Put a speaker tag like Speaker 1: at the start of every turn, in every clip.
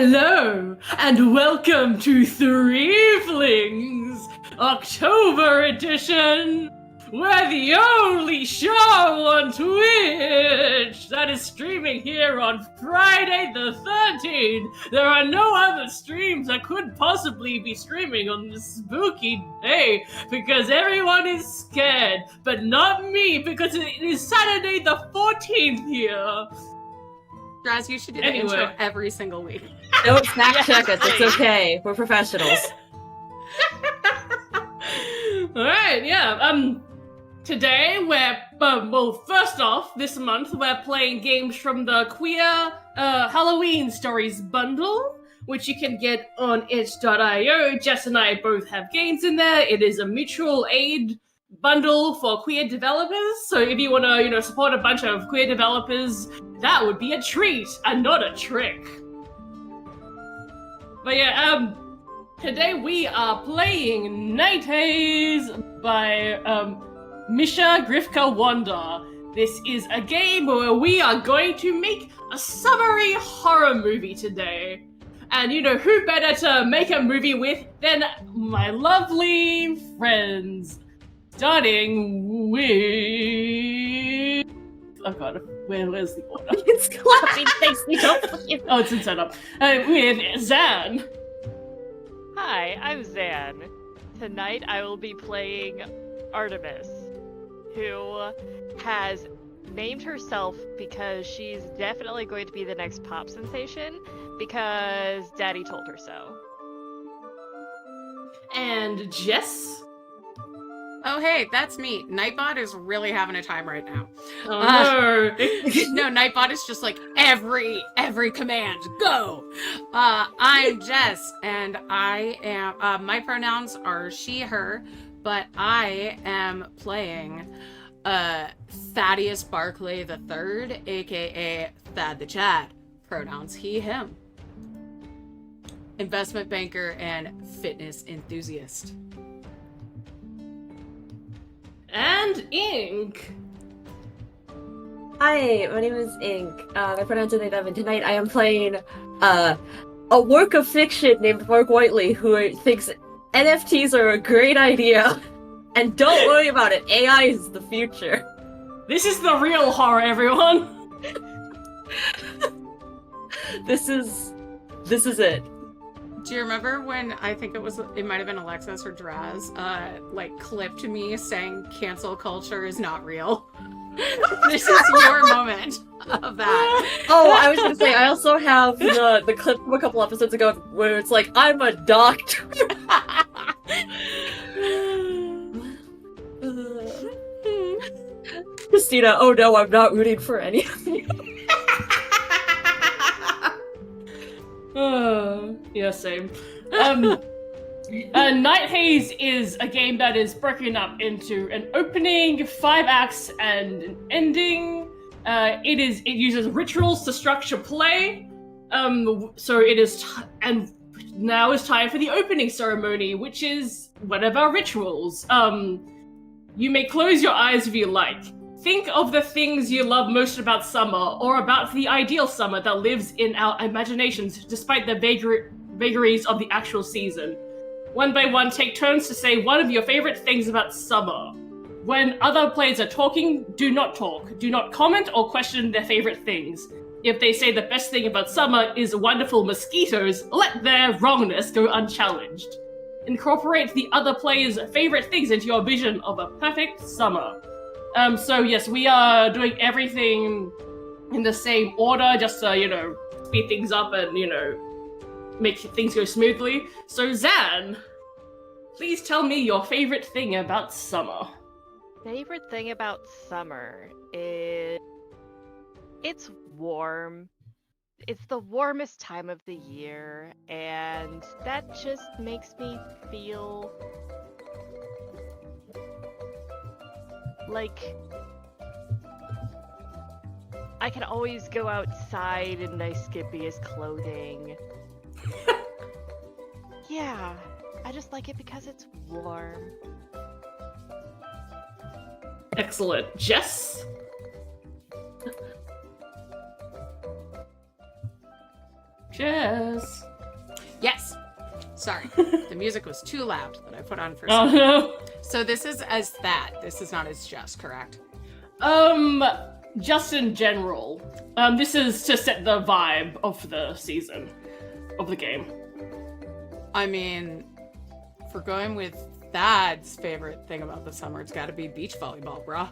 Speaker 1: Hello, and welcome to Threeflings, October edition. We're the only show on Twitch that is streaming here on Friday the 13th. There are no other streams that could possibly be streaming on this spooky day because everyone is scared, but not me because it is Saturday the 14th here.
Speaker 2: Draz, you should do the intro every single week.
Speaker 3: Don't fact check us. It's okay. We're professionals.
Speaker 1: Alright, yeah. Today we're, first off, this month we're playing games from the Queer Halloween Stories bundle, which you can get on itch.io. Jess and I both have games in there. It is a mutual aid bundle for queer developers, so if you want to, support a bunch of queer developers, that would be a treat and not a trick. But yeah, today we are playing Night Haze by Misha Grifka Wanda. This is a game where we are going to make a summary horror movie today. And who better to make a movie with than my lovely friends. Starting with... Oh god, where's the order?
Speaker 3: It's clapping. Thanks,
Speaker 1: Oh, it's in setup. With Zan.
Speaker 4: Hi, I'm Zan. Tonight I will be playing Artemis, who has named herself because she's definitely going to be the next pop sensation because Daddy told her so.
Speaker 1: And Jess.
Speaker 2: Oh, hey, that's me. Nightbot is really having a time right now.
Speaker 1: Oh, no.
Speaker 2: No, Nightbot is just like, every command, go! I'm Jess, and I am, my pronouns are she, her, but I am playing, Thaddeus Barclay III, aka Thad the Chad. Pronouns he, him. Investment banker and fitness enthusiast.
Speaker 1: And Ink.
Speaker 3: Hi, my name is Ink. My pronouns are they, them, and tonight I am playing a work of fiction named Mark Whiteley, who thinks NFTs are a great idea. And don't worry about it, AI is the future.
Speaker 1: This is the real horror, everyone.
Speaker 3: This is it.
Speaker 2: Do you remember when I think it might have been Alexis or Draz, clipped me saying cancel culture is not real? This is your moment of that.
Speaker 3: Oh, I was gonna say, I also have the clip from a couple episodes ago where it's like, I'm a doctor. Christina, oh no, I'm not rooting for any of you.
Speaker 1: Yeah, same. Night Haze is a game that is broken up into an opening, 5 acts, and an ending. It uses rituals to structure play. So it is, and now is time for the opening ceremony, which is whatever rituals. You may close your eyes if you like. Think of the things you love most about summer, or about the ideal summer that lives in our imaginations despite the vagaries of the actual season. One by one, take turns to say one of your favorite things about summer. When other players are talking, do not talk. Do not comment or question their favorite things. If they say the best thing about summer is wonderful mosquitoes, let their wrongness go unchallenged. Incorporate the other players' favorite things into your vision of a perfect summer. So yes, we are doing everything in the same order, just to, speed things up and, make things go smoothly. So Zan, please tell me your favorite thing about summer.
Speaker 4: Favorite thing about summer is it's warm. It's the warmest time of the year, and that just makes me feel like I can always go outside in nice skippiest clothing. Yeah, I just like it because it's warm.
Speaker 1: Excellent. Jess? Jess.
Speaker 2: Yes. Sorry. The music was too loud that I put on for a
Speaker 1: Oh
Speaker 2: second.
Speaker 1: no.
Speaker 2: So this is as that. This is not as Jess, correct?
Speaker 1: Just in general. This is to set the vibe of the season, of the game.
Speaker 2: I mean, if we're going with Thad's favorite thing about the summer, it's gotta be beach volleyball, bruh.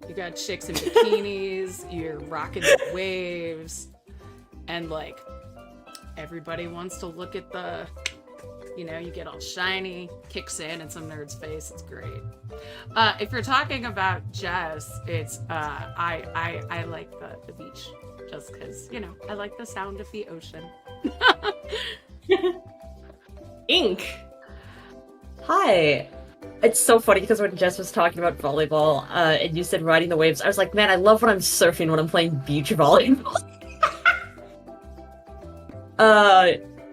Speaker 2: You got chicks in bikinis, you're rocking the waves, and like, everybody wants to look at the, you know, you get all shiny, kicks in some nerd's face, it's great. If you're talking about Jess, it's, I like the beach, just because, you know, I like the sound of the ocean.
Speaker 1: Ink.
Speaker 3: Hi. It's so funny because when Jess was talking about volleyball, and you said riding the waves, I was like, man, I love when I'm surfing when I'm playing beach volleyball.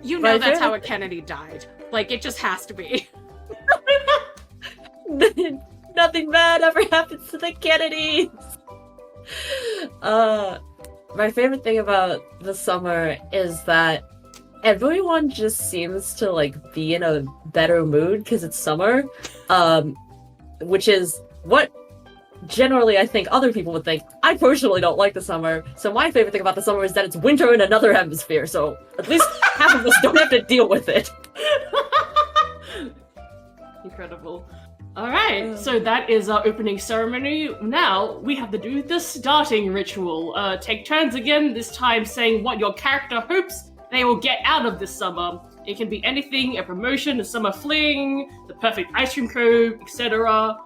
Speaker 2: You know that's how a Kennedy died. Like, it just has to be.
Speaker 3: Nothing bad ever happens to the Kennedys. My favorite thing about the summer is that everyone just seems to like be in a better mood because it's summer, which is what generally I think other people would think. I personally don't like the summer, so my favorite thing about the summer is that it's winter in another hemisphere, so at least half of us don't have to deal with it.
Speaker 1: Incredible. Alright, so that is our opening ceremony. Now, we have to do the starting ritual. Take turns again, this time saying what your character hopes they will get out of this summer. It can be anything, a promotion, a summer fling, the perfect ice cream cone, etc.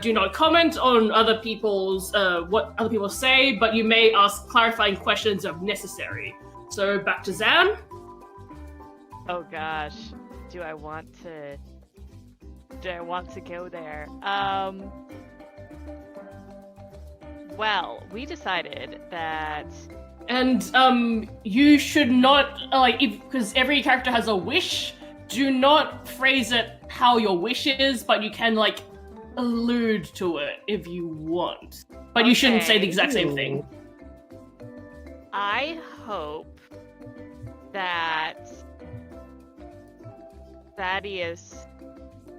Speaker 1: Do not comment on other people's, what other people say, but you may ask clarifying questions if necessary. So, back to Zan.
Speaker 4: Oh gosh, do I want to go there? Well, we decided that.
Speaker 1: And you should not because every character has a wish. Do not phrase it how your wish is, but you can allude to it if you want. But you shouldn't say the exact same thing.
Speaker 4: I hope that Thaddeus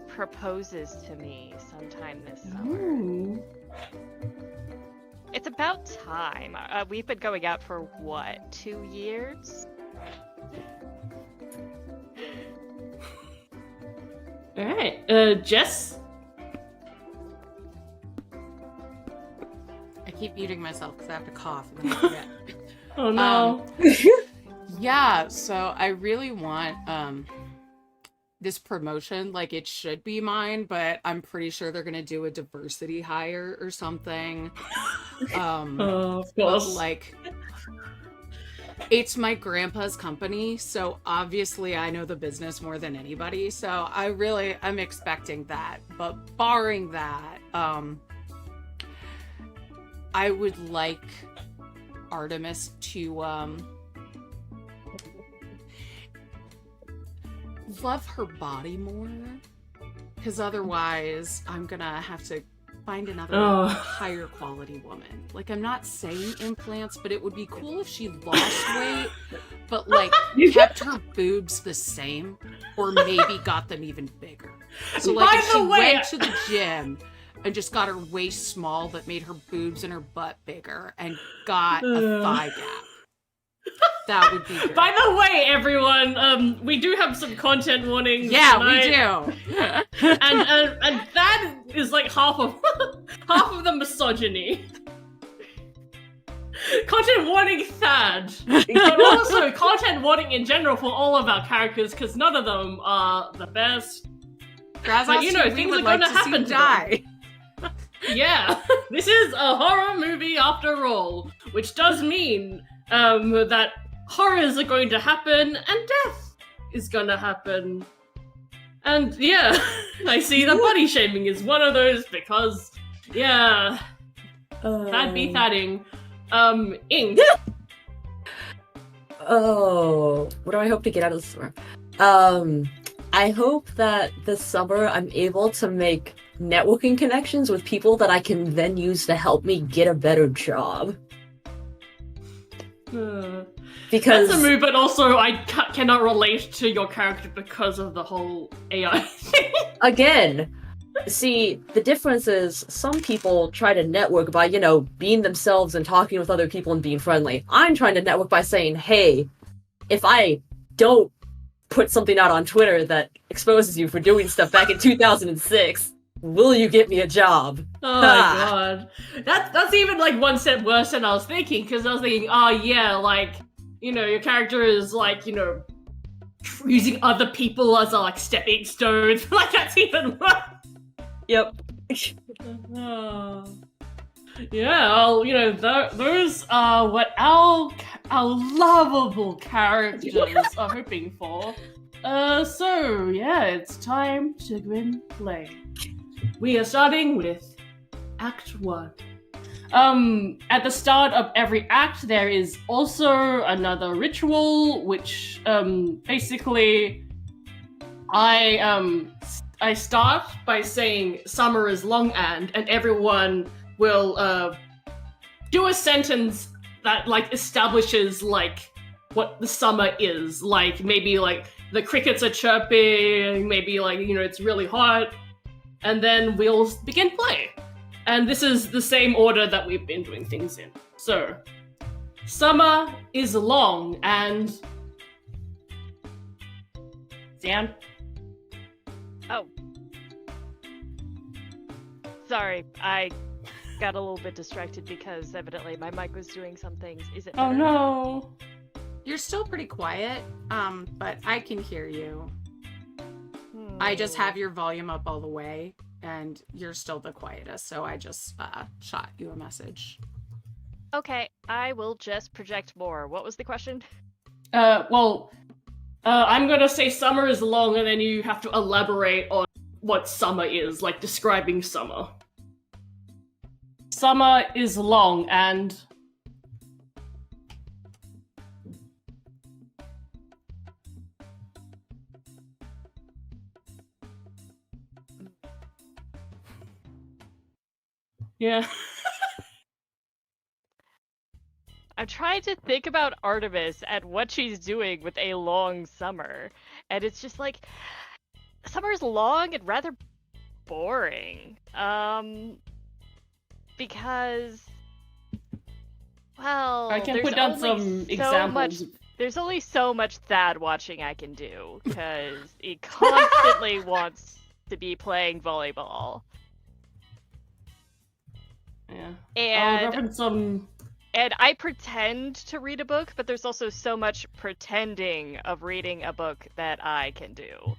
Speaker 4: proposes to me sometime this summer.
Speaker 1: Ooh.
Speaker 4: It's about time. We've been going out for what, 2 years?
Speaker 1: Alright, Jess?
Speaker 2: I keep muting myself because I have to cough and then I forget.
Speaker 1: Oh no.
Speaker 2: Yeah, so I really want this promotion, it should be mine, but I'm pretty sure they're gonna do a diversity hire or something.
Speaker 1: Of course.
Speaker 2: But, it's my grandpa's company, so obviously I know the business more than anybody, so I'm expecting that. But barring that, I would like Artemis to love her body more, because otherwise I'm gonna have to find another higher quality woman. I'm not saying implants, but it would be cool if she lost weight, but kept her boobs the same, or maybe got them even bigger. So if she went to the gym and just got her waist small but made her boobs and her butt bigger and got a thigh gap. That would be great.
Speaker 1: By the way, everyone, we do have some content warnings.
Speaker 2: Yeah,
Speaker 1: tonight.
Speaker 2: We do.
Speaker 1: and that is half of the misogyny. Content warning Thad, but also content warning in general for all of our characters, because none of them are the best. But things are going to happen to
Speaker 2: die.
Speaker 1: Yeah, this is a horror movie after all, which does mean that horrors are going to happen and death is going to happen. And yeah, I see the body shaming is one of those because, yeah, Thad be Thadding. Ink.
Speaker 3: Oh, what do I hope to get out of the summer? I hope that this summer I'm able to make networking connections with people that I can then use to help me get a better job. Because
Speaker 1: That's a move, but also I cannot relate to your character because of the whole AI thing.
Speaker 3: again, see, the difference is some people try to network by, being themselves and talking with other people and being friendly. I'm trying to network by saying, hey, if I don't put something out on Twitter that exposes you for doing stuff back in 2006, will you get me a job?
Speaker 1: Oh my god. That's even like one step worse than I was thinking, because I was thinking, oh yeah, like, your character is like, using other people as like stepping stones. Like that's even worse.
Speaker 3: Yep.
Speaker 1: Yeah, well, those are what our lovable characters are hoping for. So yeah, it's time to go and play. We are starting with Act 1. At the start of every act, there is also another ritual, which basically I start by saying "Summer is long and everyone will do a sentence that like establishes like what the summer is. Like maybe like the crickets are chirping, maybe like it's really hot, and then we'll begin play. And this is the same order that we've been doing things in. So, summer is long and Dan.
Speaker 4: Oh. Sorry, I got a little bit distracted because evidently my mic was doing some things. Is it better?
Speaker 1: Oh no.
Speaker 2: You're still pretty quiet, but I can hear you. I just have your volume up all the way, and you're still the quietest, so I just shot you a message.
Speaker 4: Okay, I will just project more. What was the question?
Speaker 1: I'm gonna say summer is long, and then you have to elaborate on what summer is, like describing summer. Summer is long and... Yeah.
Speaker 4: I'm trying to think about Artemis and what she's doing with a long summer. And it's just like, summer's long and rather boring. Because, well,
Speaker 1: I can
Speaker 4: there's
Speaker 1: put down
Speaker 4: only
Speaker 1: some
Speaker 4: so
Speaker 1: examples.
Speaker 4: there's only so much Thad watching I can do, because he constantly wants to be playing volleyball.
Speaker 1: Yeah.
Speaker 4: And
Speaker 1: I'll reference some...
Speaker 4: And I pretend to read a book, but there's also so much pretending of reading a book that I can do.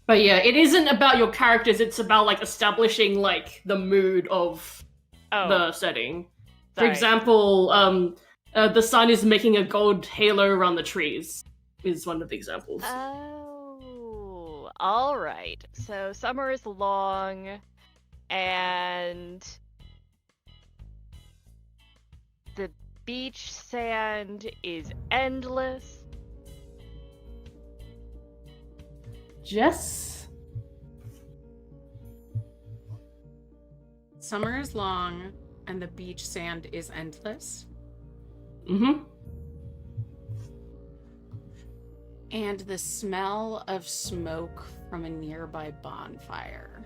Speaker 1: But yeah, it isn't about your characters, it's about like establishing like the mood of the setting. For
Speaker 4: Sorry.
Speaker 1: example, the sun is making a gold halo around the trees, is one of the examples.
Speaker 4: Oh, alright. So summer is long, and the beach sand is endless.
Speaker 1: Jess?
Speaker 2: Summer is long, and the beach sand is endless.
Speaker 1: Mm-hmm.
Speaker 2: And the smell of smoke from a nearby bonfire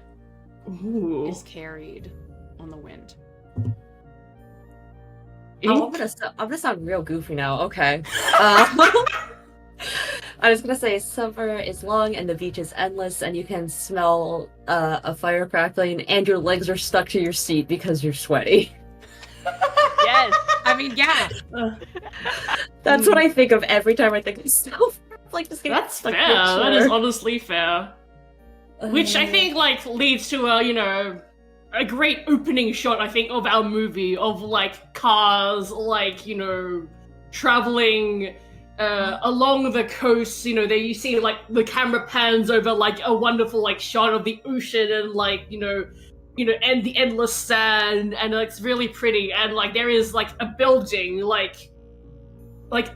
Speaker 1: Ooh.
Speaker 2: is carried on the wind.
Speaker 3: Oh, I'm gonna sound real goofy now. Okay. I was gonna say summer is long and the beach is endless, and you can smell a fire crackling, and your legs are stuck to your seat because you're sweaty.
Speaker 4: Yes!
Speaker 2: I mean, yeah.
Speaker 3: That's what I think of every time I think of snow. Like just getting
Speaker 1: That's
Speaker 3: stuck
Speaker 1: fair.
Speaker 3: to a
Speaker 1: That is
Speaker 3: chair.
Speaker 1: honestly fair. Which I think like leads to a great opening shot, I think, of our movie, of like cars, like, traveling along the coast. There you see like the camera pans over like a wonderful like shot of the ocean, and like and the endless sand, and it's really pretty. And like there is like a building like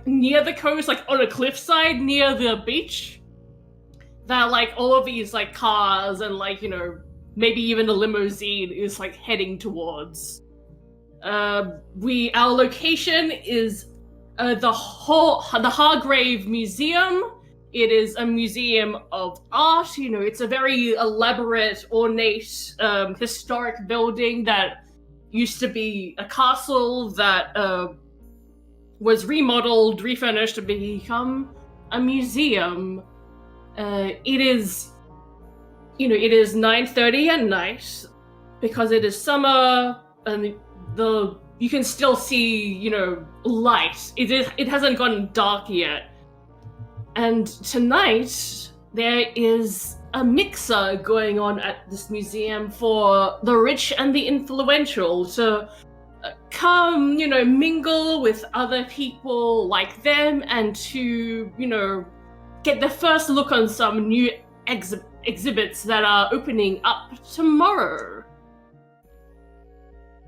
Speaker 1: near the coast, like on a cliffside near the beach, that like all of these like cars and like maybe even a limousine is like heading towards. Our location is the Hargrave Museum. It is a museum of art. You know, it's a very elaborate, ornate, historic building that used to be a castle that was remodeled, refurnished to become a museum. It is 9:30 at night because it is summer and you can still see, light. It hasn't gotten dark yet. And tonight, there is a mixer going on at this museum for the rich and the influential to come, mingle with other people like them and to, get the first look on some new exhibits that are opening up tomorrow.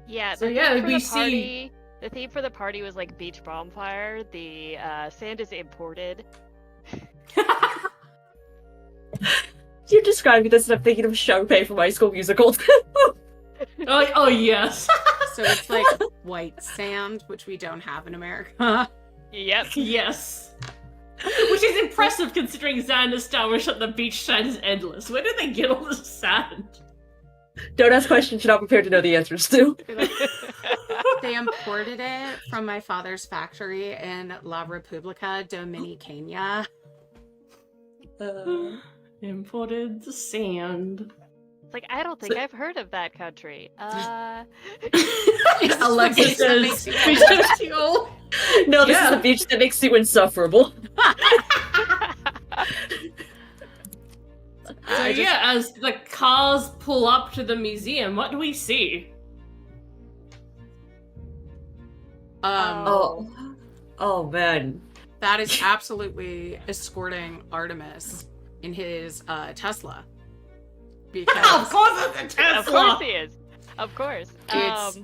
Speaker 4: Yeah,
Speaker 1: So yeah, we see...
Speaker 4: The theme for the party was like beach bonfire. The sand is imported.
Speaker 3: You're describing this and I'm thinking of Sharpay from High School Musical.
Speaker 1: oh yes.
Speaker 2: So it's like white sand, which we don't have in America.
Speaker 4: Yep.
Speaker 1: Yes. Which is impressive considering Zan established that the beach sand is endless. Where do they get all this sand?
Speaker 3: Don't ask questions you're not prepared to know the answers to.
Speaker 2: They imported it from my father's factory in La Repubblica Dominicana.
Speaker 1: Imported sand.
Speaker 4: It's like, I don't think I've heard of that country.
Speaker 1: Alexis says, beach makes you old.
Speaker 3: No, this is the beach that makes you insufferable.
Speaker 1: So as the cars pull up to the museum, what do we see?
Speaker 3: Oh man.
Speaker 2: That is absolutely escorting Artemis in his Tesla. Because
Speaker 1: of course it's a Tesla!
Speaker 4: Of course he is. Of course.
Speaker 2: It's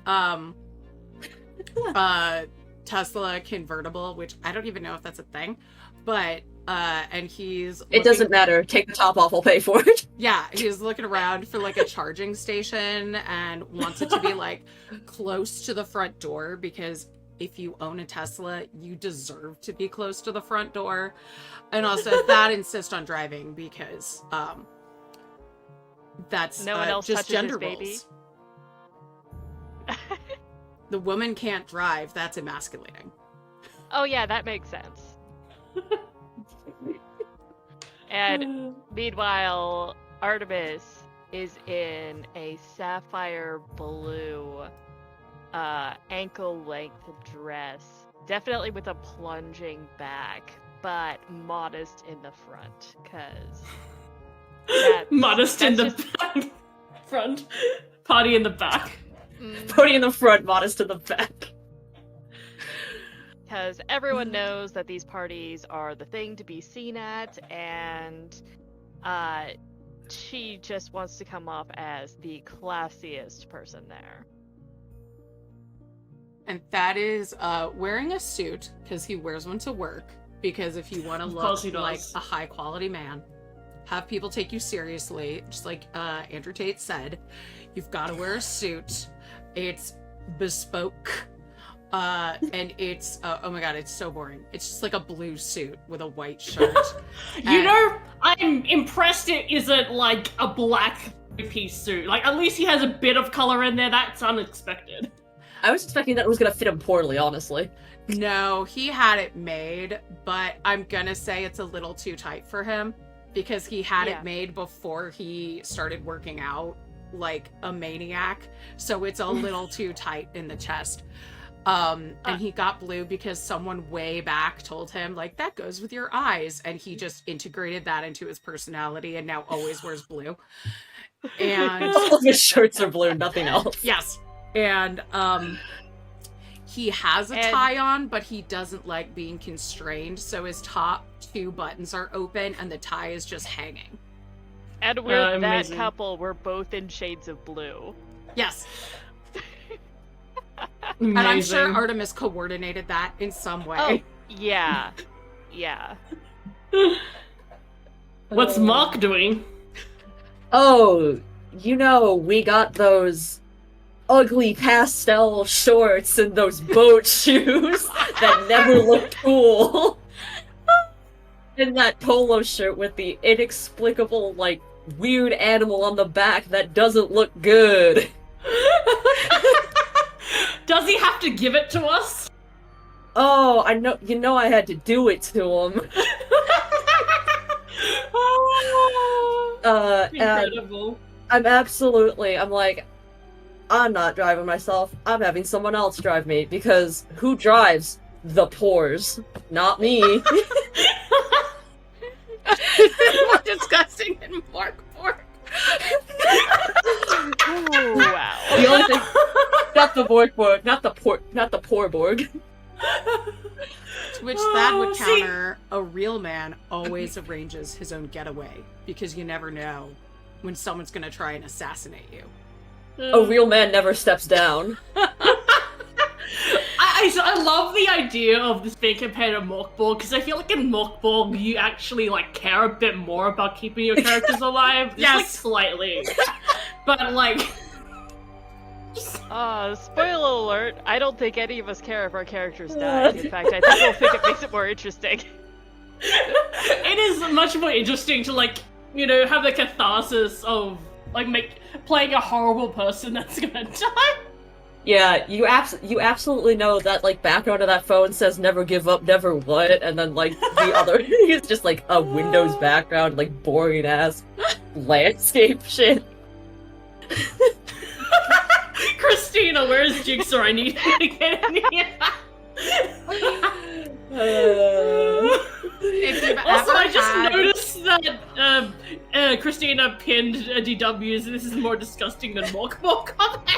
Speaker 2: Tesla convertible, which I don't even know if that's a thing. But and
Speaker 3: It doesn't matter. Take the top off, I'll pay for it.
Speaker 2: Yeah, he's looking around for like a charging station and wants it to be like close to the front door because if you own a Tesla, you deserve to be close to the front door. And also that insist on driving because that's
Speaker 4: no one else
Speaker 2: just
Speaker 4: touches
Speaker 2: gender
Speaker 4: his baby.
Speaker 2: roles. The woman can't drive, that's emasculating.
Speaker 4: Oh yeah, that makes sense. And meanwhile, Artemis is in a sapphire blue ankle-length dress. Definitely with a plunging back, but modest in the front, because...
Speaker 1: Modest in the back. Front. Party in the back.
Speaker 3: Party in the front, modest in the back.
Speaker 4: Because everyone knows that these parties are the thing to be seen at, and she just wants to come off as the classiest person there.
Speaker 2: And that is wearing a suit, because he wears one to work, because if you want to look like a high-quality man, have people take you seriously, just like Andrew Tate said, you've got to wear a suit. It's bespoke. And it's, oh my god, it's so boring. It's just like a blue suit with a white shirt.
Speaker 1: I'm impressed it isn't like a black piece suit. Like, at least he has a bit of color in there. That's unexpected.
Speaker 3: I was expecting that it was gonna fit him poorly, honestly.
Speaker 2: No, he had it made, but I'm gonna say it's a little too tight for him because he had it made before he started working out like a maniac. So it's a little too tight in the chest. And he got blue because someone way back told him, like, that goes with your eyes. And he just integrated that into his personality and now always wears blue. And
Speaker 3: all of his shirts are blue, nothing else.
Speaker 2: Yes. And he has a tie on, but he doesn't like being constrained. So his top two buttons are open and the tie is just hanging.
Speaker 4: And with that couple, we're both in shades of blue.
Speaker 2: Yes. And I'm sure Artemis coordinated that in some way.
Speaker 4: Oh, yeah. Yeah.
Speaker 1: What's Mark doing?
Speaker 3: Oh, we got those ugly pastel shorts and those boat shoes that never looked cool. And that polo shirt with the inexplicable, like, weird animal on the back that doesn't look good.
Speaker 1: Does he have to give it to us?
Speaker 3: Oh, I know. You know I had to do it to him. And
Speaker 1: Incredible.
Speaker 3: I'm like, I'm not driving myself. I'm having someone else drive me because who drives? The pores, not me.
Speaker 2: More disgusting than Mark Borg.
Speaker 4: Oh, wow.
Speaker 3: The only thing, not the Borg, not the poor Borg.
Speaker 2: To which that would
Speaker 1: see-
Speaker 2: counter a real man always arranges his own getaway because you never know when someone's gonna try and assassinate you.
Speaker 3: A real man never steps down.
Speaker 1: I love the idea of this being compared to Morkborg, because I feel like in Morkborg you actually like care a bit more about keeping your characters alive. Just,
Speaker 2: Yes.
Speaker 1: like slightly. But like
Speaker 4: Spoiler alert, I don't think any of us care if our characters die. In fact, I think we'll think it makes it more interesting.
Speaker 1: it is much more interesting to like, you know, have the catharsis of like playing a horrible person that's gonna die.
Speaker 3: Yeah, you absolutely know that like background of that phone says never give up, never what, and then like the other is just like a Windows background, like boring ass landscape shit.
Speaker 1: Christina, where's Jigsaw? I need you to get in here.
Speaker 2: If you've
Speaker 1: Also,
Speaker 2: ever
Speaker 1: I just
Speaker 2: had-
Speaker 1: noticed that Christina pinned DWs. This is more disgusting than Morkborg comment.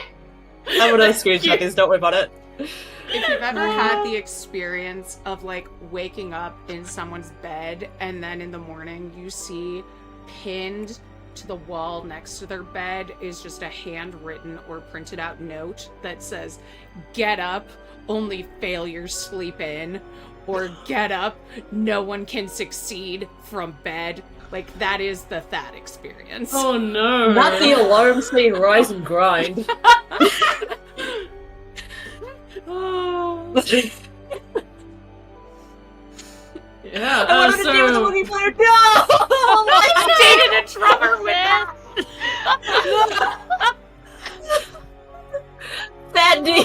Speaker 3: I'm gonna screenshot these, don't worry about it.
Speaker 2: If you've ever had the experience of like waking up in someone's bed and then in the morning you see pinned to the wall next to their bed is just a handwritten or printed out note that says, "Get up, only failures sleep in," or "Get up, no one can succeed from bed." Like, that is the That experience.
Speaker 1: Oh no.
Speaker 3: Not the alarm saying rise and grind.
Speaker 1: Oh. Yeah,
Speaker 3: I wanted to deal with the
Speaker 1: so...
Speaker 3: movie player. No!
Speaker 2: I dated a drummer with that!
Speaker 3: Bad D.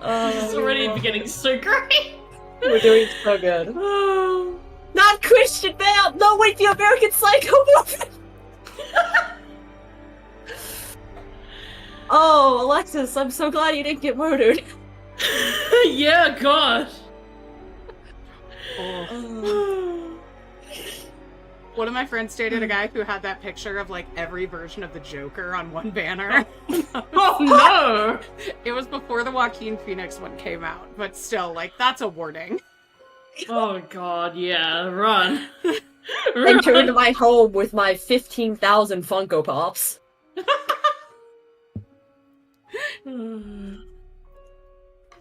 Speaker 1: This is already beginning so great.
Speaker 3: We're doing so good.
Speaker 1: Oh.
Speaker 3: Not Christian Bale! No, wait, the American Psycho movie! Oh, Alexis, I'm so glad you didn't get murdered.
Speaker 1: Yeah, God.
Speaker 2: One of my friends dated a guy who had that picture of like every version of the Joker on one banner.
Speaker 1: Oh no!
Speaker 2: It was before the Joaquin Phoenix one came out, but still, like, that's a warning.
Speaker 1: Oh God, yeah, run.
Speaker 3: Enter into my home with my 15,000 Funko Pops.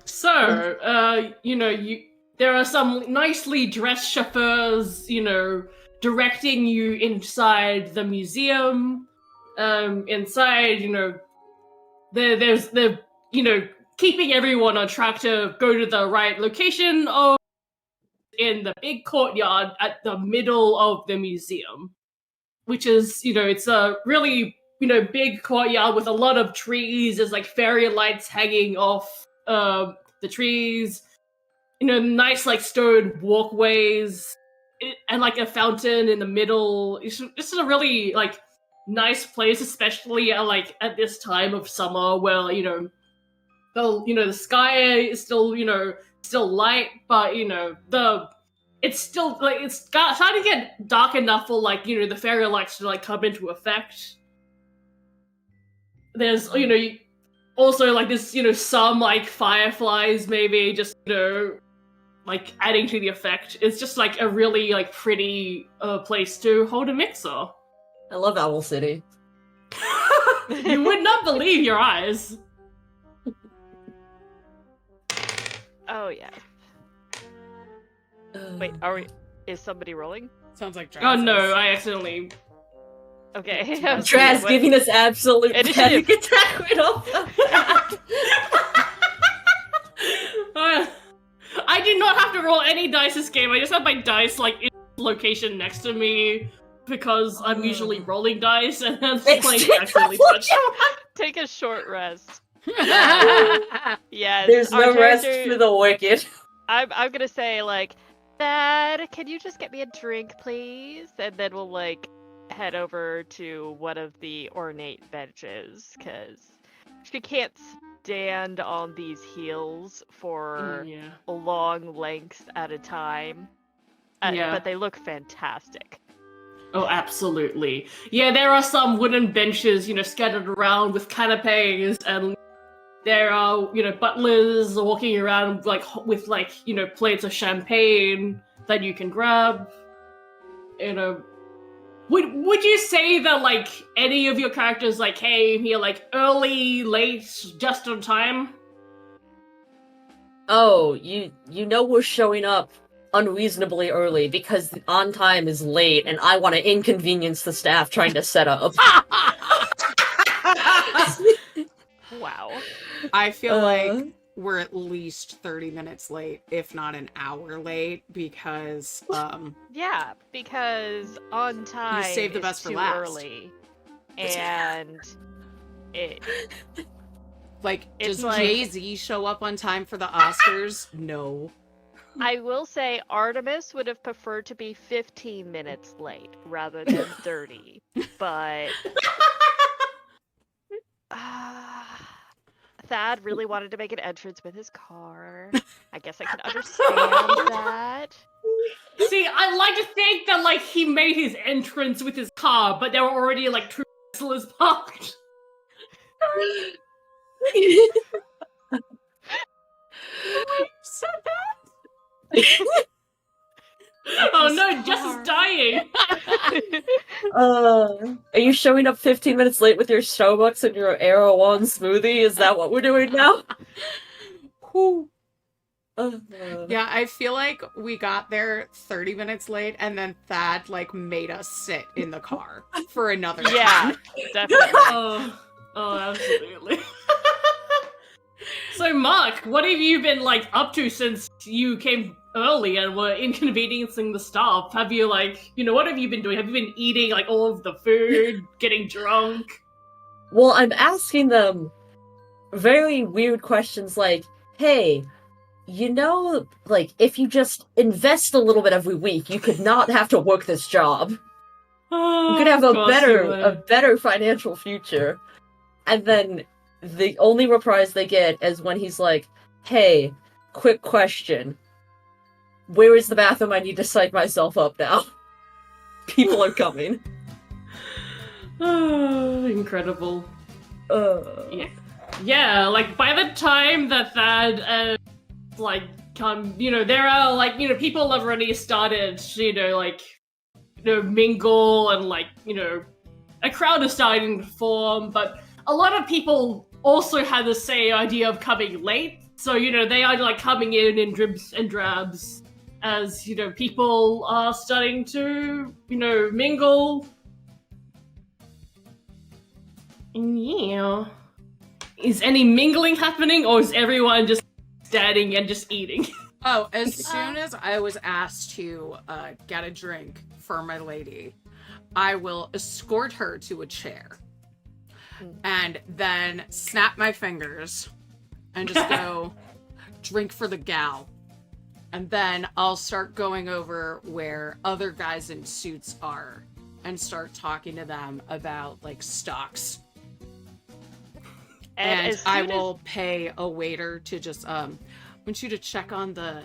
Speaker 1: So, you know, there are some nicely dressed chauffeurs, you know, directing you inside the museum. Inside, you know, there's you know, keeping everyone on track to go to the right location of in the big courtyard at the middle of the museum, which is, you know, it's a really, you know, big courtyard with a lot of trees. There's like fairy lights hanging off the trees, you know, nice like stone walkways, and like a fountain in the middle. It's just a really like nice place, especially at this time of summer where, you know, the sky is still, you know, still light, but you know, it's still like it's starting to get dark enough for like, you know, the fairy lights to like come into effect. There's, you know, also like this, you know, some like fireflies maybe just, you know, like adding to the effect. It's just like a really like pretty place to hold a mixer.
Speaker 3: I love Owl City.
Speaker 1: You would not believe your eyes.
Speaker 4: Oh yeah. Wait, is somebody rolling?
Speaker 2: Sounds like
Speaker 1: Oh
Speaker 2: Giles.
Speaker 1: no, I accidentally
Speaker 4: Okay.
Speaker 3: Draz giving us absolute
Speaker 4: Initiative.
Speaker 3: panic attack right off the bat.
Speaker 1: I did not have to roll any dice this game. I just had my dice like in location next to me because I'm usually rolling dice and then playing accidentally touch.
Speaker 4: Take a short rest. Yes.
Speaker 3: There's
Speaker 4: our
Speaker 3: no rest
Speaker 4: character-
Speaker 3: for the wicked.
Speaker 4: I'm gonna say like, Dad, can you just get me a drink, please? And then we'll like head over to one of the ornate benches because she can't stand on these heels for
Speaker 1: Yeah.
Speaker 4: long lengths at a time.
Speaker 1: Yeah.
Speaker 4: But they look fantastic.
Speaker 1: Oh, absolutely. Yeah, there are some wooden benches, scattered around with canapes, and there are, butlers walking around with plates of champagne that you can grab. Would you say that any of your characters came here early, late, just on time?
Speaker 3: Oh, you know we're showing up unreasonably early because on time is late and I want to inconvenience the staff trying to set up.
Speaker 4: Wow.
Speaker 2: I feel like we're at least 30 minutes late, if not an hour late, because
Speaker 4: Yeah, because on time
Speaker 2: saved the
Speaker 4: is
Speaker 2: best for
Speaker 4: too
Speaker 2: last.
Speaker 4: early. And
Speaker 2: does
Speaker 4: It's like-
Speaker 2: Jay-Z show up on time for the Oscars? No.
Speaker 4: I will say Artemis would have preferred to be 15 minutes late rather than 30. But Thad really wanted to make an entrance with his car. I guess I can understand that.
Speaker 1: See, I like to think that he made his entrance with his car, but there were already two Teslas parked.
Speaker 2: So bad.
Speaker 1: Oh no, Jess is dying!
Speaker 3: Are you showing up 15 minutes late with your Starbucks and your Arrow One smoothie? Is that what we're doing now?
Speaker 2: Whew. Yeah, I feel like we got there 30 minutes late and then Thad made us sit in the car for another
Speaker 4: Yeah,
Speaker 2: time.
Speaker 4: definitely.
Speaker 1: Oh, absolutely. So, Mark, what have you been up to since you came early and were inconveniencing the staff? Have you what have you been doing? Have you been eating all of the food, getting drunk?
Speaker 3: Well, I'm asking them very weird questions like, hey, if you just invest a little bit every week, you could not have to work this job. You could have a better financial future. And then the only reprise they get is when he's like, hey, quick question. Where is the bathroom? I need to psych myself up now. People are coming.
Speaker 1: Incredible. Yeah, by the time that Thad come, there are people have already started mingle and a crowd is starting to form, but a lot of people also have the same idea of coming late, so they are coming in dribs and drabs as people are starting to mingle. Yeah. Is any mingling happening, or is everyone just standing and just eating?
Speaker 2: Oh, as soon as I was asked to get a drink for my lady, I will escort her to a chair and then snap my fingers and just go, drink for the gal. And then I'll start going over where other guys in suits are and start talking to them about stocks. And I will pay a waiter to just I want you to check on the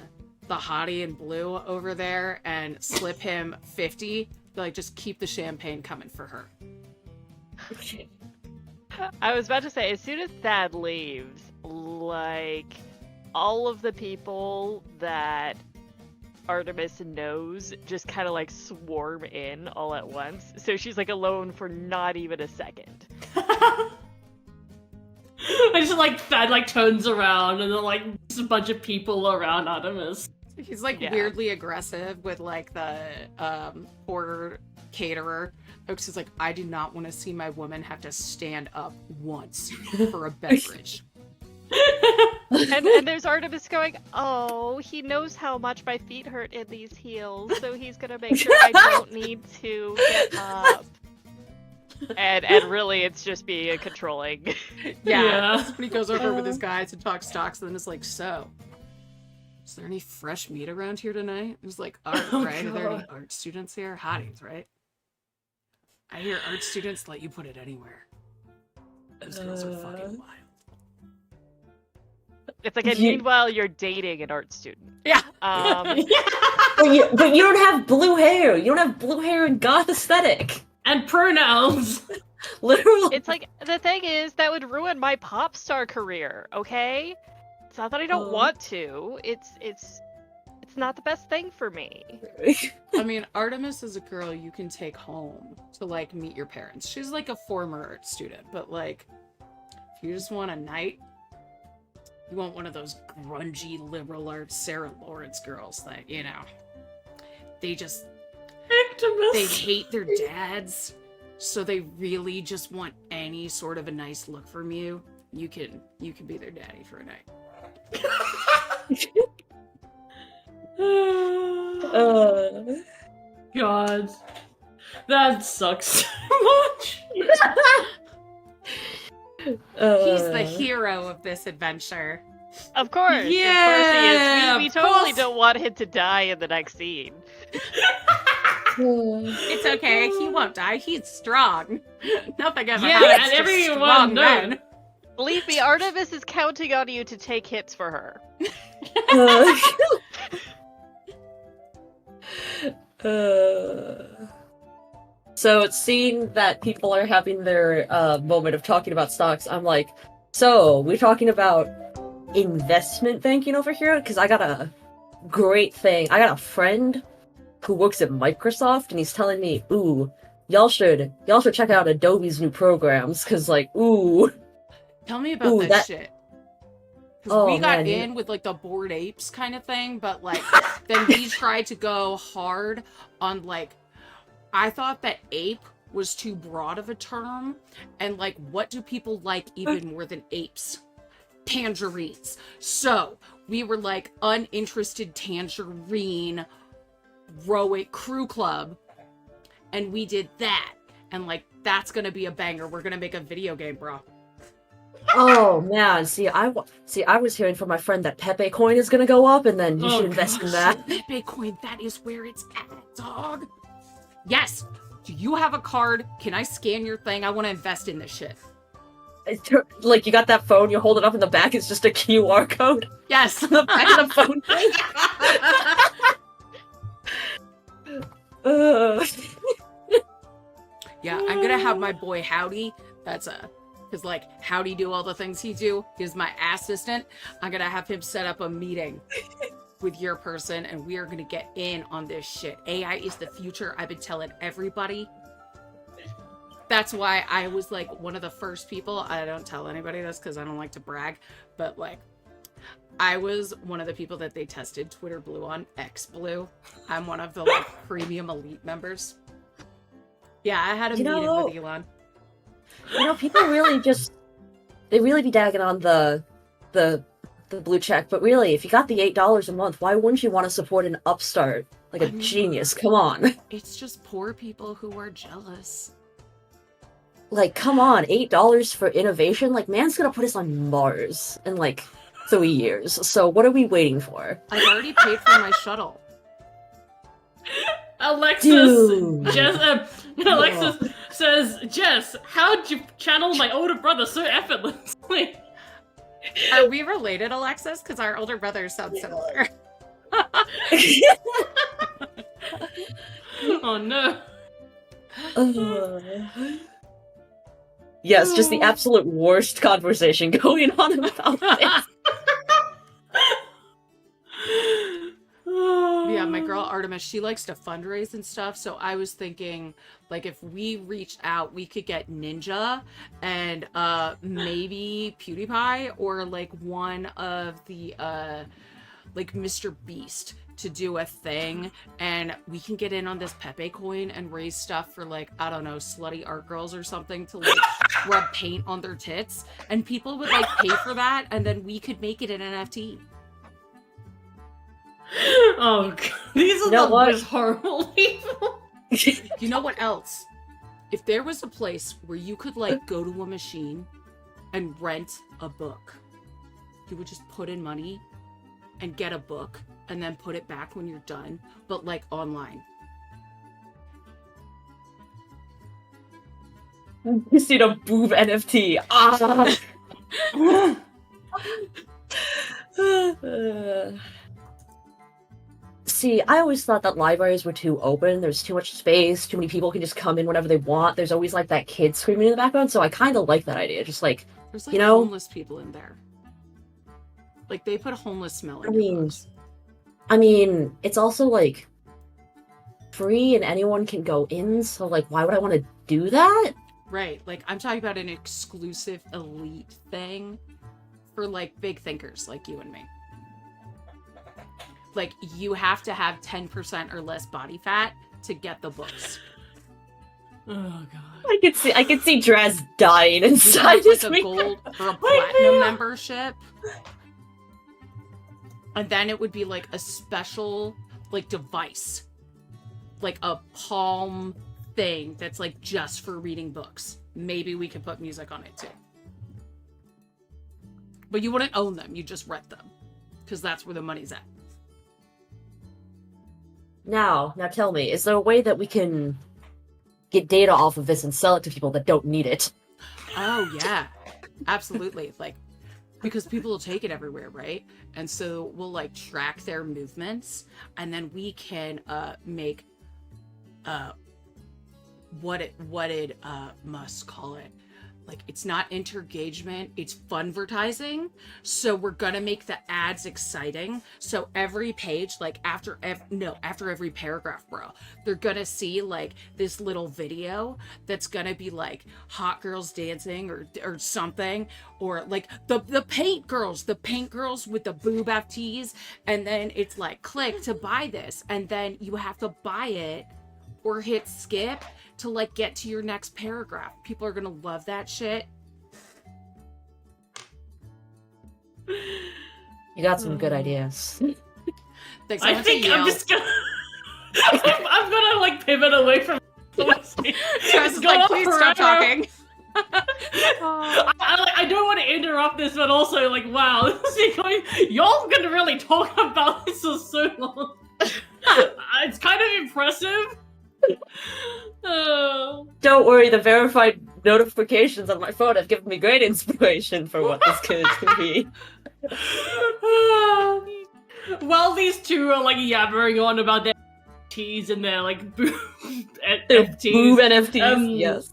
Speaker 2: hottie in blue over there and slip him 50. Just keep the champagne coming for her.
Speaker 4: I was about to say, as soon as Thad leaves, all of the people that Artemis knows just kind of swarm in all at once. So she's alone for not even a second.
Speaker 1: I just Thad turns around and then just a bunch of people around Artemis.
Speaker 2: He's weirdly aggressive with the poor caterer Oaks is like, I do not want to see my woman have to stand up once for a beverage.
Speaker 4: And there's Artemis going, oh, he knows how much my feet hurt in these heels, so he's gonna make sure I don't need to get up. And really, it's just being controlling.
Speaker 2: Yeah. When he goes over with his guys and talks stocks, and then it's like, so, is there any fresh meat around here tonight? It was like, art, right? Are there any art students here? Hotties, right? I hear art students let you put it anywhere. Those girls are fucking wild.
Speaker 4: It's like, and meanwhile, you're dating an art student.
Speaker 2: Yeah.
Speaker 3: But you don't have blue hair. You don't have blue hair and goth aesthetic.
Speaker 1: And pronouns.
Speaker 3: Literally.
Speaker 4: It's like, the thing is, that would ruin my pop star career, okay? It's not that I don't want to. It's not the best thing for me.
Speaker 2: I mean, Artemis is a girl you can take home to, like, meet your parents. She's, like, a former art student, but, like, if you just want a night, you want one of those grungy liberal arts Sarah Lawrence girls that, you know, they hate their dads, so they really just want any sort of a nice look from you. You can be their daddy for a night.
Speaker 1: God, that sucks so much.
Speaker 2: He's the hero of this adventure.
Speaker 4: Of course.
Speaker 1: Yeah,
Speaker 4: of course he is. We totally
Speaker 1: course.
Speaker 4: don't want him to die in the next scene.
Speaker 2: It's okay. He won't die. He's strong. Nothing ever
Speaker 1: Yeah,
Speaker 2: happens
Speaker 1: and
Speaker 2: to
Speaker 1: everyone
Speaker 2: strong
Speaker 1: knows.
Speaker 2: men.
Speaker 4: Believe me, Artemis is counting on you to take hits for her.
Speaker 3: So seeing that people are having their moment of talking about stocks, I'm like, so we're talking about investment banking over here? Because I got a great thing. I got a friend who works at Microsoft, and he's telling me, ooh, y'all should check out Adobe's new programs, because, like, ooh.
Speaker 2: Tell me about that shit.
Speaker 3: Oh,
Speaker 2: we got
Speaker 3: man,
Speaker 2: in with, like, the Bored Apes kind of thing, but, like, then we tried to go hard on, like, I thought that ape was too broad of a term, and, like, what do people like even more than apes? Tangerines. So, we were, like, uninterested tangerine rowing crew club, and we did that. And, like, that's gonna be a banger. We're gonna make a video game, bro.
Speaker 3: Oh man, I was hearing from my friend that Pepe coin is gonna go up, and then you should invest in that.
Speaker 2: Pepe coin, that is where it's at, dog. Yes. Do you have a card? Can I scan your thing? I want to invest in this shit.
Speaker 3: Like, you got that phone, you hold it up in the back, it's just a QR code.
Speaker 2: Yes.
Speaker 3: The back of the phone.
Speaker 2: Yeah, I'm gonna have my boy Howdy. That's because, like, Howdy do all the things he do. He's my assistant. I'm gonna have him set up a meeting with your person, and we are gonna get in on this shit. AI is the future. I've been telling everybody. That's why I was, like, one of the first people. I don't tell anybody this because I don't like to brag, but, like, I was one of the people that they tested Twitter Blue on, X Blue. I'm one of the, like, premium elite members. Yeah, I had a meeting with Elon.
Speaker 3: You know, people really they really be dagging on the blue check, but really, if you got the $8 a month, why wouldn't you want to support an upstart? Like a genius, come on.
Speaker 2: It's just poor people who are jealous.
Speaker 3: Like, come on, $8 for innovation? Like, man's gonna put us on Mars in, like, 3 years, so what are we waiting for?
Speaker 2: I've already paid for my shuttle.
Speaker 1: Alexis says, Jess, how'd you channel my older brother so effortlessly?
Speaker 2: Are we related, Alexis? Because our older brothers sound similar.
Speaker 1: Oh no.
Speaker 3: Yes, just the absolute worst conversation going on about this.
Speaker 2: Yeah, my girl Artemis, she likes to fundraise and stuff, so I was thinking, like, if we reached out, we could get Ninja and maybe PewDiePie, or, like, one of the like Mr. Beast to do a thing, and we can get in on this Pepe coin and raise stuff for like, I don't know, slutty art girls or something to like rub paint on their tits, and people would like pay for that, and then we could make it an NFT.
Speaker 1: Oh, God. These are the most horrible people.
Speaker 2: You know what else? If there was a place where you could like go to a machine and rent a book, you would just put in money and get a book and then put it back when you're done, but like online.
Speaker 3: You see the boob NFT. Ah. See, I always thought that libraries were too open. There's too much space. Too many people can just come in whenever they want. There's always like that kid screaming in the background. So I kind of like that idea. Just like,
Speaker 2: there's like
Speaker 3: you know,
Speaker 2: homeless people in there. Like they put homeless smell in your books.
Speaker 3: I mean, it's also like free and anyone can go in. So like, why would I want to do that?
Speaker 2: Right. Like I'm talking about an exclusive elite thing for like big thinkers like you and me. Like you have to have 10% or less body fat to get the books.
Speaker 1: Oh God!
Speaker 3: I could see Draz dying inside
Speaker 2: like a
Speaker 3: week.
Speaker 2: gold or a platinum membership, and then it would be like a special like device, like a palm thing that's like just for reading books. Maybe we could put music on it too, but you wouldn't own them. You just rent them because that's where the money's at.
Speaker 3: Now tell me, is there a way that we can get data off of this and sell it to people that don't need it?
Speaker 2: Oh yeah, absolutely. Like, because people will take it everywhere, right? And so we'll like track their movements, and then we can make what it must call it. Like, it's not intergagement, it's funvertising. So we're gonna make the ads exciting. So every page, like after every paragraph, bro, they're gonna see like this little video that's gonna be like hot girls dancing or something, or like the paint girls with the boob FTs, and then it's like click to buy this, and then you have to buy it or hit skip to like get to your next paragraph. People are gonna love that shit.
Speaker 3: You got some good ideas.
Speaker 2: Thanks.
Speaker 1: I think I'm just gonna I'm gonna like pivot away from
Speaker 2: Tress is like, please stop talking.
Speaker 1: I don't want to interrupt this, but also like, wow, y'all gonna really talk about this for so long. It's kind of impressive.
Speaker 3: Don't worry, the verified notifications on my phone have given me great inspiration for what this could be.
Speaker 1: While these two are like yabbering on about their NFTs and their like boob NFTs,
Speaker 3: Boob NFTs, yes.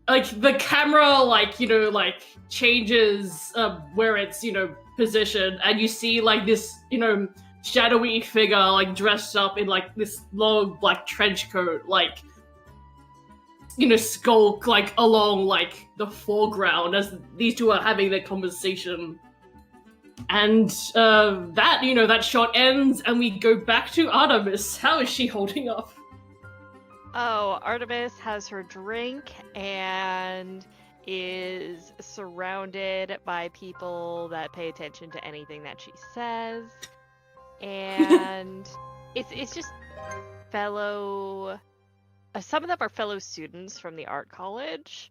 Speaker 1: Like the camera, like, you know, like changes where it's, you know, positioned, and you see like this, you know, shadowy figure like dressed up in like this long black trench coat, like, you know, skulk like along like the foreground as these two are having their conversation. And that, you know, that shot ends and we go back to Artemis. How is she holding up?
Speaker 4: Oh, Artemis has her drink and is surrounded by people that pay attention to anything that she says. And it's just fellow some of them are fellow students from the art college,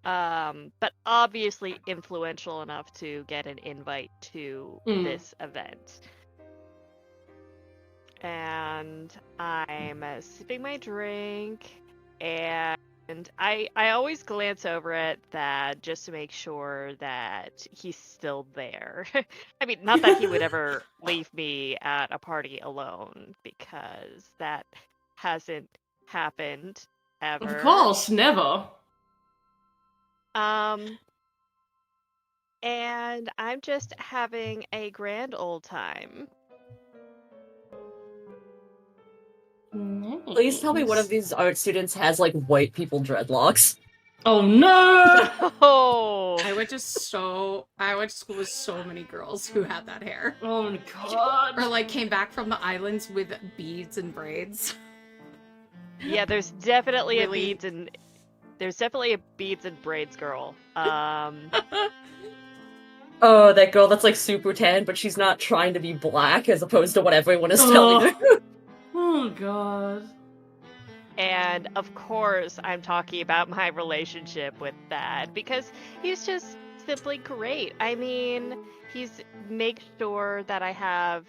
Speaker 4: but obviously influential enough to get an invite to this event. And I'm sipping my drink, and I always glance over at Thad just to make sure that he's still there. I mean, not that he would ever leave me at a party alone, because that hasn't happened ever.
Speaker 1: Of course, never.
Speaker 4: And I'm just having a grand old time.
Speaker 3: Please tell me one of these art students has like white people dreadlocks.
Speaker 1: Oh no!
Speaker 4: Oh.
Speaker 2: I went to school with so many girls who had that hair.
Speaker 1: Oh god!
Speaker 2: Or like came back from the islands with beads and braids.
Speaker 4: Yeah, there's definitely
Speaker 2: Really?
Speaker 4: there's definitely a beads and braids girl.
Speaker 3: Oh, that girl that's like super tan, but she's not trying to be black as opposed to what everyone is telling her.
Speaker 1: Oh god.
Speaker 4: And of course, I'm talking about my relationship with Thad because he's just simply great. I mean, he's make sure that I have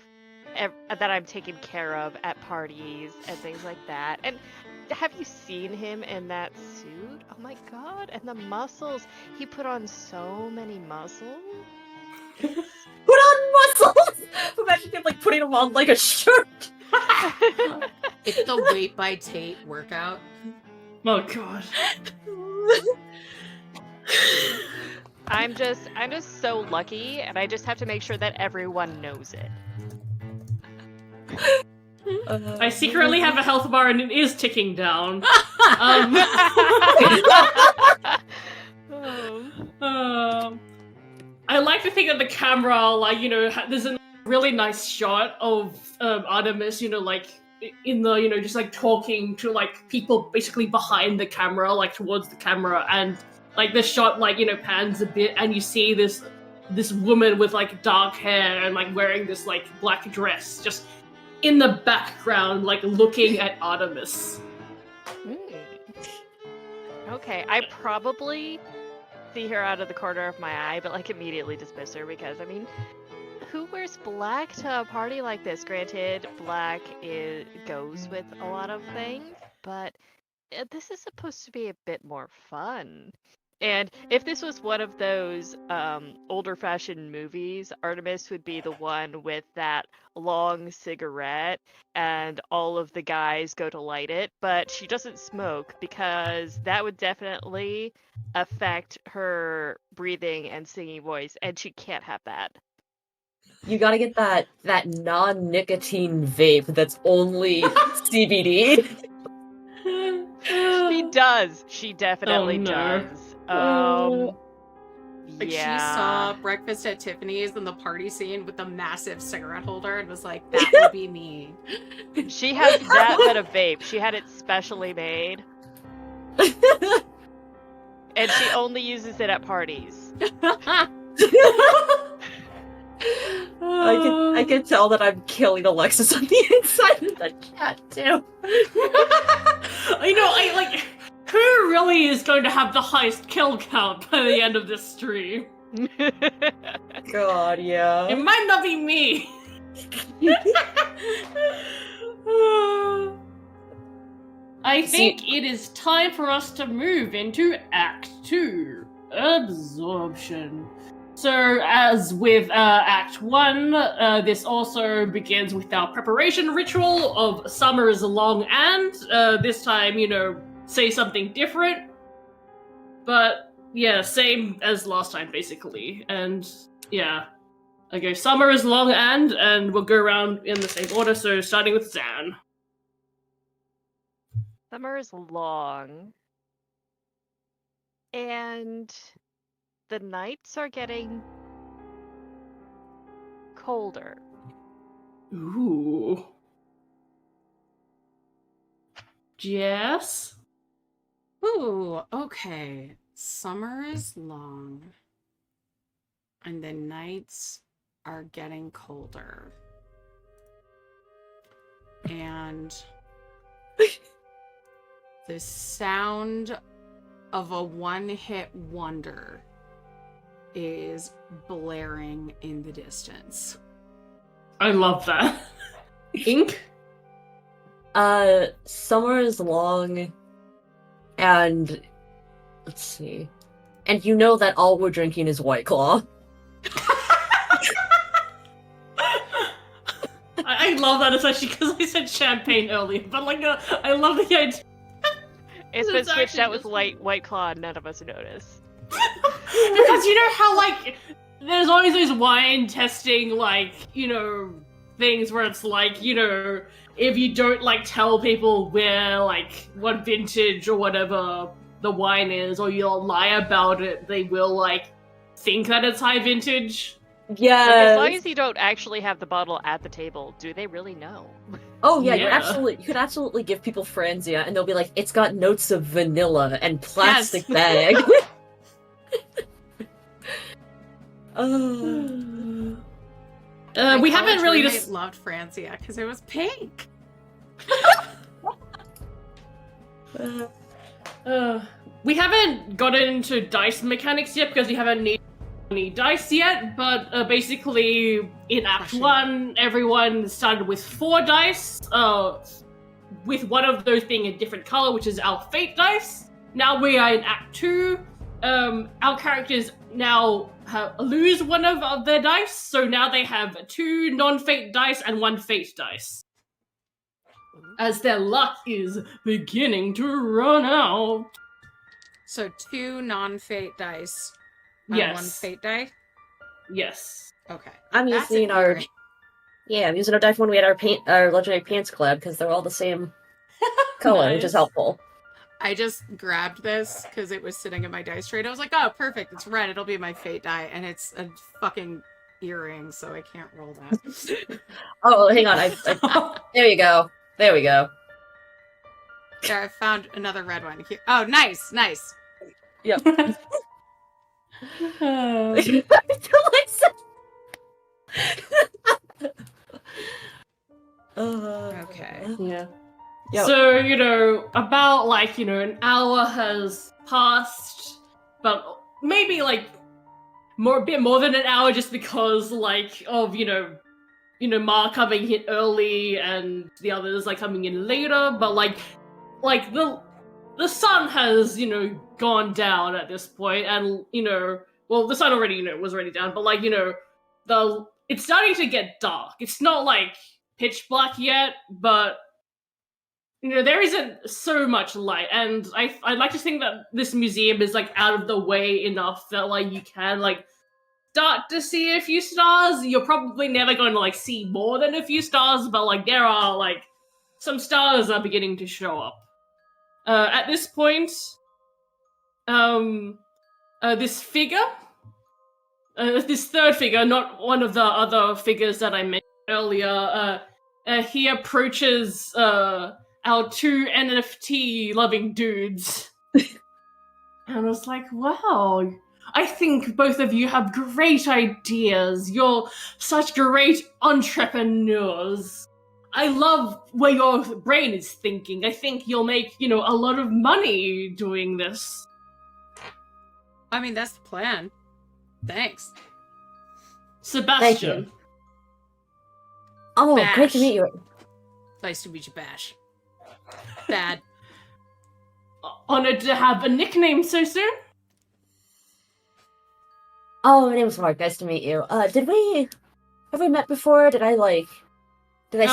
Speaker 4: that I'm taken care of at parties and things like that. And have you seen him in that suit? Oh my god! And the muscles. He put on so many muscles.
Speaker 3: Put on muscles! Imagine him like putting them on like a shirt.
Speaker 2: It's the weight by Tate workout.
Speaker 1: Oh god.
Speaker 4: I'm just so lucky, and I just have to make sure that everyone knows it.
Speaker 1: I secretly have a health bar and it is ticking down. I like to think that the camera, like, you know, there's a really nice shot of Artemis, you know, like, in the, you know, just like talking to like people basically behind the camera, like towards the camera, and like the shot, like, you know, pans a bit and you see this woman with like dark hair and like wearing this like black dress just in the background, like looking at Artemis.
Speaker 4: Okay, I probably see her out of the corner of my eye, but like immediately dismiss her because, I mean, who wears black to a party like this? Granted, black goes with a lot of things, but this is supposed to be a bit more fun. And if this was one of those older fashioned movies, Artemis would be the one with that long cigarette and all of the guys go to light it, but she doesn't smoke because that would definitely affect her breathing and singing voice, and she can't have that.
Speaker 3: You gotta get that non-nicotine vape that's only CBD.
Speaker 4: She does. She definitely does.
Speaker 2: Like
Speaker 4: Yeah.
Speaker 2: she saw Breakfast at Tiffany's in the party scene with the massive cigarette holder and was like, that would be me.
Speaker 4: She has that but a vape. She had it specially made. And she only uses it at parties.
Speaker 3: I can tell that I'm killing Alexis on the inside of the chat too.
Speaker 1: You know, I like, who really is going to have the highest kill count by the end of this stream?
Speaker 3: God, yeah.
Speaker 1: It might not be me. I think it is time for us to move into Act 2, Absorption. So, as with Act 1, this also begins with our preparation ritual of Summer is Long and, this time, you know, say something different. But, yeah, same as last time, basically. And, yeah. Okay, Summer is Long and we'll go around in the same order, so starting with Zan.
Speaker 4: Summer is long. And the nights are getting colder.
Speaker 1: Ooh. Jess?
Speaker 2: Ooh, okay. Summer is long. And the nights are getting colder. And the sound of a one-hit wonder is blaring in the distance.
Speaker 1: I love that. Ink?
Speaker 3: Summer is long, and let's see. And you know that all we're drinking is White Claw.
Speaker 1: I love that, especially because I said champagne earlier, but like, I love the idea.
Speaker 4: It's been
Speaker 1: It's
Speaker 4: switched
Speaker 1: actually
Speaker 4: out with
Speaker 1: just-
Speaker 4: White Claw and none of us noticed.
Speaker 1: Because you know how, like, there's always those wine testing, like, you know, things where it's like, you know, if you don't, like, tell people where, like, what vintage or whatever, the wine is, or you'll lie about it, they will like think that it's high vintage.
Speaker 3: Yeah.
Speaker 4: Like, as long as you don't actually have the bottle at the table, do they really know?
Speaker 3: Oh yeah,
Speaker 1: Yeah.
Speaker 3: you could absolutely give people Franzia, and they'll be like, it's got notes of vanilla and plastic bag.
Speaker 1: We haven't really
Speaker 2: just
Speaker 1: just
Speaker 2: loved Francia because it was pink.
Speaker 1: we haven't gotten into dice mechanics yet because we haven't needed any dice yet. But basically, in Act 1, everyone started with 4 dice, with one of those being a different color, which is our fate dice. Now we are in Act 2. Our characters now lose one of their dice, so now they have 2 non-fate dice and 1 fate dice, as their luck is beginning to run out.
Speaker 2: So 2 non-fate dice and
Speaker 1: Yes.
Speaker 2: 1 fate die?
Speaker 1: Yes.
Speaker 2: Okay.
Speaker 3: I'm
Speaker 2: That's
Speaker 3: using our
Speaker 2: endearing.
Speaker 3: I'm using our dice when we had our legendary pants collab because they're all the same color, which is
Speaker 1: Nice.
Speaker 3: helpful.
Speaker 2: I just grabbed this because it was sitting in my dice tray. I was like, oh, perfect. It's red. It'll be my fate die. And it's a fucking earring, so I can't roll that.
Speaker 3: Oh, hang on. There you go. There we go.
Speaker 2: There, I found another red one. Here. Oh, nice. Nice.
Speaker 3: Yep.
Speaker 2: Okay.
Speaker 1: Yeah.
Speaker 3: Yep.
Speaker 1: So, about an hour has passed, but maybe a bit more than an hour just because of Ma coming in early and the others coming in later, but the sun has gone down at this point, and the sun already was already down, but it's starting to get dark. It's not pitch black yet, but there isn't so much light, and I'd like to think that this museum is out of the way enough that you can start to see a few stars. You're probably never going to see more than a few stars, but there are some stars are beginning to show up. At this point, this figure, this third figure, not one of the other figures that I mentioned earlier, he approaches our 2 NFT loving dudes. And I was like, wow, I think both of you have great ideas. You're such great entrepreneurs. I love where your brain is thinking. I think you'll make, a lot of money doing this.
Speaker 2: I mean, that's the plan. Thanks.
Speaker 1: Sebastian.
Speaker 3: Thank Oh,
Speaker 2: Bash.
Speaker 3: great to meet you.
Speaker 2: Nice to meet you, Bash. Bad.
Speaker 1: Honored to have a nickname so soon.
Speaker 3: Oh, my name's Mark. Nice to meet you. Have we met before? Did I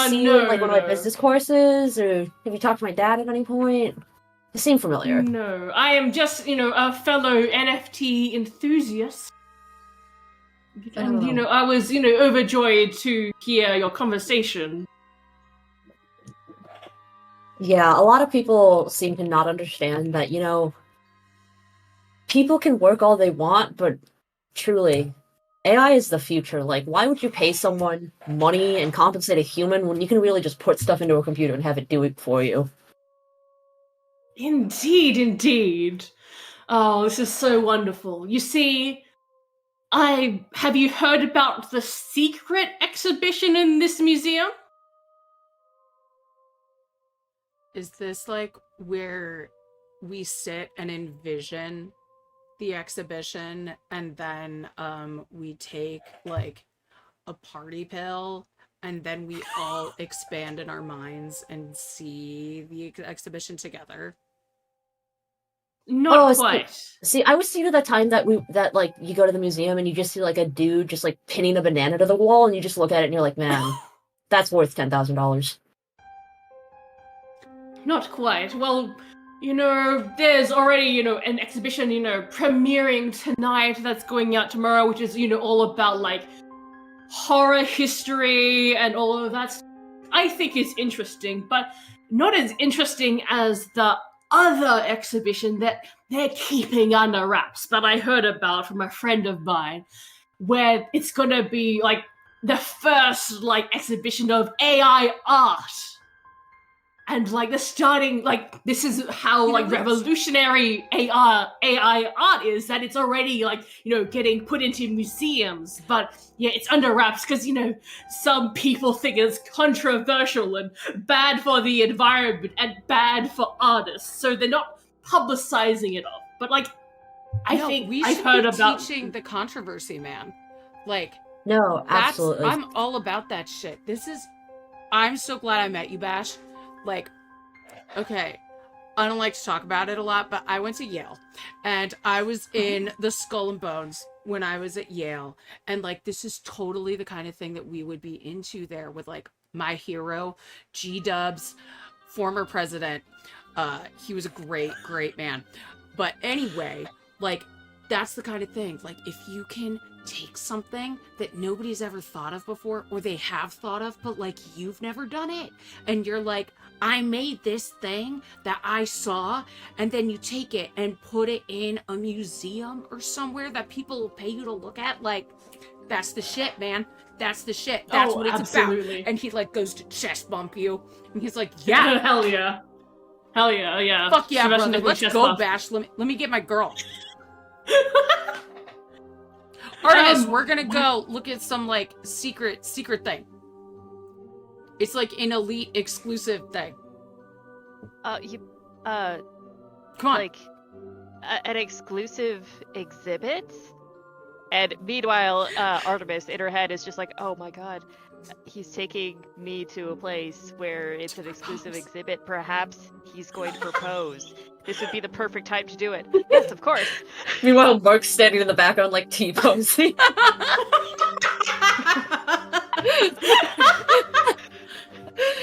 Speaker 3: see you in one of my
Speaker 1: no.
Speaker 3: business courses, or have you talked to my dad at any point? You seem familiar.
Speaker 1: No, I am just, a fellow NFT enthusiast. And, I was, overjoyed to hear your conversation.
Speaker 3: Yeah, a lot of people seem to not understand that, people can work all they want, but truly, AI is the future. Why would you pay someone money and compensate a human when you can really just put stuff into a computer and have it do it for you?
Speaker 1: Indeed, indeed. Oh, this is so wonderful. You see, have you heard about the secret exhibition in this museum?
Speaker 2: Is this where we sit and envision the exhibition and then we take a party pill and then we all expand in our minds and see the exhibition together?
Speaker 1: Not
Speaker 3: Oh,
Speaker 1: quite.
Speaker 3: See, I was thinking of that time that you go to the museum and you just see a dude just pinning a banana to the wall and you just look at it and you're like, man, that's worth $10,000.
Speaker 1: Not quite. Well, there's already, an exhibition, premiering tonight that's going out tomorrow, which is, all about, horror history and all of that. I think it's interesting, but not as interesting as the other exhibition that they're keeping under wraps, but I heard about from a friend of mine, where it's gonna be like the first like exhibition of AI art. And like the starting, like this is how like revolutionary AI art is, that it's already like, you know, getting put into museums, but yeah, it's under wraps because, you know, some people think it's controversial and bad for the environment and bad for artists, so they're not publicizing it off. But like, I think
Speaker 2: we
Speaker 1: I've
Speaker 2: should
Speaker 1: heard
Speaker 2: be
Speaker 1: about
Speaker 2: teaching the controversy, man. Like,
Speaker 3: No, absolutely.
Speaker 2: I'm all about that shit. I'm so glad I met you, Bash. Like, okay, I don't like to talk about it a lot, but I went to Yale, and I was in the Skull and Bones when I was at Yale, and like, this is totally the kind of thing that we would be into there with like my hero, G-Dubs, former president. He was a great man. But anyway, like, that's the kind of thing, like, if you can take something that nobody's ever thought of before, or they have thought of, but like you've never done it, and you're like, I made this thing that I saw, and then you take it and put it in a museum or somewhere that people will pay you to look at, like, that's the shit, man. That's the shit. That's what it's
Speaker 1: absolutely.
Speaker 2: about. And he like goes to chest bump you, and he's like, yeah.
Speaker 1: Hell yeah.
Speaker 2: Fuck yeah,
Speaker 1: Sebastian
Speaker 2: brother. Let's
Speaker 1: chest
Speaker 2: go,
Speaker 1: bump.
Speaker 2: Bash. Let me get my girl. Artemis, we're gonna go look at some like secret thing. It's like an elite exclusive thing.
Speaker 4: Come
Speaker 2: on.
Speaker 4: Like an exclusive exhibit? And meanwhile, Artemis in her head is just like, oh my god, he's taking me to a place where it's an exclusive exhibit. Perhaps he's going to propose. This would be the perfect time to do it. Yes, of course.
Speaker 3: Meanwhile, Mark's standing in the background like T-posing.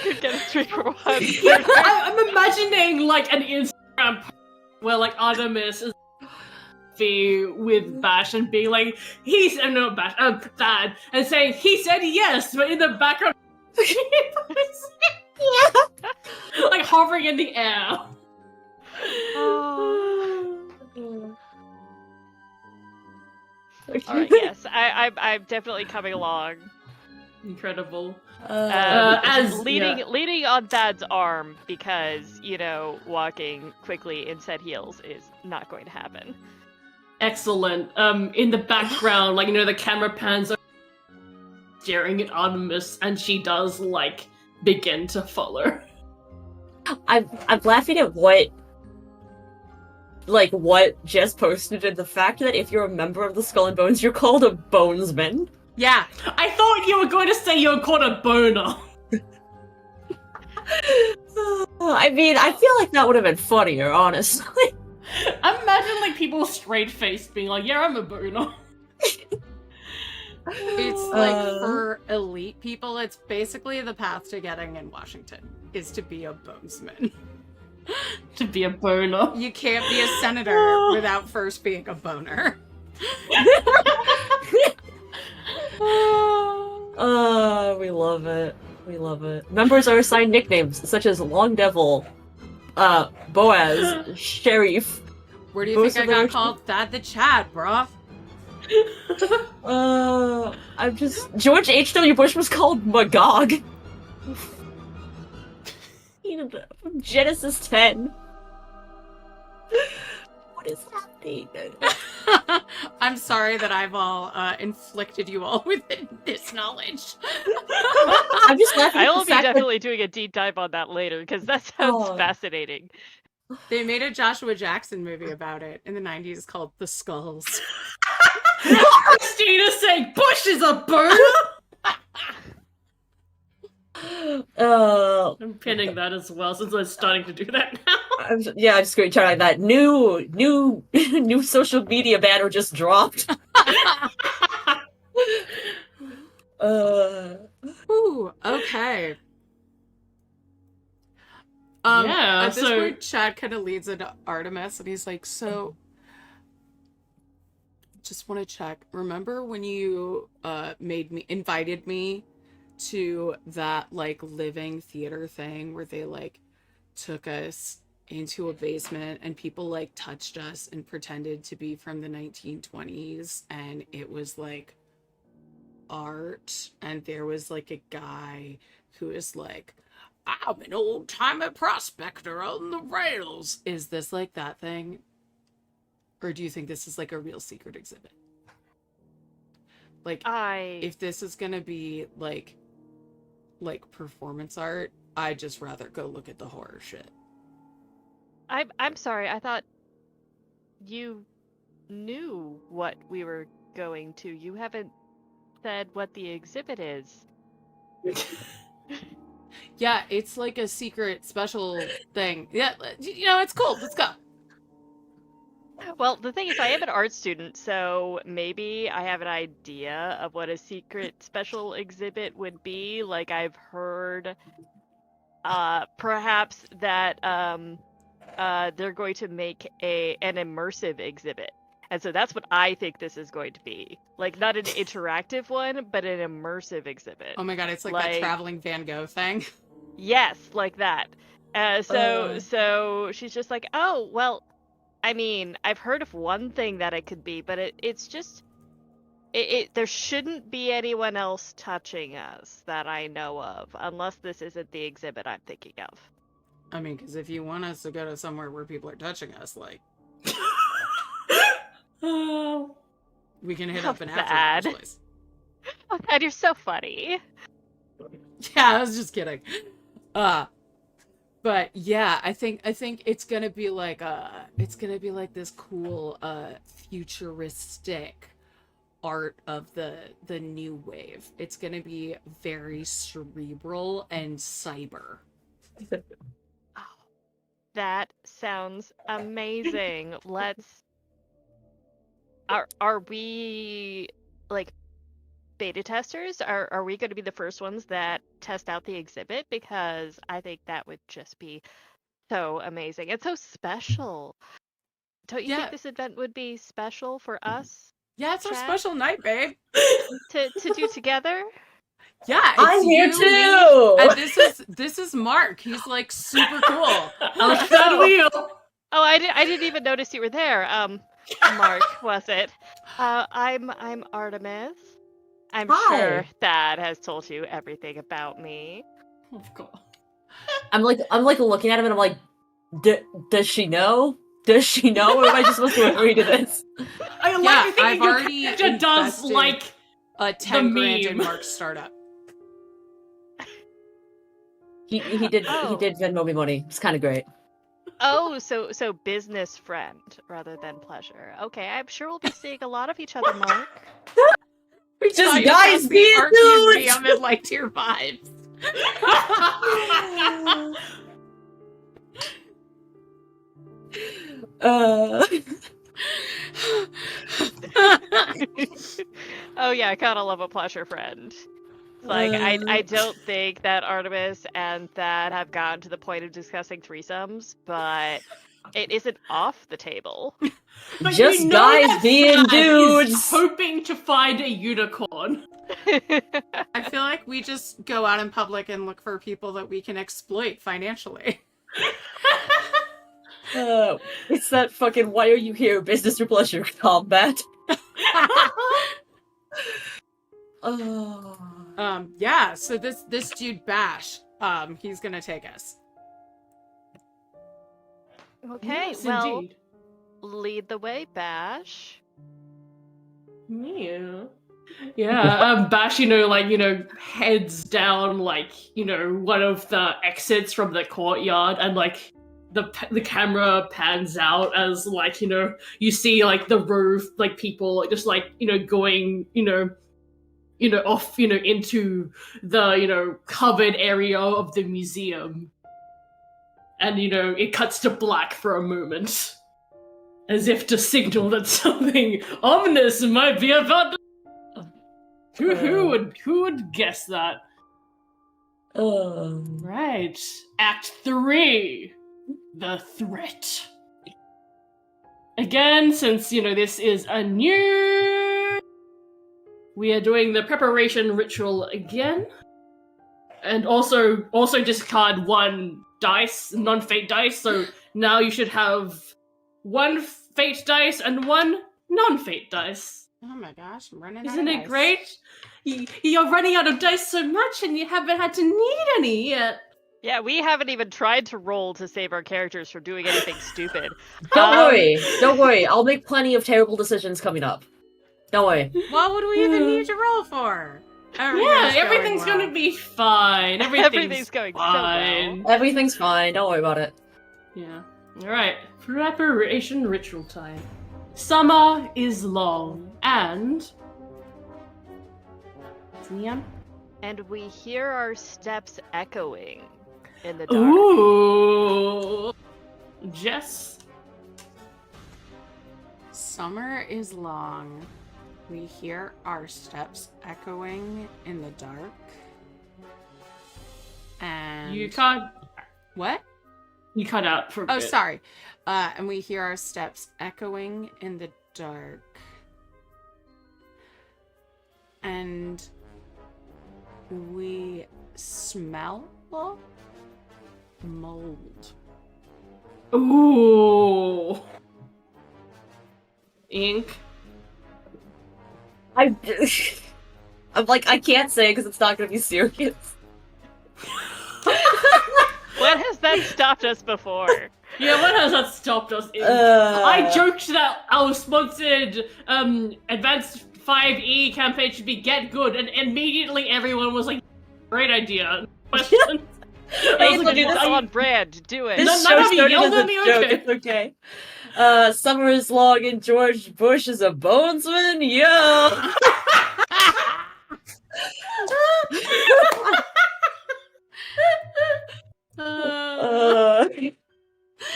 Speaker 4: Could get a 3 for 1.
Speaker 1: I'm imagining like an Instagram post where like Artemis is with Bash and being like, Thad, and saying he said yes, but in the background, like hovering in the air.
Speaker 4: Alright, yes, I'm definitely coming along.
Speaker 1: Incredible.
Speaker 4: Leaning on Thad's arm, because, you know, walking quickly in said heels is not going to happen.
Speaker 1: Excellent. In the background, like, you know, the camera pans are staring at Artemis, and she does like begin to follow.
Speaker 3: I'm laughing at what Jess posted, and the fact that if you're a member of the Skull and Bones, you're called a bonesman.
Speaker 2: Yeah.
Speaker 1: I thought you were going to say you were called a boner.
Speaker 3: I mean, I feel like that would have been funnier, honestly.
Speaker 1: Imagine like people straight-faced being like, yeah, I'm a boner.
Speaker 2: It's like, for elite people, it's basically the path to getting in Washington is to be a bonesman.
Speaker 1: To be a boner.
Speaker 2: You can't be a senator without first being a boner.
Speaker 3: We love it. We love it. Members are assigned nicknames such as Long Devil, Boaz, Sheriff.
Speaker 2: Where do you think I got called Thad the Chad, bruh?
Speaker 3: George H.W. Bush was called Magog. From Genesis 10. What is happening?
Speaker 2: I'm sorry that I've all inflicted you all with this knowledge.
Speaker 3: I'm just laughing.
Speaker 4: I will be definitely doing a deep dive on that later, because that sounds fascinating.
Speaker 2: They made a Joshua Jackson movie about it in the 90s called The Skulls.
Speaker 1: Christina saying Bush is a boner? I'm pinning that as well, since I'm starting to do that now.
Speaker 3: I'm just going to try that. New social media banner just dropped.
Speaker 2: Ooh, okay.
Speaker 1: Yeah,
Speaker 2: at this point, Chad kind of leads into Artemis, and he's like, so, just want to check. Remember when you invited me to that, like, living theater thing where they, like, took us into a basement and people like touched us and pretended to be from the 1920s, and it was like art, and there was like a guy who is like, I'm an old-timer prospector on the rails. Is this like that thing? Or do you think this is like a real secret exhibit? Like, if this is gonna be like performance art, I'd just rather go look at the horror shit.
Speaker 4: I'm sorry. I thought you knew what we were going to. You haven't said what the exhibit is.
Speaker 2: Yeah, it's like a secret special thing. Yeah, you know, it's cool. Let's go.
Speaker 4: Well, the thing is, I am an art student, so maybe I have an idea of what a secret special exhibit would be. Like, I've heard, perhaps that they're going to make an immersive exhibit, and so that's what I think this is going to be. Like, not an interactive one, but an immersive exhibit.
Speaker 2: Oh my god, it's like that traveling Van Gogh thing.
Speaker 4: Yes, like that. So she's just like, oh well. I mean, I've heard of one thing that it could be, but it's just there shouldn't be anyone else touching us that I know of, unless this isn't the exhibit I'm thinking of.
Speaker 2: I mean, because if you want us to go to somewhere where people are touching us, like, we can hit up an after place.
Speaker 4: Oh God, you're so funny.
Speaker 2: Yeah, I was just kidding. But yeah, I think it's gonna be like this cool futuristic art of the new wave. It's gonna be very cerebral and cyber.
Speaker 4: Oh, that sounds amazing. Are we like beta testers? Are we going to be the first ones that test out the exhibit? Because I think that would just be so amazing and so special. Don't you think this event would be special for us?
Speaker 2: Yeah, it's our special night, babe.
Speaker 4: to do together.
Speaker 2: Yeah,
Speaker 3: I'm here too.
Speaker 2: And this is Mark. He's like super cool.
Speaker 1: Oh,
Speaker 4: I didn't even notice you were there. Mark, was it? I'm Artemis. I'm sure Thad has told you everything about me.
Speaker 1: Of course.
Speaker 3: I'm like looking at him and I'm like, does she know? Does she know? Or am I just supposed to agree to this?
Speaker 2: I've already
Speaker 1: does like
Speaker 2: a 10 grand in Mark's startup.
Speaker 3: He did Venmo me money. It's kind of great.
Speaker 4: Oh, so business friend rather than pleasure. Okay, I'm sure we'll be seeing a lot of each other, Mark.
Speaker 3: We just guys being dudes.
Speaker 2: I'm in like tier 5.
Speaker 4: Oh yeah, I kind of love a pleasure friend. Like, I don't think that Artemis and Thad have gotten to the point of discussing threesomes, but it isn't off the table.
Speaker 1: But
Speaker 3: just
Speaker 1: you know
Speaker 3: guys being dudes,
Speaker 1: hoping to find a unicorn.
Speaker 2: I feel like we just go out in public and look for people that we can exploit financially.
Speaker 3: It's that fucking why are you here, business or pleasure combat.
Speaker 2: Yeah, so this dude Bash, he's gonna take us.
Speaker 4: Okay,
Speaker 1: yes,
Speaker 4: well,
Speaker 1: indeed.
Speaker 4: Lead the way, Bash.
Speaker 1: Yeah, Bash, heads down, one of the exits from the courtyard, and, the camera pans out as, you see, the roof, people, just, going, off, into the, covered area of the museum. And, it cuts to black for a moment. As if to signal that something ominous might be about to... Who would guess that? Right. Act 3. The threat. Again, since, this is a new... We are doing the preparation ritual again. And also discard 1 dice, non-fate dice. So now you should have 1 fate dice and 1 non-fate dice.
Speaker 2: Oh my gosh, I'm running out
Speaker 1: Isn't
Speaker 2: of
Speaker 1: it
Speaker 2: dice.
Speaker 1: great? You're running out of dice so much, and you haven't had to need any yet.
Speaker 4: Yeah, we haven't even tried to roll to save our characters from doing anything stupid.
Speaker 3: Don't worry. I'll make plenty of terrible decisions coming up. Don't worry.
Speaker 2: What would we even need to roll for?
Speaker 1: Everything's gonna be fine.
Speaker 4: Everything's going so
Speaker 1: fine.
Speaker 4: well.
Speaker 3: Everything's fine. Don't worry about it.
Speaker 1: Yeah. Alright. Preparation ritual time. Summer is long, and... Liam?
Speaker 4: And we hear our steps echoing in the dark.
Speaker 1: Ooh! Jess?
Speaker 2: Summer is long. We hear our steps echoing in the dark. And
Speaker 1: You cut...
Speaker 2: what?
Speaker 1: You cut out for a
Speaker 2: Oh,
Speaker 1: bit.
Speaker 2: sorry. And we hear our steps echoing in the dark. And we smell mold.
Speaker 1: Ooh! Ink?
Speaker 3: I'm like, I can't say because it's not gonna be serious.
Speaker 4: When has that stopped us before?
Speaker 1: Yeah, what has that stopped us?
Speaker 3: Uh.
Speaker 1: I joked that our sponsored Advanced 5e campaign should be Get Good, and immediately everyone was like, great idea. Questions.
Speaker 3: Hey, look at
Speaker 4: It's
Speaker 3: this.
Speaker 4: on brand. Do it.
Speaker 3: This
Speaker 1: None
Speaker 3: show
Speaker 1: of you
Speaker 3: started
Speaker 1: yelled
Speaker 3: as
Speaker 1: at
Speaker 3: a
Speaker 1: me,
Speaker 3: joke.
Speaker 1: okay.
Speaker 3: It's okay. Summer is long and George Bush is a bonesman. Yo.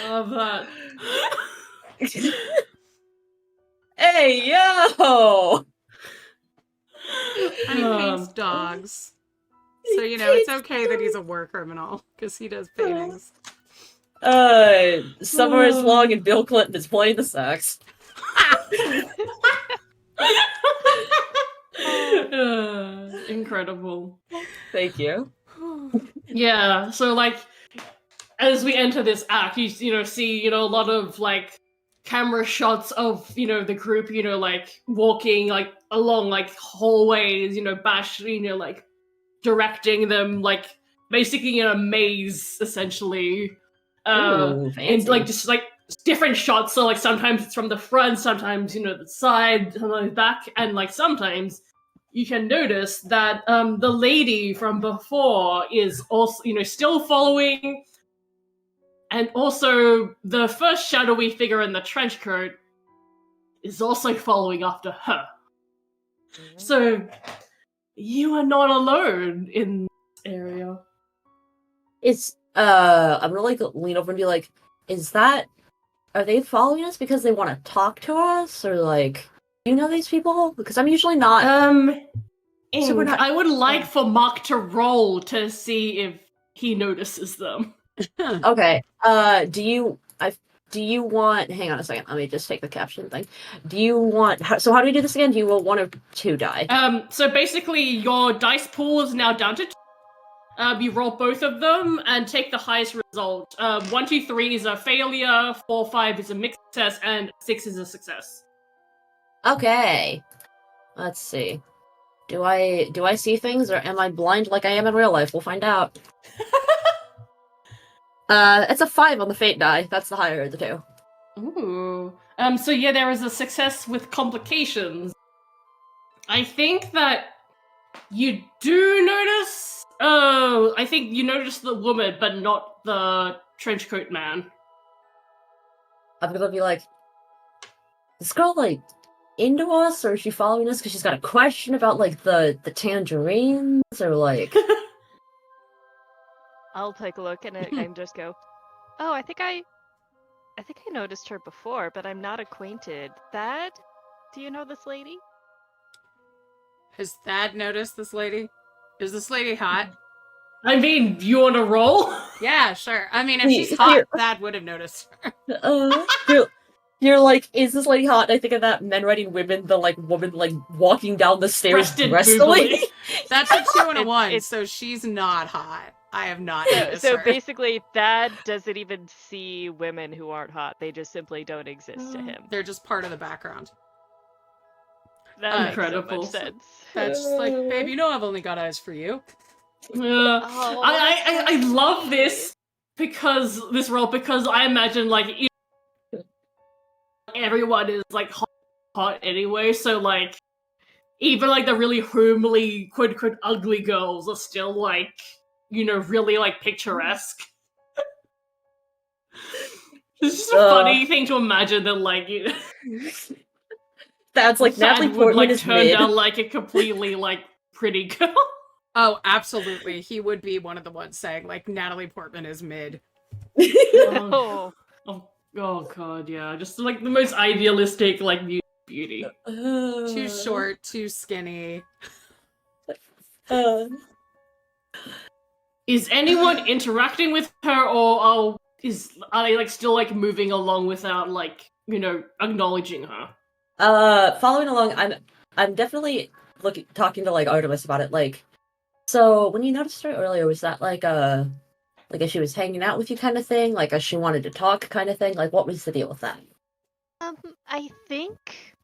Speaker 1: Love that.
Speaker 3: Hey, yo.
Speaker 2: And he paints dogs. So, you know, it's okay that he's a war criminal, because he does paintings.
Speaker 3: Summer is long and Bill Clinton is playing the sax.
Speaker 1: Incredible.
Speaker 3: Thank you.
Speaker 1: Yeah, so like, as we enter this act, you know, see, you know, a lot of like camera shots of, you know, the group, you know, like walking like along like hallways, you know, Bash, you know, like directing them like basically in a maze essentially.
Speaker 3: Ooh,
Speaker 1: And
Speaker 3: fancy.
Speaker 1: like just like different shots, so like sometimes it's from the front, sometimes, you know, the side, sometimes back, and like sometimes you can notice that the lady from before is also, you know, still following, and also the first shadowy figure in the trench coat is also following after her. So you are not alone in this area.
Speaker 3: It's I'm gonna like lean over and be like, are they following us because they want to talk to us, or like, do you know these people? Because I'm usually not. So we're not-
Speaker 1: I would like for Mark to roll to see if he notices them.
Speaker 3: Okay. Do you want? Hang on a second. Let me just take the caption thing. Do you want? So how do we do this again? Do you want 1 or 2 die?
Speaker 1: So basically, your dice pool is now down to 2. You roll both of them and take the highest result. 1, 2, 3 is a failure, 4, 5 is a mixed success, and 6 is a success.
Speaker 3: Okay. Let's see. Do I see things, or am I blind like I am in real life? We'll find out. It's a 5 on the fate die. That's the higher of the 2.
Speaker 1: Ooh. So yeah, there is a success with complications. I think that you do notice. Oh, I think you notice the woman, but not the trenchcoat man.
Speaker 3: I'm gonna be like, this girl like into us, or is she following us because she's got a question about like the tangerines, or like?
Speaker 4: I'll take a look and just go, oh, I think I noticed her before, but I'm not acquainted. Thad, do you know this lady?
Speaker 2: Has Thad noticed this lady? Is this lady hot?
Speaker 1: I mean, you want to roll?
Speaker 2: Yeah, sure. I mean, if
Speaker 3: Wait,
Speaker 2: she's hot,
Speaker 3: here.
Speaker 2: Thad would have noticed her.
Speaker 3: You're like, is this lady hot? And I think of that Men Writing Women, the like woman like walking down the stairs
Speaker 1: Breasted
Speaker 3: breastfully.
Speaker 2: That's a 2 and a 1,
Speaker 4: It's-
Speaker 2: so she's not hot. I have not
Speaker 4: So,
Speaker 2: noticed
Speaker 4: so
Speaker 2: her.
Speaker 4: basically, Thad doesn't even see women who aren't hot. They just simply don't exist to him.
Speaker 2: They're just part of the background.
Speaker 4: That makes so
Speaker 1: Incredible.
Speaker 4: much sense.
Speaker 2: That's just like, babe, you know I've only got eyes for you.
Speaker 4: Oh,
Speaker 1: I love this because I imagine like everyone is like hot anyway, so like even like the really homely quote unquote ugly girls are still like, you know, really like picturesque. It's just a funny thing to imagine that like you
Speaker 3: That's like
Speaker 1: Thad
Speaker 3: Natalie
Speaker 1: would
Speaker 3: Portman
Speaker 1: like
Speaker 3: is
Speaker 1: turn
Speaker 3: mid.
Speaker 1: down like a completely like pretty girl.
Speaker 2: Oh, absolutely. He would be one of the ones saying, like, Natalie Portman is mid.
Speaker 4: Oh,
Speaker 1: Oh god, yeah. Just like the most idealistic like beauty.
Speaker 2: Too short, too skinny.
Speaker 1: Is anyone interacting with her, or are they like still like moving along without like, you know, acknowledging her?
Speaker 3: Following along, I'm definitely talking to like Artemis about it. Like, so when you noticed her earlier, was that like if she was hanging out with you kind of thing, like a she wanted to talk kind of thing? Like, what was the deal with that?
Speaker 4: I think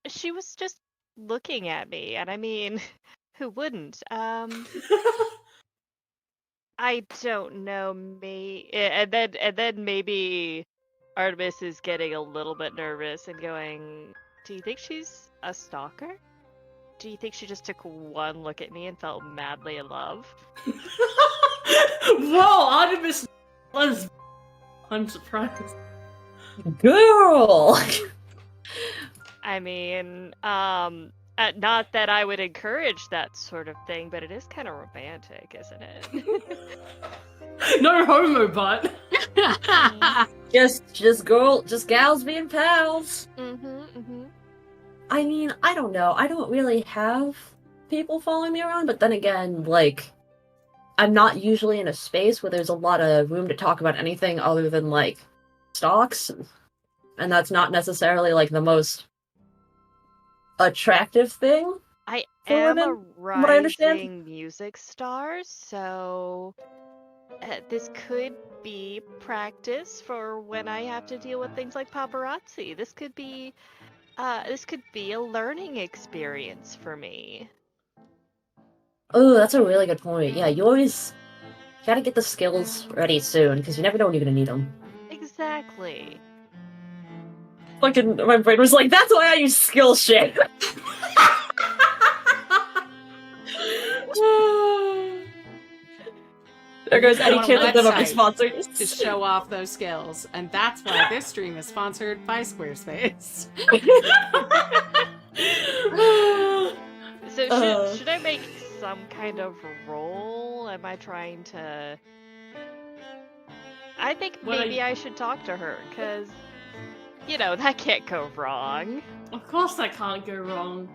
Speaker 4: she was just looking at me, and I mean, who wouldn't? I don't know, and then maybe Artemis is getting a little bit nervous and going, "Do you think she's a stalker? Do you think she just took one look at me and felt madly in love?"
Speaker 1: Whoa, Artemis was. I'm surprised.
Speaker 3: Girl.
Speaker 4: I mean, not that I would encourage that sort of thing, but it is kind of romantic, isn't it?
Speaker 1: No homo, but.
Speaker 3: just gals being pals.
Speaker 4: Mm-hmm.
Speaker 3: I mean, I don't know. I don't really have people following me around, but then again, like, I'm not usually in a space where there's a lot of room to talk about anything other than, like, stocks. And that's not necessarily, like, the most attractive thing.
Speaker 4: I
Speaker 3: For
Speaker 4: am
Speaker 3: women,
Speaker 4: a
Speaker 3: from what I understand.
Speaker 4: rising music star, so this could be practice for when I have to deal with things like paparazzi. This could be a learning experience for me.
Speaker 3: Oh, that's a really good point. Yeah, you always gotta get the skills ready soon, because you never know when you're gonna need them.
Speaker 4: Exactly.
Speaker 3: Fucking, my brain was like, that's why I use skill shit. There goes any
Speaker 2: On a
Speaker 3: chance of them are my
Speaker 2: website
Speaker 3: sponsors.
Speaker 2: to show off those skills. And that's why this stream is sponsored by Squarespace.
Speaker 4: So should I make some kind of roll? Am I trying to? I think maybe I should talk to her, because, you know, that can't go wrong.
Speaker 1: Of course that can't go wrong.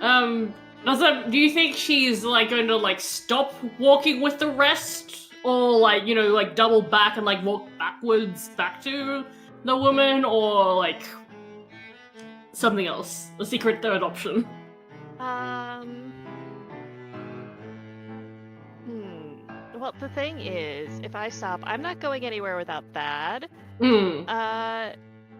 Speaker 1: Do you think she's like going to like stop walking with the rest? Or like, you know, like double back and like walk backwards back to the woman? Or like something else? A secret third option?
Speaker 4: Well, the thing is, if I stop, I'm not going anywhere without Thad.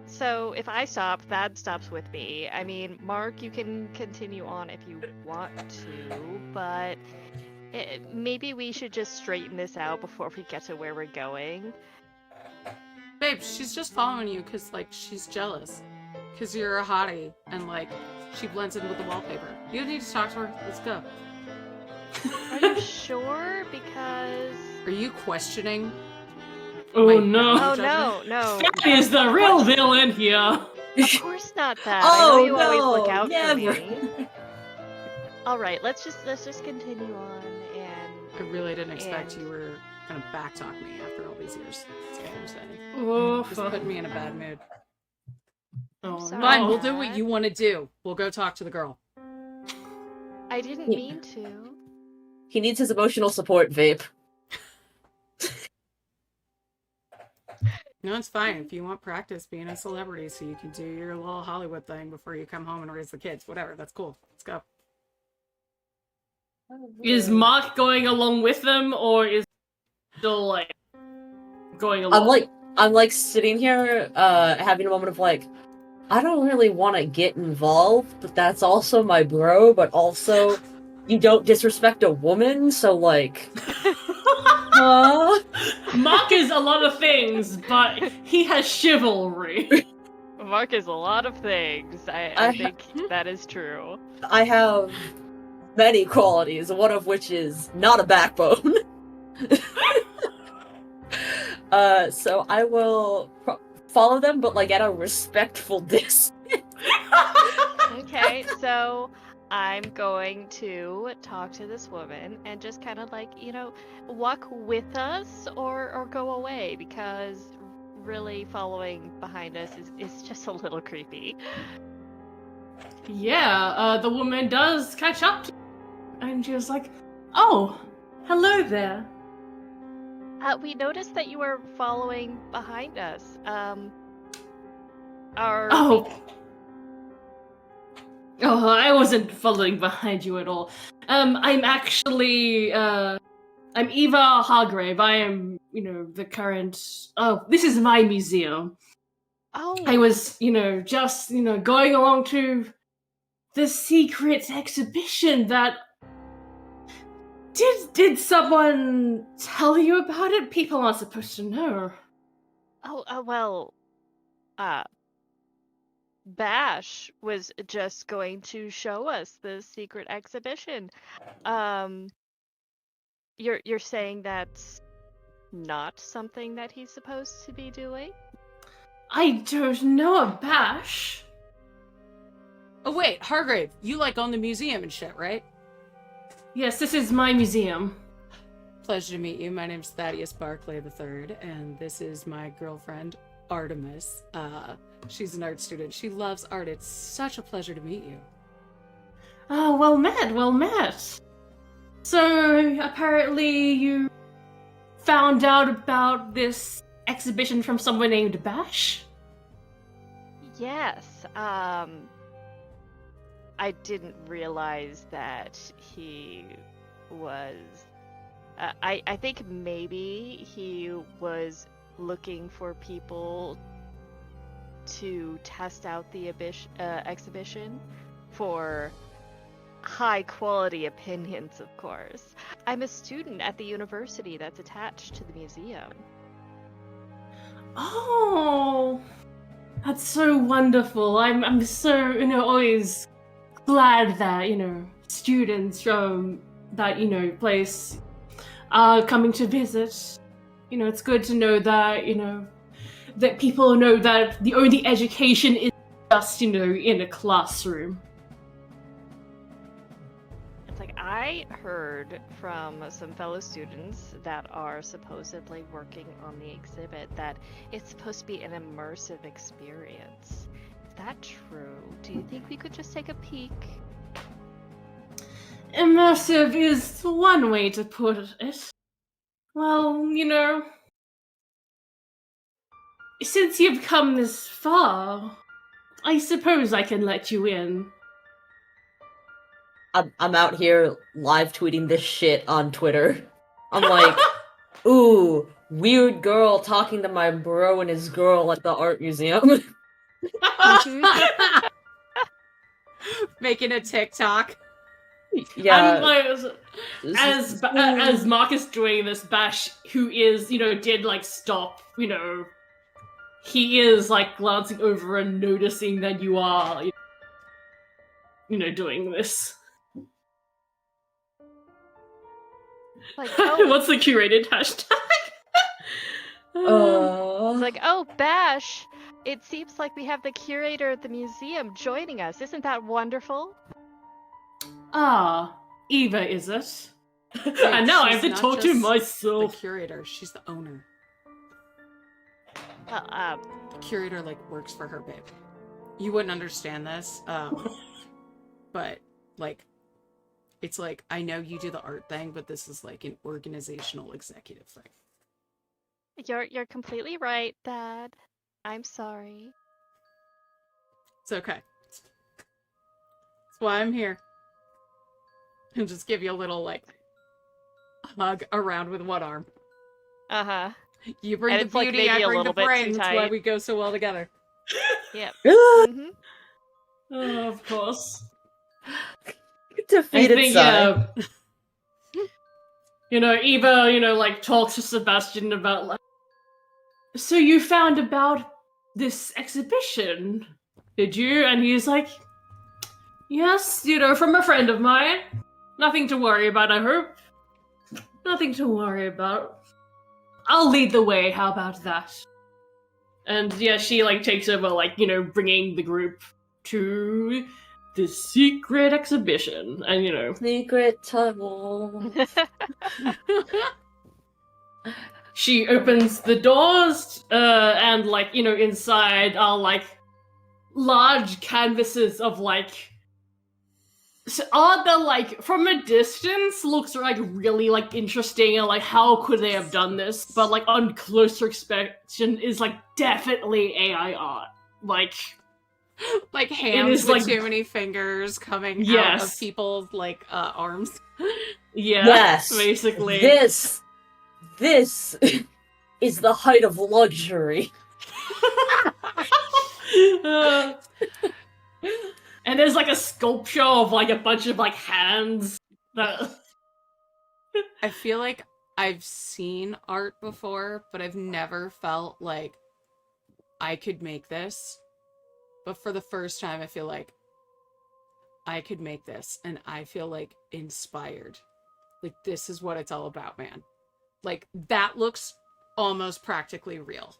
Speaker 4: So if I stop, Thad stops with me. I mean, Mark, you can continue on if you want to, but maybe we should just straighten this out before we get to where we're going.
Speaker 2: Babe, she's just following you because, like, she's jealous. Because you're a hottie, and, like, she blends in with the wallpaper. You don't need to talk to her. Let's go.
Speaker 4: Are you sure? Because...
Speaker 2: Are you questioning?
Speaker 1: Oh no.
Speaker 4: Oh no.
Speaker 1: That is the real villain here.
Speaker 4: Of course not that.
Speaker 3: Oh,
Speaker 4: I know you
Speaker 3: no,
Speaker 4: always look out
Speaker 3: never.
Speaker 4: for me. All right, let's just continue on and.
Speaker 2: I really didn't expect you were gonna backtalk me after all these years. That's all I'm saying.
Speaker 1: Oh,
Speaker 2: Just put me in a bad mood.
Speaker 1: Oh,
Speaker 4: sorry.
Speaker 2: Fine,
Speaker 1: no.
Speaker 2: we'll do what you want to do. We'll go talk to the girl.
Speaker 4: I didn't mean to.
Speaker 3: He needs his emotional support, Vape.
Speaker 2: No, it's fine. If you want practice being a celebrity so you can do your little Hollywood thing before you come home and raise the kids, whatever, that's cool. Let's go.
Speaker 1: Is Mark going along with them, or is still like going along?
Speaker 3: I'm like sitting here, having a moment of like, I don't really want to get involved, but that's also my bro. But also, you don't disrespect a woman, so like,
Speaker 1: Mark is a lot of things, but he has chivalry.
Speaker 4: Mark is a lot of things. I think that is true.
Speaker 3: I have many qualities, one of which is not a backbone. So I will follow them, but like at a respectful distance.
Speaker 4: Okay, so I'm going to talk to this woman and just kind of like, walk with us or go away, because really following behind us is just a little creepy.
Speaker 1: Yeah, the woman does catch up to you, and she was like, "Oh, hello there."
Speaker 4: We noticed that you were following behind us. Are
Speaker 1: Oh, I wasn't following behind you at all. I'm actually, I'm Eva Hargrave. I am, the current. Oh, this is my museum.
Speaker 4: Oh,
Speaker 1: I was, just, going along to the secret exhibition that. Did someone tell you about it? People aren't supposed to know.
Speaker 4: well, Bash was just going to show us the secret exhibition. You're saying that's not something that he's supposed to be doing?
Speaker 1: I don't know a Bash.
Speaker 2: Oh wait, Hargrave, you like own the museum and shit, right?
Speaker 1: Yes, this is my museum.
Speaker 2: Pleasure to meet you. My name's Thaddeus Barclay III, and this is my girlfriend, Artemis. She's an art student. She loves art. It's such a pleasure to meet you.
Speaker 1: Oh, well met. So, apparently you found out about this exhibition from someone named Bash?
Speaker 4: Yes. I didn't realize that he was. I think maybe he was looking for people to test out the exhibition for high quality opinions, of course. I'm a student at the university that's attached to the museum.
Speaker 1: Oh, that's so wonderful. I'm so, always glad that, students from that, place are coming to visit. It's good to know that, that people know that the only education is just, in a classroom.
Speaker 4: It's like, I heard from some fellow students that are supposedly working on the exhibit that it's supposed to be an immersive experience. Is that true? Do you think we could just take a peek?
Speaker 1: Immersive is one way to put it. Well, since you've come this far, I suppose I can let you in.
Speaker 3: I'm out here live tweeting this shit on Twitter. I'm like, ooh, weird girl talking to my bro and his girl at the art museum.
Speaker 2: Making a TikTok.
Speaker 3: Yeah.
Speaker 1: As Marcus doing this, Bash, who is, did like stop, he is like glancing over and noticing that you are, doing this.
Speaker 4: Like, oh,
Speaker 1: What's the curated hashtag?
Speaker 4: it's like, oh, Bash, it seems like we have the curator at the museum joining us. Isn't that wonderful?
Speaker 2: Oh,
Speaker 1: Eva, is it?
Speaker 2: Wait,
Speaker 1: and now I
Speaker 2: she's
Speaker 1: have to
Speaker 2: not
Speaker 1: talk to
Speaker 2: just
Speaker 1: myself.
Speaker 2: The curator, she's the owner.
Speaker 4: Well,
Speaker 2: The curator like works for her, babe. You wouldn't understand this, but like, it's like, I know you do the art thing, but this is like an organizational executive thing.
Speaker 4: you're completely right, Dad. I'm sorry.
Speaker 2: It's okay. That's why I'm here. and just give you a little like hug around with one arm.
Speaker 4: Uh-huh.
Speaker 2: You bring
Speaker 4: And
Speaker 2: the
Speaker 4: it's, like,
Speaker 2: beauty,
Speaker 4: maybe
Speaker 2: I
Speaker 4: a
Speaker 2: bring the
Speaker 4: little bit too
Speaker 2: brains. That's why
Speaker 4: tight.
Speaker 2: we go so well together.
Speaker 4: Yep.
Speaker 3: Ah,
Speaker 4: hmm
Speaker 1: Oh, of course. I
Speaker 3: defeated
Speaker 1: think,
Speaker 3: Sai.
Speaker 1: Eva, like, talks to Sebastian about, like, so you found about this exhibition, did you? And he's like, yes, from a friend of mine. Nothing to worry about, I hope. Nothing to worry about. I'll lead the way, how about that? And yeah, she, like, takes over, like, bringing the group to the secret exhibition. And,
Speaker 3: Secret tunnel.
Speaker 1: she opens the doors, and, like, inside are, like, large canvases of, like, are the, like, from a distance looks like really, like, interesting and like how could they have done this, but like on closer inspection is like definitely AI art. Like
Speaker 2: Like
Speaker 1: it
Speaker 2: hands
Speaker 1: is
Speaker 2: with
Speaker 1: like
Speaker 2: too many fingers coming out of
Speaker 1: yes.
Speaker 2: people's like arms.
Speaker 1: Yeah.
Speaker 3: Yes.
Speaker 1: Basically.
Speaker 3: This is the height of luxury.
Speaker 1: And there's like a sculpture of like a bunch of like hands that
Speaker 2: I feel like I've seen art before, but I've never felt like I could make this. But for the first time, I feel like I could make this, and I feel like inspired. Like, this is what it's all about, man. Like, that looks almost practically real.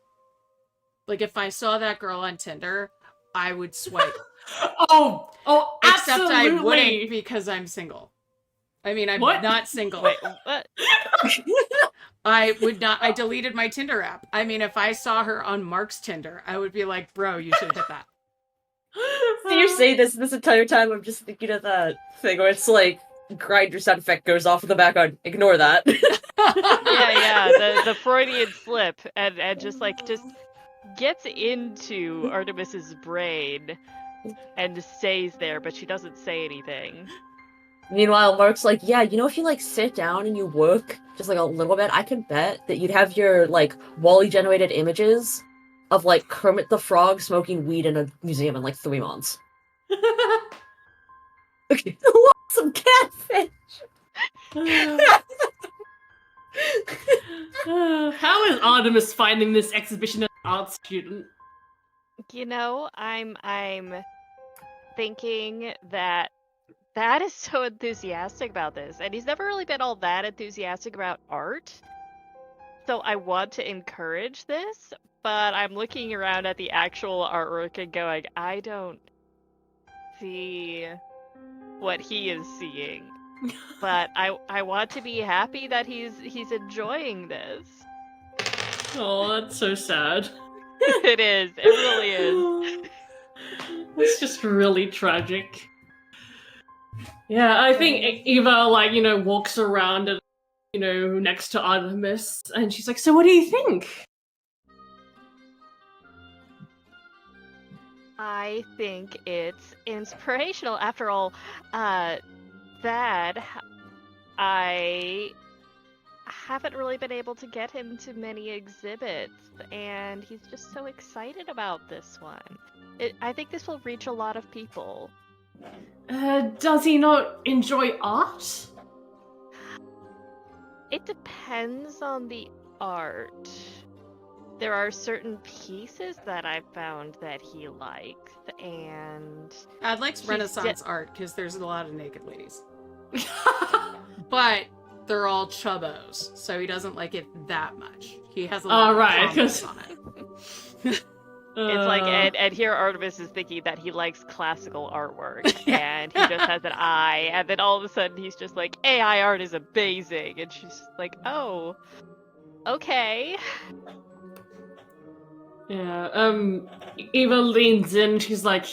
Speaker 2: Like, if I saw that girl on Tinder, I would swipe.
Speaker 1: oh,
Speaker 2: Except
Speaker 1: absolutely.
Speaker 2: I wouldn't because I'm single. I mean, I'm
Speaker 1: What?
Speaker 2: not single.
Speaker 4: Wait, what?
Speaker 2: I would not. I deleted my Tinder app. I mean, if I saw her on Mark's Tinder, I would be like, bro, you should hit that.
Speaker 3: So you say this entire time, I'm just thinking of that thing where it's like, grinder sound effect goes off in the background. Ignore that.
Speaker 4: Yeah, the Freudian slip, and just gets into Artemis's brain and stays there, but she doesn't say anything.
Speaker 3: Meanwhile, Mark's like, yeah, if you like sit down and you work just like a little bit, I can bet that you'd have your like Wall-E generated images of like Kermit the Frog smoking weed in a museum in like 3 months. Okay, some catfish.
Speaker 1: How is Artemis finding this exhibition as an art student?
Speaker 4: I'm thinking that Thad is so enthusiastic about this, and he's never really been all that enthusiastic about art. So I want to encourage this, but I'm looking around at the actual artwork and going, I don't see what he is seeing. But I want to be happy that he's enjoying this.
Speaker 1: Oh, that's so sad.
Speaker 4: It is. It really is.
Speaker 1: It's just really tragic. Yeah, I think Eva, like, walks around and, next to Artemis, and she's like, so what do you think?
Speaker 4: I think it's inspirational. After all, Thad, I haven't really been able to get him to many exhibits, and he's just so excited about this one. I think this will reach a lot of people.
Speaker 1: Does he not enjoy art?
Speaker 4: It depends on the art. There are certain pieces that I've found that he likes, and
Speaker 2: I'd like Renaissance art because there's a lot of naked ladies. But they're all chubbos, so he doesn't like it that much. He has a lot of comments on it.
Speaker 4: It's like, and here Artemis is thinking that he likes classical artwork, and he just has an eye, and then all of a sudden he's just like, AI art is amazing, and she's just like, oh, okay.
Speaker 1: Yeah, Eva leans in, she's like,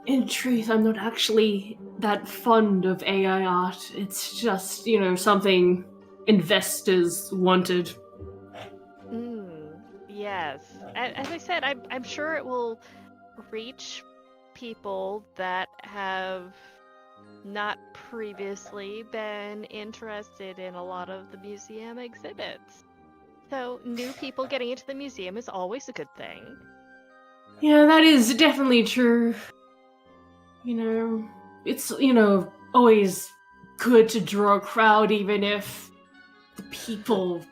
Speaker 1: in truth, I'm not actually that fond of AI art. It's just, something investors wanted.
Speaker 4: Yes. As I said, I'm sure it will reach people that have not previously been interested in a lot of the museum exhibits. So new people getting into the museum is always a good thing.
Speaker 1: Yeah, that is definitely true. It's, always good to draw a crowd even if the people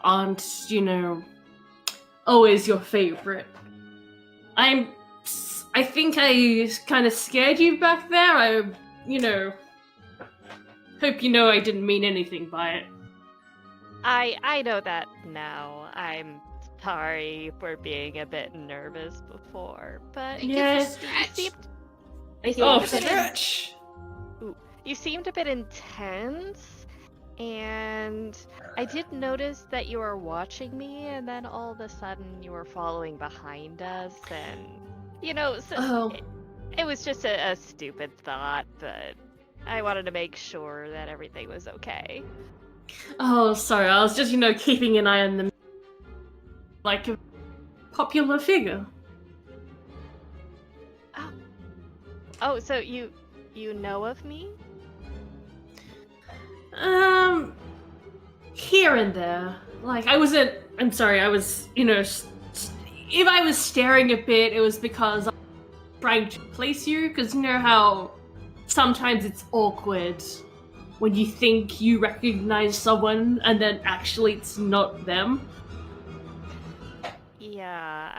Speaker 1: aren't, always your favorite. I think I kind of scared you back there. I hope you know I didn't mean anything by it.
Speaker 4: I know that now. I'm sorry for being a bit nervous before, but
Speaker 2: Thank
Speaker 1: Yeah.
Speaker 2: you for stretch.
Speaker 1: Oh,
Speaker 4: seemed a bit
Speaker 1: stretch!
Speaker 4: you seemed a bit intense, and I did notice that you were watching me, and then all of a sudden you were following behind us, and so
Speaker 1: Oh.
Speaker 4: it was just a stupid thought, but I wanted to make sure that everything was okay.
Speaker 1: Oh, sorry. I was just, keeping an eye on them like a popular figure.
Speaker 4: Oh, so you know of me?
Speaker 1: Here and there. Like, I'm sorry, I was, if I was staring a bit, it was because I'm trying to place you, because you know how sometimes it's awkward when you think you recognize someone and then actually it's not them.
Speaker 4: Yeah,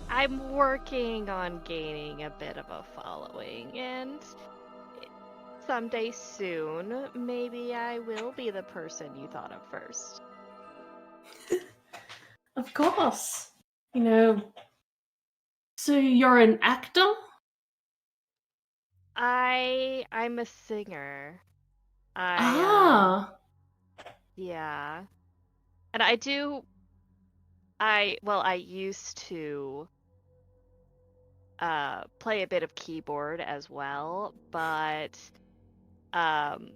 Speaker 4: I'm working on gaining a bit of a following, and someday soon, maybe I will be the person you thought of first.
Speaker 1: Of course. So you're an actor?
Speaker 4: I'm a singer.
Speaker 1: Ah.
Speaker 4: Yeah. And I used to play a bit of keyboard as well, but um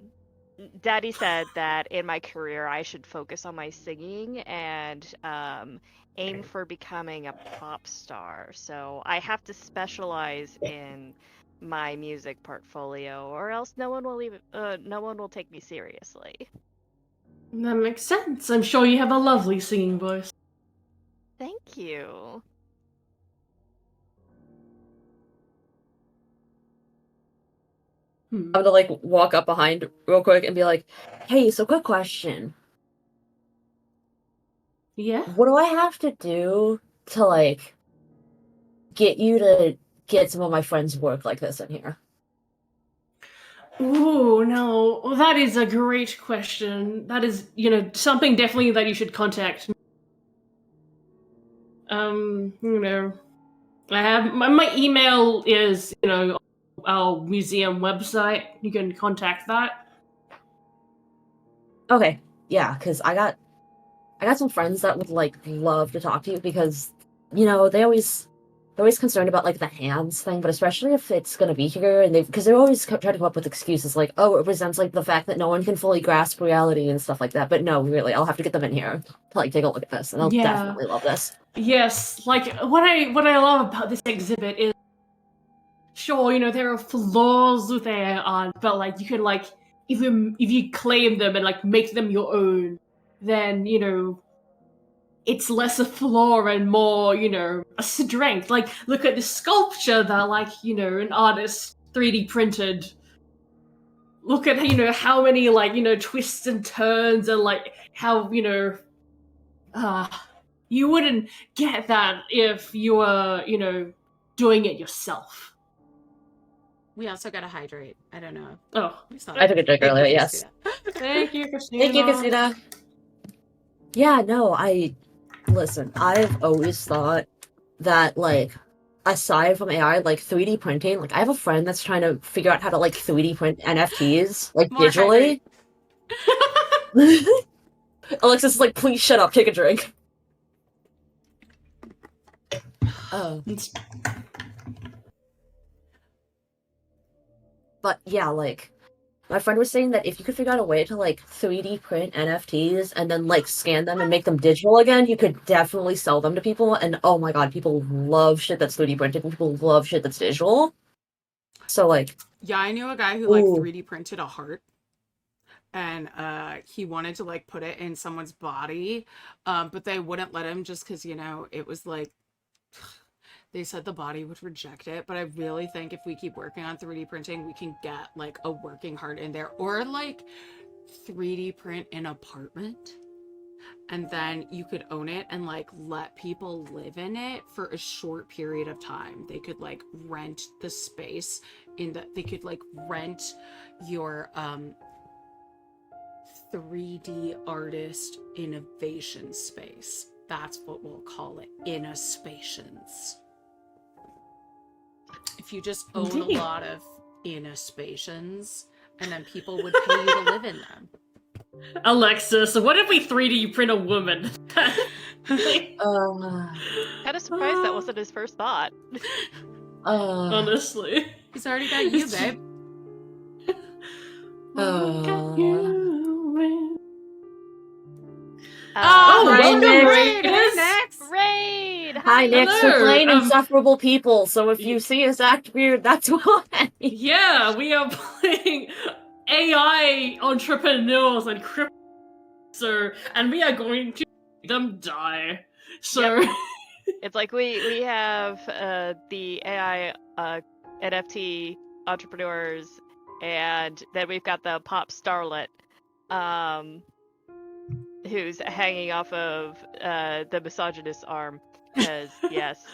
Speaker 4: Daddy said that in my career I should focus on my singing and aim for becoming a pop star. So I have to specialize in my music portfolio, or else no one will take me seriously.
Speaker 1: That makes sense. I'm sure you have a lovely singing voice.
Speaker 4: Thank you.
Speaker 3: I'm gonna like walk up behind real quick and be like, "Hey, so quick question.
Speaker 1: Yeah?
Speaker 3: What do I have to do to like get you to get some of my friends' work like this in here?"
Speaker 1: Ooh, no. Well, that is a great question. That is, something definitely that you should contact me. I have my email is, our museum website. You can contact that.
Speaker 3: Okay, yeah, because I got some friends that would like love to talk to you because they're always concerned about like the hands thing, but especially if it's gonna be here and because they're always try to come up with excuses like, oh, it represents like the fact that no one can fully grasp reality and stuff like that. But no, really, I'll have to get them in here to like take a look at this, and they'll
Speaker 1: Yeah.
Speaker 3: definitely love this.
Speaker 1: Yes, like what I love about this exhibit is, sure, there are flaws with their art, but like you can like if you claim them and like make them your own, then it's less a flaw and more, a strength. Like look at the sculpture that like, an artist 3D printed. Look at how many like, twists and turns and like how, you wouldn't get that if you were, doing it yourself.
Speaker 2: We also gotta hydrate. I don't know.
Speaker 1: Oh,
Speaker 3: I took a drink earlier, yes.
Speaker 1: thank you, Christina.
Speaker 3: Thank you, Christina. Yeah, no, listen, I've always thought that, like, aside from AI, like, 3D printing, like, I have a friend that's trying to figure out how to, like, 3D print NFTs, like,
Speaker 2: More
Speaker 3: digitally. Alexis is like, please shut up, take a drink. Oh. But, yeah, like, my friend was saying that if you could figure out a way to like 3D print NFTs and then like scan them and make them digital again, you could definitely sell them to people. And oh my god, people love shit that's 3D printed and people love shit that's digital. So like,
Speaker 2: Yeah, I knew a guy who like
Speaker 3: Ooh.
Speaker 2: 3D printed a heart, and he wanted to like put it in someone's body, but they wouldn't let him just because it was like they said the body would reject it. But I really think if we keep working on 3D printing, we can get like a working heart in there, or like 3D print an apartment. And then you could own it and like let people live in it for a short period of time. They could like rent the space they could like rent your 3D artist innovation space. That's what we'll call it, innovations. If you just own a lot of innovations, and then people would pay you to live in them.
Speaker 1: Alexis, what if we 3D print a woman?
Speaker 4: Kind of surprised that wasn't his first thought.
Speaker 1: Honestly.
Speaker 2: He's already got you, babe.
Speaker 1: Got you.
Speaker 3: welcome,
Speaker 1: Raid!
Speaker 2: Hey, Next!
Speaker 4: Raid!
Speaker 3: Hi, Nix.
Speaker 1: Hello,
Speaker 3: We're playing Insufferable People, so if you see us act weird, that's why.
Speaker 1: Yeah, we are playing AI entrepreneurs and crypto, and we are going to make them die. So
Speaker 4: Yep. It's like we have the AI NFT entrepreneurs, and then we've got the pop starlet, who's hanging off of the misogynist arm. Because yes.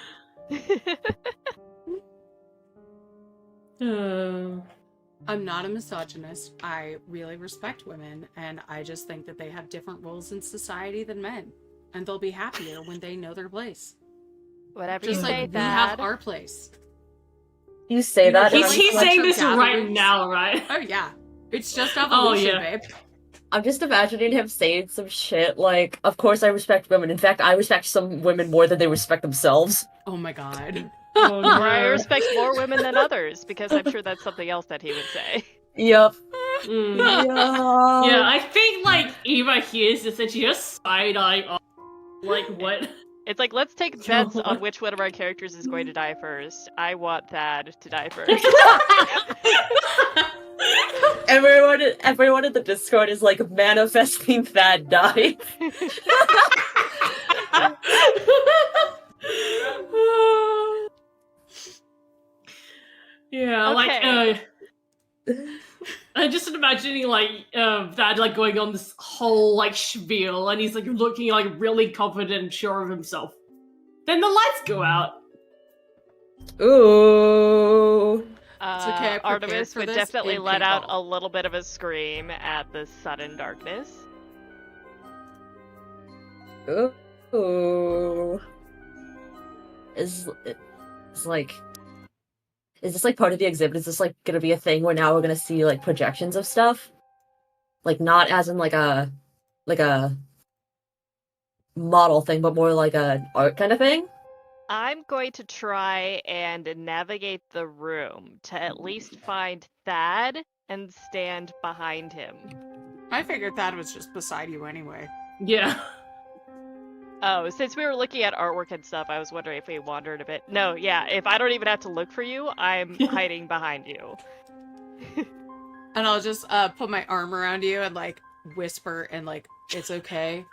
Speaker 2: I'm not a misogynist. I really respect women, and I just think that they have different roles in society than men, and they'll be happier when they know their place.
Speaker 4: Whatever
Speaker 2: Just
Speaker 4: you
Speaker 2: like
Speaker 4: say,
Speaker 2: we have
Speaker 4: Thad.
Speaker 2: our place.
Speaker 3: You say that.
Speaker 2: You
Speaker 3: and
Speaker 1: he's
Speaker 3: I'm,
Speaker 1: saying this right
Speaker 2: gatherings.
Speaker 1: now, right?
Speaker 2: Oh yeah, it's just evolution,
Speaker 1: yeah.
Speaker 2: babe.
Speaker 3: I'm just imagining him saying some shit like, "Of course I respect women. In fact, I respect some women more than they respect themselves."
Speaker 2: Oh my god.
Speaker 1: Oh, no.
Speaker 4: Or I respect more women than others, because I'm sure that's something else that he would say.
Speaker 3: Yep.
Speaker 1: Mm.
Speaker 3: Yeah.
Speaker 1: Yeah, I think like Eva hears this and she just side-eye off. Like, what?
Speaker 4: It's like, let's take bets on which one of our characters is going to die first. I want Thad to die first.
Speaker 3: Everyone in the Discord is like manifesting that die.
Speaker 1: Yeah,
Speaker 4: Okay.
Speaker 1: I'm just imagining like Dad like going on this whole like spiel, and he's like looking like really confident and sure of himself. Then the lights go out.
Speaker 3: Ooh.
Speaker 2: It's okay, I prepared
Speaker 4: Artemis
Speaker 2: for
Speaker 4: would
Speaker 2: this
Speaker 4: definitely
Speaker 2: in
Speaker 4: let out
Speaker 2: paintball.
Speaker 4: a little bit of a scream at the sudden darkness.
Speaker 3: Ooh. Is this like part of the exhibit? Is this like gonna be a thing where now we're gonna see like projections of stuff? Like not as in like a model thing, but more like a art kind of thing?
Speaker 4: I'm going to try and navigate the room to at least find Thad and stand behind him.
Speaker 2: I figured that was just beside you anyway.
Speaker 1: Yeah.
Speaker 4: Oh, since we were looking at artwork and stuff, I was wondering if we wandered a bit. No, yeah, if I don't even have to look for you, I'm hiding behind you.
Speaker 2: And I'll just put my arm around you and like whisper and like, it's okay.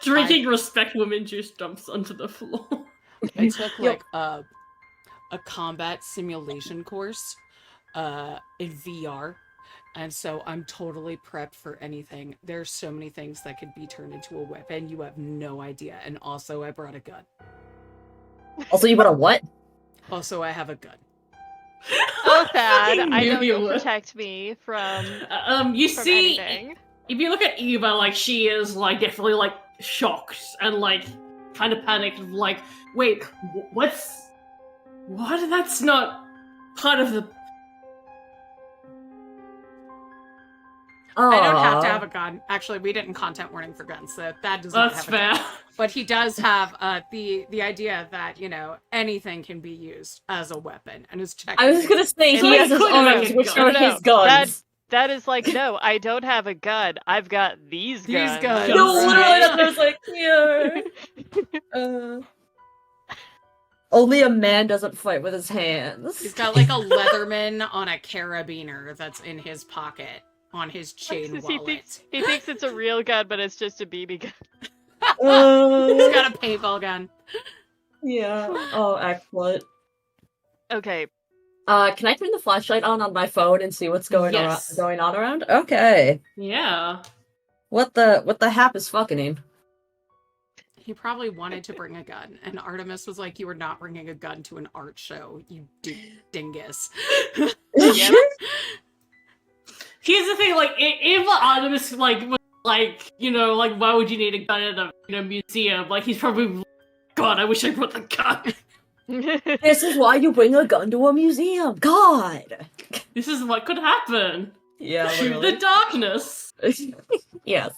Speaker 1: Drinking respect woman juice dumps onto the floor.
Speaker 2: I took like a combat simulation course in VR, and so I'm totally prepped for anything. There's so many things that could be turned into a weapon. You have no idea. And also, I brought a gun.
Speaker 3: Also, you bought a what?
Speaker 2: Also, I have a gun.
Speaker 4: Oh, Thad, I
Speaker 1: knew
Speaker 4: know
Speaker 1: you
Speaker 4: you'll
Speaker 1: would.
Speaker 4: protect me from
Speaker 1: You
Speaker 4: from
Speaker 1: see,
Speaker 4: anything.
Speaker 1: if you look at Eva, like she is like definitely like shocked and like kind of panicked, like, wait, what? That's not part of the.
Speaker 2: I don't have to have a gun. Actually, we didn't content warning for guns, so that does not
Speaker 1: That's
Speaker 2: have a gun.
Speaker 1: fair.
Speaker 2: But he does have the idea that, anything can be used as a weapon. And his check.
Speaker 3: I was gonna say
Speaker 1: So
Speaker 3: he
Speaker 1: he
Speaker 3: has his
Speaker 1: could have
Speaker 3: arms,
Speaker 1: a
Speaker 3: which
Speaker 1: gun.
Speaker 3: are
Speaker 4: No,
Speaker 3: his guns.
Speaker 4: That is like, no, I don't have a gun. I've got these guns.
Speaker 2: guns.
Speaker 3: No,
Speaker 1: Right.
Speaker 3: literally, I was like, here. Only a man doesn't fight with his hands.
Speaker 2: He's got like a Leatherman on a carabiner that's in his pocket on his chain
Speaker 4: He
Speaker 2: wallet.
Speaker 4: thinks it's a real gun, but it's just a BB gun.
Speaker 2: He's got a paintball gun.
Speaker 3: Yeah. Oh, excellent.
Speaker 4: Okay.
Speaker 3: Can I turn the flashlight on my phone and see what's going
Speaker 1: Yes.
Speaker 3: on around? Okay.
Speaker 1: Yeah.
Speaker 3: What the hap is fucking?
Speaker 2: He probably wanted to bring a gun, and Artemis was like, "You are not bringing a gun to an art show, you dingus."
Speaker 4: Yep.
Speaker 1: Here's the thing, like, if Artemis, like, was like, you know, like, why would you need a gun at a, you know, museum? Like, he's probably, God, I wish I brought the gun.
Speaker 3: This is why you bring a gun to a museum. God.
Speaker 1: This is what could happen.
Speaker 3: Yeah.
Speaker 1: Shoot the darkness.
Speaker 3: Yes.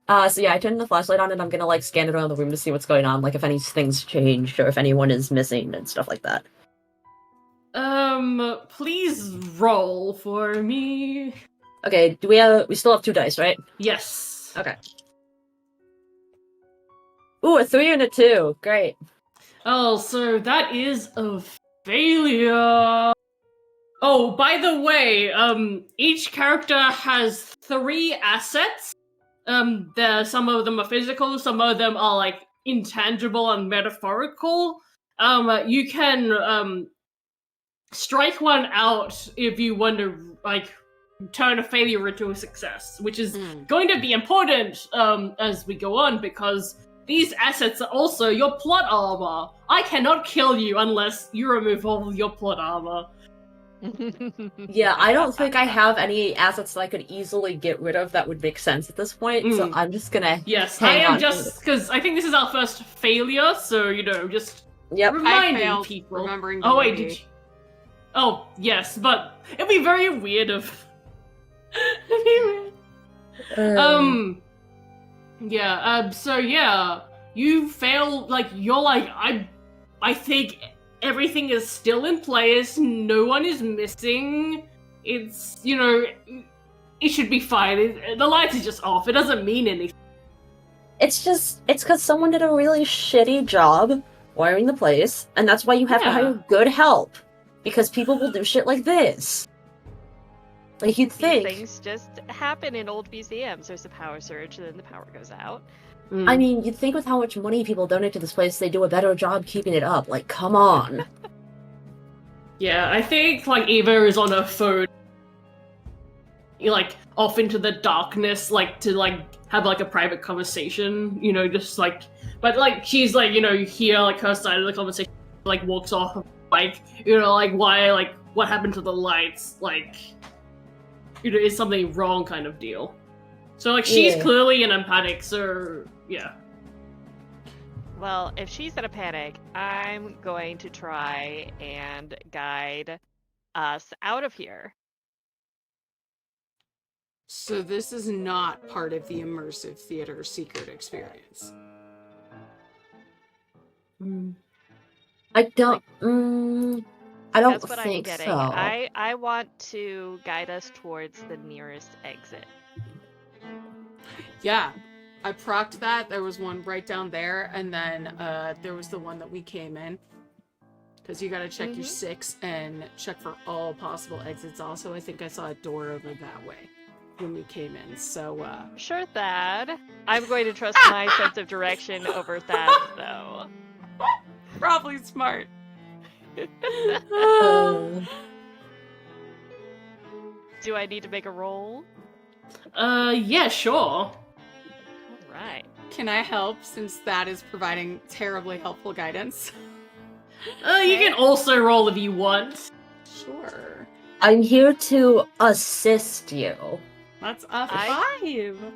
Speaker 3: So yeah, I turned the flashlight on and I'm gonna like scan it around the room to see what's going on, like if anything's changed or if anyone is missing and stuff like that.
Speaker 1: Please roll for me.
Speaker 3: Okay, we still have 2 dice, right?
Speaker 1: Yes.
Speaker 3: Okay. Ooh, a 3 and a 2. Great.
Speaker 1: Oh, so that is a failure. Oh, by the way, each character has 3 assets. Some of them are physical, some of them are like intangible and metaphorical. You can strike one out if you want to like turn a failure into a success, which is going to be important as we go on because these assets are also your plot armor. I cannot kill you unless you remove all of your plot armor.
Speaker 3: Yeah, I don't think I have any assets that I could easily get rid of that would make sense at this point, so I'm just gonna
Speaker 1: Yes,
Speaker 3: hang
Speaker 1: I am
Speaker 3: on
Speaker 1: just because I think this is our first failure, so you know, just
Speaker 3: Yep.
Speaker 1: reminding
Speaker 2: I failed,
Speaker 1: people.
Speaker 2: remembering
Speaker 1: Oh wait,
Speaker 2: the
Speaker 1: did you? Oh yes, but it'd be very weird if. Yeah. So yeah, you fail. Like you're like I think everything is still in place. No one is missing. It's you know, it should be fine. The lights is just off. It doesn't mean anything.
Speaker 3: It's because someone did a really shitty job wiring the place, and that's why you have to
Speaker 1: Yeah.
Speaker 3: hire good help. Because people will do shit like this. Like you'd
Speaker 4: These
Speaker 3: think.
Speaker 4: things just happen in old museums. There's a power surge, and then the power goes out.
Speaker 3: I mean, you'd think with how much money people donate to this place, they do a better job keeping it up. Like, come on.
Speaker 1: Yeah, I think like Eva is on her phone, like off into the darkness, like to like have like a private conversation. You know, just like, but like she's like, you know, you hear like her side of the conversation, like walks off, like you know, like why, like what happened to the lights, like you know, is something wrong kind of deal. So like she's
Speaker 3: Yeah.
Speaker 1: clearly in a panic. So yeah.
Speaker 4: Well, if she's in a panic, I'm going to try and guide us out of here.
Speaker 2: So this is not part of the immersive theater secret experience.
Speaker 3: I don't. I don't
Speaker 4: That's what I'm
Speaker 3: think
Speaker 4: getting.
Speaker 3: so.
Speaker 4: I want to guide us towards the nearest exit.
Speaker 2: Yeah, I procced that. There was one right down there, and then there was the one that we came in. Because you gotta check your 6 and check for all possible exits. Also, I think I saw a door over that way when we came in. So,
Speaker 4: Sure, Thad. I'm going to trust my sense of direction over Thad's, though.
Speaker 2: probably smart.
Speaker 4: Do I need to make a roll?
Speaker 1: Yeah, sure.
Speaker 4: Alright.
Speaker 2: Can I help since that is providing terribly helpful guidance?
Speaker 1: You can also roll if you want.
Speaker 2: Sure.
Speaker 3: I'm here to assist you.
Speaker 2: That's a
Speaker 4: I-
Speaker 2: 5.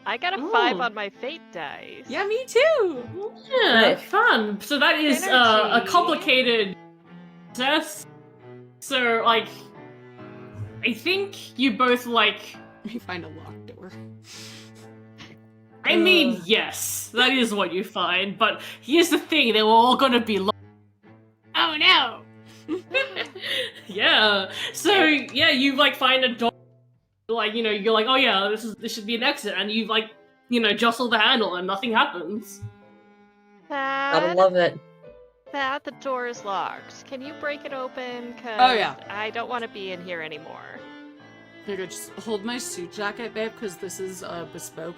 Speaker 4: I got a
Speaker 1: Ooh.
Speaker 4: 5 on my fate dice.
Speaker 2: Yeah, me too.
Speaker 1: Yeah,
Speaker 3: Right.
Speaker 1: fun. So that is a
Speaker 4: Energy.
Speaker 1: complicated process. So like, I think you both like.
Speaker 2: We find a locked door.
Speaker 1: I mean, yes, that is what you find. But here's the thing: they were all gonna be.
Speaker 2: Oh no!
Speaker 1: Yeah. So yeah, you like find a door. Like you know, you're like, oh yeah, this should be an exit, and you like, you know, jostle the handle, and nothing happens.
Speaker 3: Gotta
Speaker 4: Thad,
Speaker 3: love it.
Speaker 4: that the door is locked. Can you break it open? Cause
Speaker 2: Oh, yeah.
Speaker 4: I don't want to be in here anymore.
Speaker 2: You could just hold my suit jacket, babe, because this is bespoke.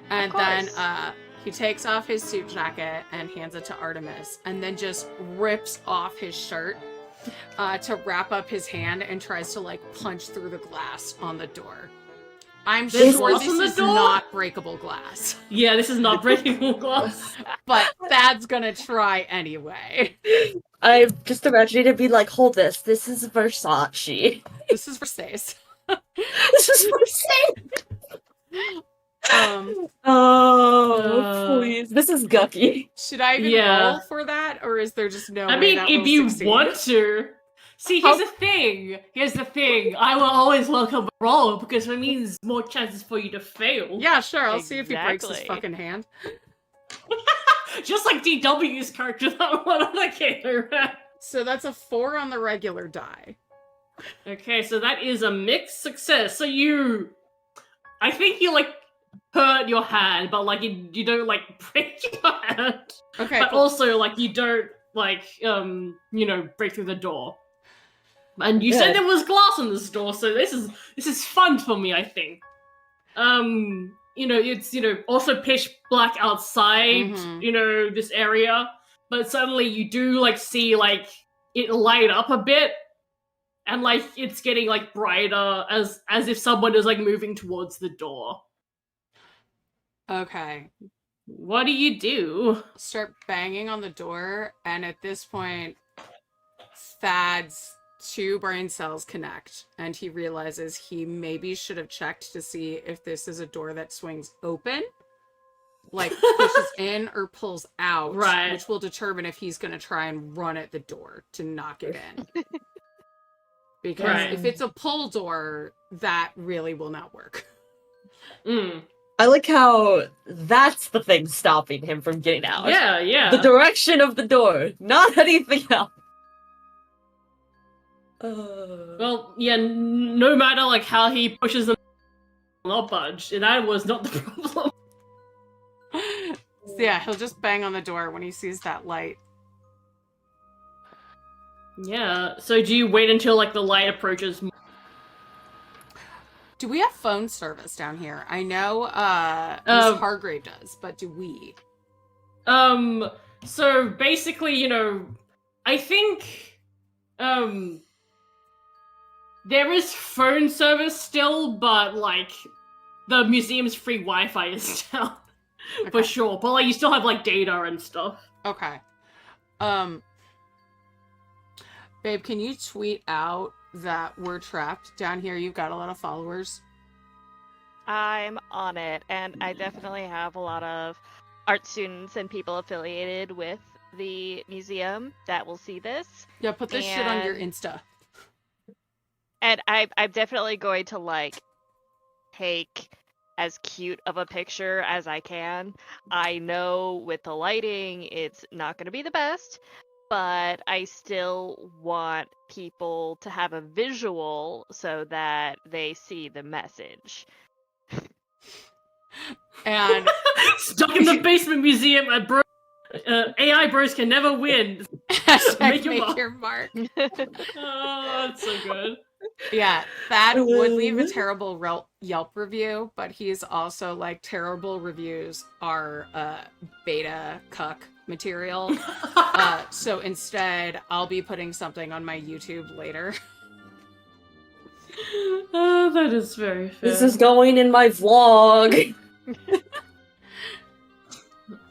Speaker 2: And
Speaker 4: Of
Speaker 2: then
Speaker 4: course.
Speaker 2: he takes off his suit jacket and hands it to Artemis, and then just rips off his shirt to wrap up his hand and tries to like punch through the glass on the door. I'm
Speaker 1: There's
Speaker 2: sure
Speaker 1: glass
Speaker 2: this
Speaker 1: on the
Speaker 2: is
Speaker 1: door?
Speaker 2: not breakable glass,
Speaker 1: Yeah, this is not breakable glass.
Speaker 2: but Thad's gonna try anyway.
Speaker 3: I'm just imagining it be like, hold this. This is Versace.
Speaker 2: This is for Stace.
Speaker 3: This is Versace.
Speaker 1: Uh,
Speaker 3: Please. This is Gucky.
Speaker 2: Should I even
Speaker 1: Yeah.
Speaker 2: roll for that, or is there just no
Speaker 1: I
Speaker 2: way
Speaker 1: mean,
Speaker 2: that
Speaker 1: if
Speaker 2: will
Speaker 1: you
Speaker 2: succeed?
Speaker 1: want to. See, here's the thing. I will always welcome a roll because it means more chances for you to fail.
Speaker 2: Yeah, sure. I'll see if he breaks his
Speaker 4: Exactly.
Speaker 2: fucking hand.
Speaker 1: Just like DW's character that one on the game.
Speaker 2: So that's a 4 on the regular die.
Speaker 1: Okay, so that is a mixed success. So I think you like hurt your hand, but like you don't like break your hand.
Speaker 2: Okay,
Speaker 1: But
Speaker 2: cool.
Speaker 1: also like you don't like break through the door. And you said there was glass on this door, so this is fun for me, I think. It's also pitch black outside,
Speaker 2: Mhm.
Speaker 1: this area, but suddenly you do like see like it light up a bit, and like it's getting like brighter as if someone is like moving towards the door.
Speaker 2: Okay.
Speaker 1: What do you do?
Speaker 2: Start banging on the door, and at this point, Thad's 2 brain cells connect, and he realizes he maybe should have checked to see if this is a door that swings open, like pushes in or pulls out,
Speaker 1: Right.
Speaker 2: which will determine if he's going to try and run at the door to knock it in. Because
Speaker 1: Right.
Speaker 2: if it's a pull door, that really will not work.
Speaker 1: Mm.
Speaker 3: I like how that's the thing stopping him from getting out.
Speaker 1: Yeah.
Speaker 3: The direction of the door, not anything else.
Speaker 1: Well, yeah, no matter like how he pushes them, not budge. That was not the problem.
Speaker 2: So yeah, he'll just bang on the door when he sees that light.
Speaker 1: Yeah. So do you wait until like the light approaches?
Speaker 2: Do we have phone service down here? I know Miss Hargrave does, but do we?
Speaker 1: So basically, I think there is phone service still, but like the museum's free Wi-Fi is down for
Speaker 2: Okay.
Speaker 1: sure. But like you still have like data and stuff.
Speaker 2: Okay. Babe, can you tweet out that we're trapped down here? You've got a lot of followers.
Speaker 4: I'm on it, and I definitely have a lot of art students and people affiliated with the museum that will see this.
Speaker 2: Yeah, put this shit on your
Speaker 4: And-
Speaker 2: Insta.
Speaker 4: And I'm definitely going to like take as cute of a picture as I can. I know with the lighting it's not going to be the best, but I still want people to have a visual so that they see the message.
Speaker 2: And
Speaker 1: Stuck in the basement museum at AI bros can never win.
Speaker 2: hashtag
Speaker 1: Make your
Speaker 2: make
Speaker 1: mark.
Speaker 2: your mark.
Speaker 1: Oh, that's so good.
Speaker 2: Yeah, Thad would leave a terrible Yelp review, but he's also like terrible reviews are beta cuck material. So instead, I'll be putting something on my YouTube later.
Speaker 1: Oh, that is very fair.
Speaker 3: This is going in my vlog.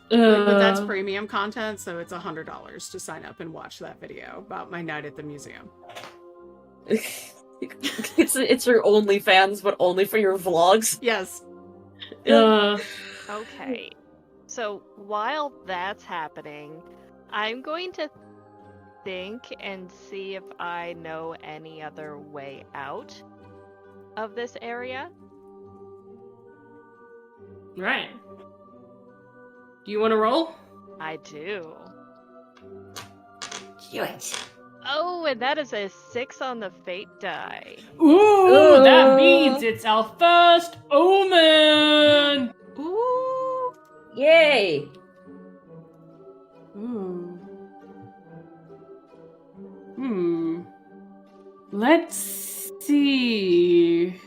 Speaker 2: But that's premium content, so it's $100 to sign up and watch that video about my night at the museum.
Speaker 3: It's your OnlyFans, but only for your vlogs.
Speaker 2: Yes.
Speaker 4: Okay. So while that's happening, I'm going to think and see if I know any other way out of this area.
Speaker 1: Right. Do you want to roll?
Speaker 4: I do.
Speaker 3: Do it.
Speaker 4: Oh, and that is a 6 on the fate die.
Speaker 1: Ooh, that means it's our first omen.
Speaker 2: Ooh.
Speaker 3: Yay!
Speaker 1: Ooh. Let's see.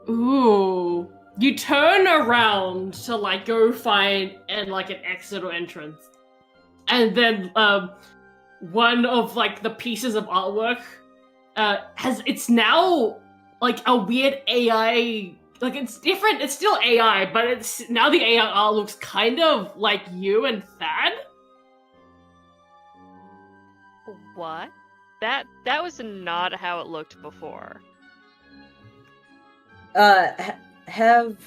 Speaker 1: Ooh. You turn around to like go find and like an exit or entrance. And then one of like the pieces of artwork it's now like a weird AI, like it's different, it's still AI, but it's now the AI art looks kind of like you and Thad.
Speaker 4: What? That was not how it looked before.
Speaker 3: Have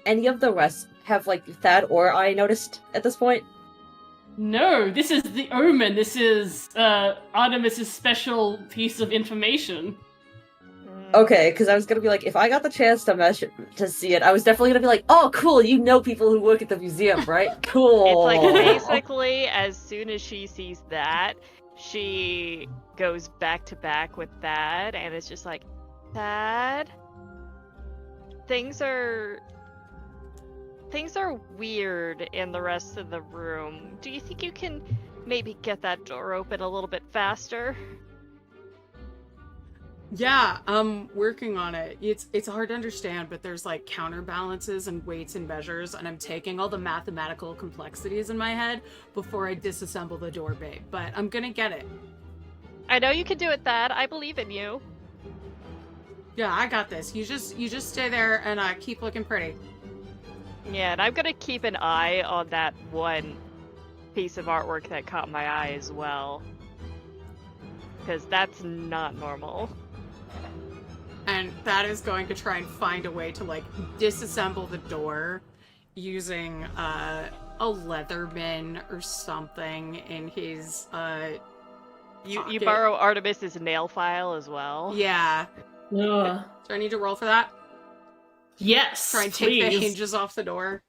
Speaker 3: any of the rest have like Thad or I noticed at this point?
Speaker 1: No, this is the Omen. This is Artemis's special piece of information.
Speaker 3: Okay, because I was gonna be like, if I got the chance to see it, I was definitely gonna be like, oh, cool, you know people who work at the museum, right? Cool.
Speaker 4: It's like basically as soon as she sees that, she goes back to back with Thad, and it's just like, Thad, things are weird in the rest of the room. Do you think you can maybe get that door open a little bit faster?
Speaker 2: Yeah, I'm working on it. It's hard to understand, but there's like counterbalances and weights and measures, and I'm taking all the mathematical complexities in my head before I disassemble the door, babe. But I'm gonna get it.
Speaker 4: I know you can do it, Thad. I believe in you.
Speaker 2: Yeah, I got this. You just stay there and keep looking pretty.
Speaker 4: Yeah, and I'm gonna keep an eye on that one piece of artwork that caught my eye as well. Because that's not normal.
Speaker 2: And that is going to try and find a way to like disassemble the door using a Leatherman or something in his
Speaker 4: You
Speaker 2: pocket.
Speaker 4: borrow Artemis's nail file as well.
Speaker 2: Yeah.
Speaker 1: Ugh.
Speaker 2: Do I need to roll for that?
Speaker 1: Yes,
Speaker 2: Try and take the
Speaker 1: please.
Speaker 2: hinges off the door.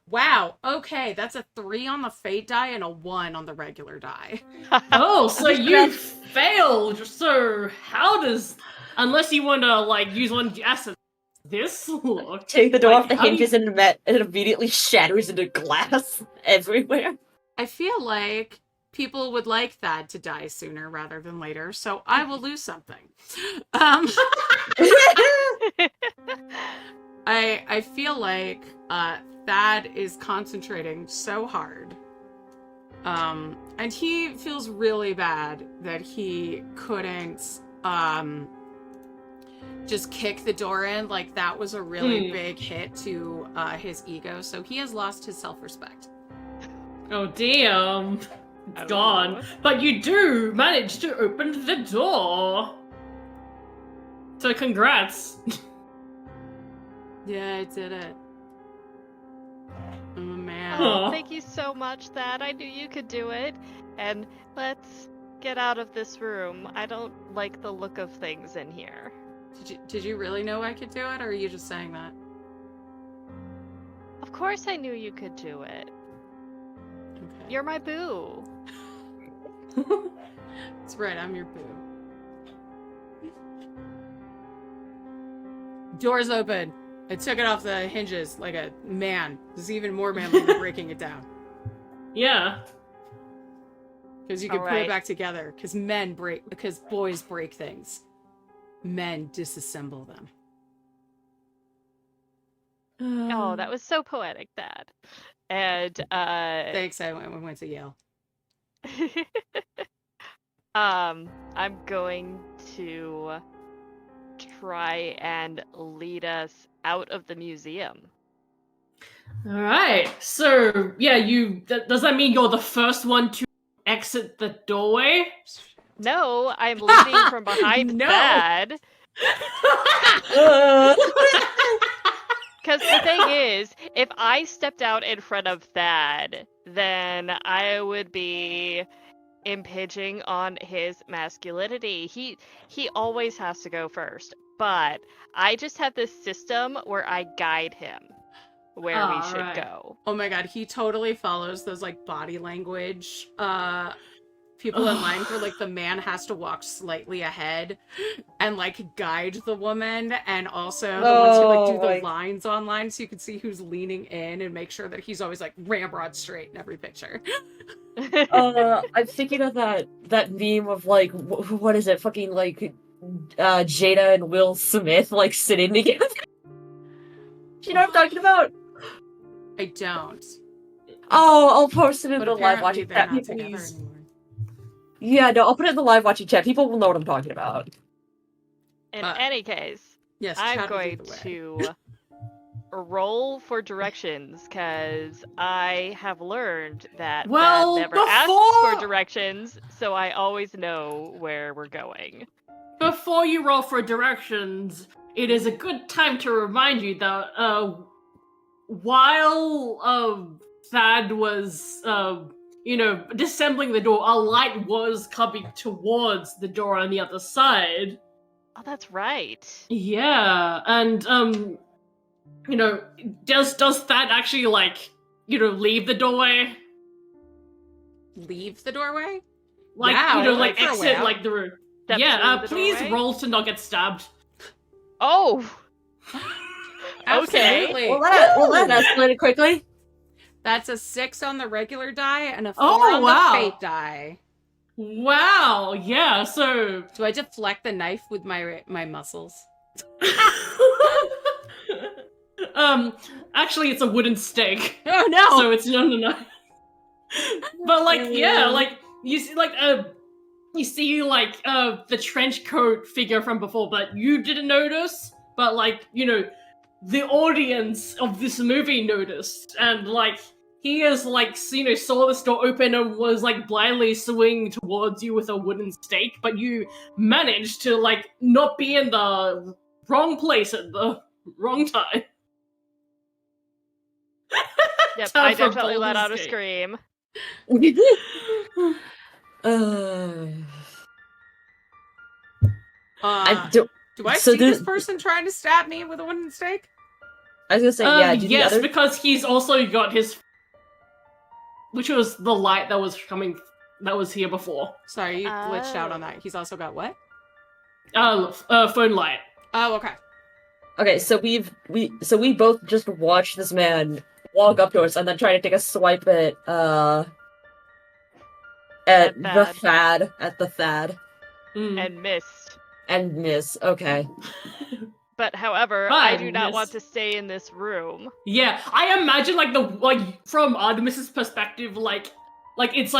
Speaker 2: Wow. Okay, that's a 3 on the fate die and a 1 on the regular die.
Speaker 1: Oh, so you failed. So how does, unless you want to like use one asset, this look?
Speaker 3: Take the door
Speaker 1: Like,
Speaker 3: off the
Speaker 1: how do
Speaker 3: hinges and it immediately shatters into glass everywhere.
Speaker 2: I feel like people would like Thad to die sooner rather than later, so I will lose something. I feel like Thad is concentrating so hard. And he feels really bad that he couldn't just kick the door in. Like, that was a really big hit to his ego, so he has lost his self-respect.
Speaker 1: Oh damn. It's gone. But you do manage to open the door. So congrats.
Speaker 2: Yeah, I did it. I'm a man.
Speaker 1: Aw.
Speaker 4: Oh, thank you so much, Thad. I knew you could do it. And let's get out of this room. I don't like the look of things in here.
Speaker 2: Did you really know I could do it, or are you just saying that?
Speaker 4: Of course I knew you could do it.
Speaker 2: Okay.
Speaker 4: You're my boo.
Speaker 2: That's right, I'm your boo. Door's open. I took it off the hinges like a man. This is even more manly than breaking it down.
Speaker 1: Yeah.
Speaker 2: Because you can put
Speaker 4: Alright.
Speaker 2: it back together. Because boys break things. Men disassemble them.
Speaker 4: Oh, that was so poetic, Thad. And
Speaker 2: Thanks, I went to Yale.
Speaker 4: I'm going to try and lead us out of the museum.
Speaker 1: All right. So yeah, does that mean you're the first one to exit the doorway?
Speaker 4: No, I'm leading from behind
Speaker 1: No.
Speaker 4: Thad. Because the thing is, if I stepped out in front of Thad, then I would be impinging on his masculinity. He always has to go first. But I just have this system where I guide him where we should
Speaker 1: Alright.
Speaker 4: go.
Speaker 2: Oh my god, he totally follows those like body language people in line for, like, the man has to walk slightly ahead and, like, guide the woman, and also the ones who, like, do the lines online so you can see who's leaning in and make sure that he's always, like, ramrod straight in every picture.
Speaker 3: I'm thinking of that meme of, like, what is it? Fucking, like, Jada and Will Smith, like, sitting together. Do you know what I'm talking about?
Speaker 2: I don't.
Speaker 3: Oh, I'll post it in
Speaker 2: But
Speaker 3: the live
Speaker 2: apparently
Speaker 3: watching
Speaker 2: they're
Speaker 3: chat.
Speaker 2: not
Speaker 3: People
Speaker 2: together
Speaker 3: use-
Speaker 2: anymore.
Speaker 3: Yeah, no, I'll put it in the live watching chat. People will know what I'm talking about.
Speaker 4: In any case,
Speaker 2: Yes,
Speaker 4: I'm
Speaker 2: chat will
Speaker 4: going
Speaker 2: lead the way.
Speaker 4: to roll for directions because I have learned that
Speaker 1: Well,
Speaker 4: Thad never
Speaker 1: before-
Speaker 4: asks for directions, so I always know where we're going.
Speaker 1: Before you roll for directions, it is a good time to remind you that while Thad was disassembling the door, a light was coming towards the door on the other side.
Speaker 4: Oh, that's right.
Speaker 1: Yeah, and does Thad actually leave the doorway?
Speaker 2: Leave the doorway?
Speaker 1: Like
Speaker 2: Yeah,
Speaker 1: like
Speaker 2: for a
Speaker 1: exit
Speaker 2: while.
Speaker 1: like the room.
Speaker 4: Step
Speaker 1: Yeah,
Speaker 4: through the
Speaker 1: please
Speaker 4: doorway?
Speaker 1: roll to not get stabbed.
Speaker 4: Oh, Okay.
Speaker 2: Absolutely.
Speaker 3: Well, that escalated quickly.
Speaker 2: That's a 6 on the regular die and a 4
Speaker 1: Oh,
Speaker 2: on
Speaker 1: wow.
Speaker 2: the fate die.
Speaker 1: Wow, yeah, so
Speaker 2: Do I deflect the knife with my muscles?
Speaker 1: actually it's a wooden stake.
Speaker 2: Oh no!
Speaker 1: So it's no. But you see the trench coat figure from before, but you didn't notice, but the audience of this movie noticed, and he is saw this door open and was blindly swinging towards you with a wooden stake, but you managed to not be in the wrong place at the wrong time.
Speaker 4: yep,
Speaker 1: Time
Speaker 4: I
Speaker 1: for
Speaker 4: definitely let out a
Speaker 1: Baldur's Gate.
Speaker 4: scream.
Speaker 3: Do
Speaker 2: I
Speaker 3: so
Speaker 2: see
Speaker 3: do-
Speaker 2: this person trying to stab me with a wooden stake?
Speaker 3: I was gonna say, yeah, do the
Speaker 1: yes,
Speaker 3: other...
Speaker 1: because he's also got his, which was the light that was here before.
Speaker 2: Sorry, you glitched out on that. He's also got what?
Speaker 1: Phone light.
Speaker 2: Oh, okay.
Speaker 3: Okay, so we both just watched this man walk up to us and then try to take a swipe at the Thad.
Speaker 1: Mm.
Speaker 4: And missed.
Speaker 3: And miss. Okay.
Speaker 4: But however,
Speaker 1: Fine,
Speaker 4: I do not
Speaker 1: miss.
Speaker 4: want to stay in this room.
Speaker 1: Yeah, I imagine from Artemis's perspective, it's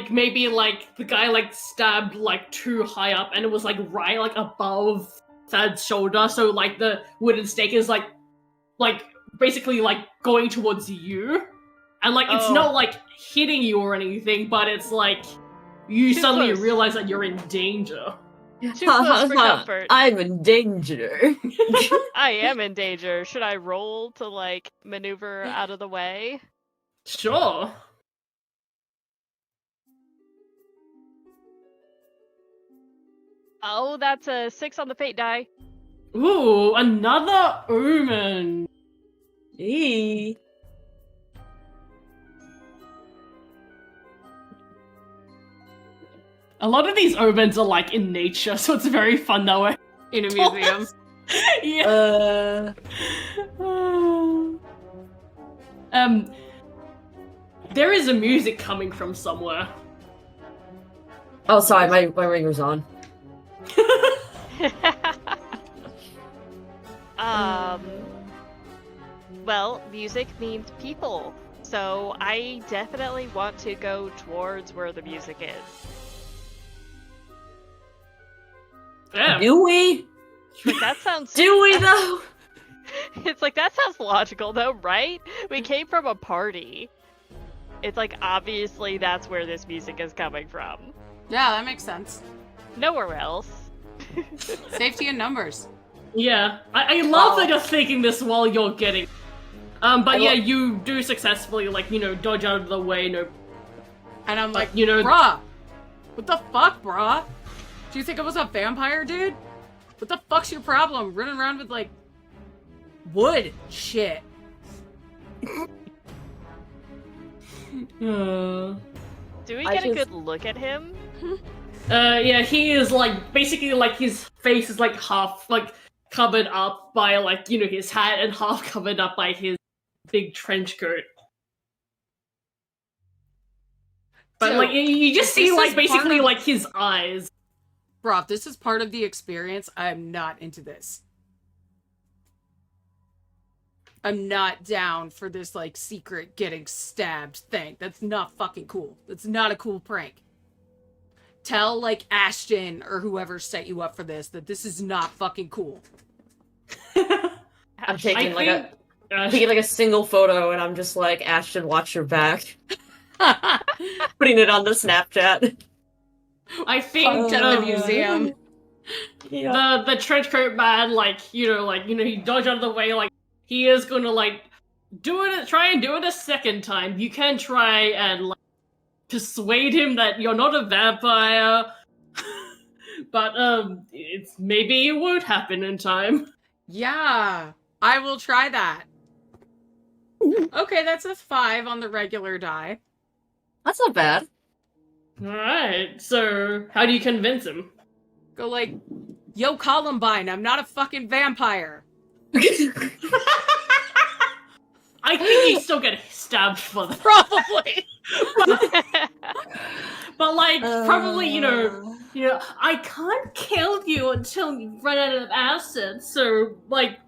Speaker 1: maybe the guy stabbed too high up, and it was right above Thad's shoulder, so the wooden stake is basically going towards you, and it's
Speaker 4: Oh.
Speaker 1: not hitting you or anything, but it's you
Speaker 4: Too
Speaker 1: suddenly
Speaker 4: close.
Speaker 1: realize that you're in danger.
Speaker 4: Too close for comfort.
Speaker 3: I'm in danger.
Speaker 4: I am in danger. Should I roll to maneuver out of the way?
Speaker 1: Sure.
Speaker 4: Oh, that's a 6 on the fate die.
Speaker 1: Ooh, another omen.
Speaker 3: Eee.
Speaker 1: A lot of these omens are in nature, so it's very fun that way.
Speaker 2: In a museum.
Speaker 1: Yeah. There is a music coming from somewhere.
Speaker 3: Oh, sorry, my ringer's on.
Speaker 4: Well, music means people. So I definitely want to go towards where the music is.
Speaker 1: Yeah.
Speaker 3: Do we?
Speaker 4: That sounds
Speaker 3: Do we though?
Speaker 4: It's that sounds logical though, right? We came from a party. It's obviously that's where this music is coming from.
Speaker 2: Yeah, that makes sense.
Speaker 4: Nowhere else.
Speaker 2: Safety in numbers.
Speaker 1: Yeah. I love
Speaker 3: Wow.
Speaker 1: that you're thinking this while you're getting. But
Speaker 3: I
Speaker 1: yeah,
Speaker 3: lo-
Speaker 1: you do successfully, dodge out of the way,
Speaker 2: And I'm like,
Speaker 1: you know-
Speaker 2: bruh, what the fuck, bruh? Do you think I was a vampire, dude? What the fuck's your problem? Running around with, wood shit.
Speaker 4: Do we
Speaker 3: I
Speaker 4: get a
Speaker 3: just-
Speaker 4: good look at him?
Speaker 1: Yeah, he is like basically like his face is like half like covered up by like his hat and half covered up by his big trench coat. But
Speaker 2: Dude,
Speaker 1: like you just
Speaker 2: if
Speaker 1: see
Speaker 2: this
Speaker 1: like
Speaker 2: is part
Speaker 1: basically
Speaker 2: of-
Speaker 1: like his eyes.
Speaker 2: Bro, if this is part of the experience, I'm not into this. I'm not down for this, like, secret getting stabbed thing. That's not fucking cool. That's not a cool prank. Tell, like, Ashton or whoever set you up for this that this is not fucking cool.
Speaker 3: I'm taking
Speaker 1: I
Speaker 3: I'm taking like a single photo, and I'm just like, Ashton, watch your back. Putting it on the Snapchat.
Speaker 1: I think
Speaker 2: Punked at the museum.
Speaker 3: Yeah.
Speaker 1: the trench coat man he dodged out of the way, like he is gonna like try and do it a second time. You can try and like persuade him that you're not a vampire. But maybe it won't happen in time.
Speaker 2: Yeah, I will try that. Okay, that's a 5 on the regular die.
Speaker 3: That's not bad.
Speaker 1: Alright, so how do you convince him?
Speaker 2: Go like, yo, Columbine, I'm not a fucking vampire.
Speaker 1: I think you still get stabbed for that.
Speaker 2: Probably.
Speaker 1: But like probably I can't kill you until you run out of acid. So like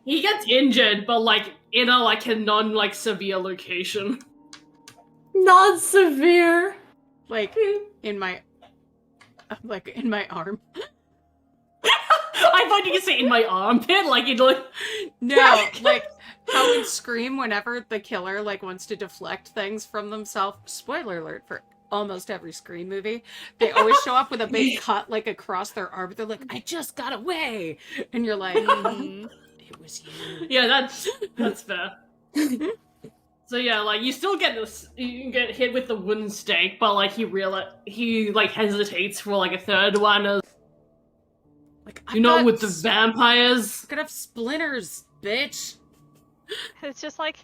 Speaker 1: he gets injured, but like in a non like severe location.
Speaker 3: Non-severe.
Speaker 2: Like, in my arm.
Speaker 1: I thought you could say in my armpit, like it like
Speaker 2: No, like how in Scream, whenever the killer like wants to deflect things from themselves, spoiler alert for almost every Scream movie, they always show up with a big cut like across their arm. They're like, I just got away. And you're like, it was you.
Speaker 1: yeah, that's fair. So yeah, like you still get this, you get hit with the wooden stake, but like he like hesitates for like a third one.
Speaker 2: Like,
Speaker 1: With the vampires.
Speaker 2: I could have splinters, bitch.
Speaker 4: It's just like,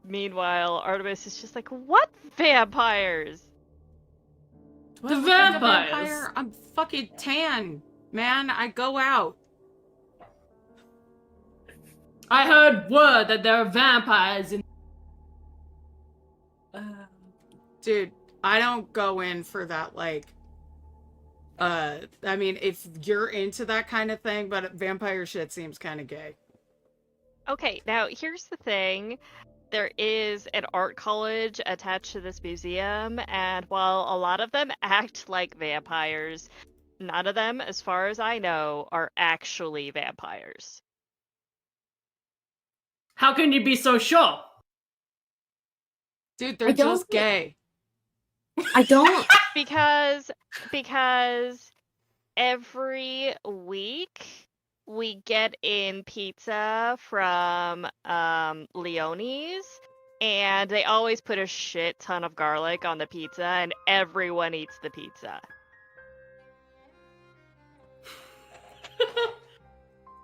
Speaker 4: meanwhile, Artemis is just like, what vampires?
Speaker 2: Do I
Speaker 1: The
Speaker 2: look like a
Speaker 1: vampires.
Speaker 2: vampire? I'm fucking tan, man. I go out.
Speaker 1: I heard word that there are vampires in.
Speaker 2: Dude, I don't go in for that, like, I mean, if you're into that kind of thing, but vampire shit seems kind of gay.
Speaker 4: Okay, now here's the thing. There is an art college attached to this museum, and while a lot of them act like vampires, none of them, as far as I know, are actually vampires.
Speaker 1: How can you be so sure?
Speaker 2: Dude, they're
Speaker 3: I don't
Speaker 2: just gay.
Speaker 3: I don't.
Speaker 4: Because every week we get in pizza from Leonie's, and they always put a shit ton of garlic on the pizza, and everyone eats the pizza.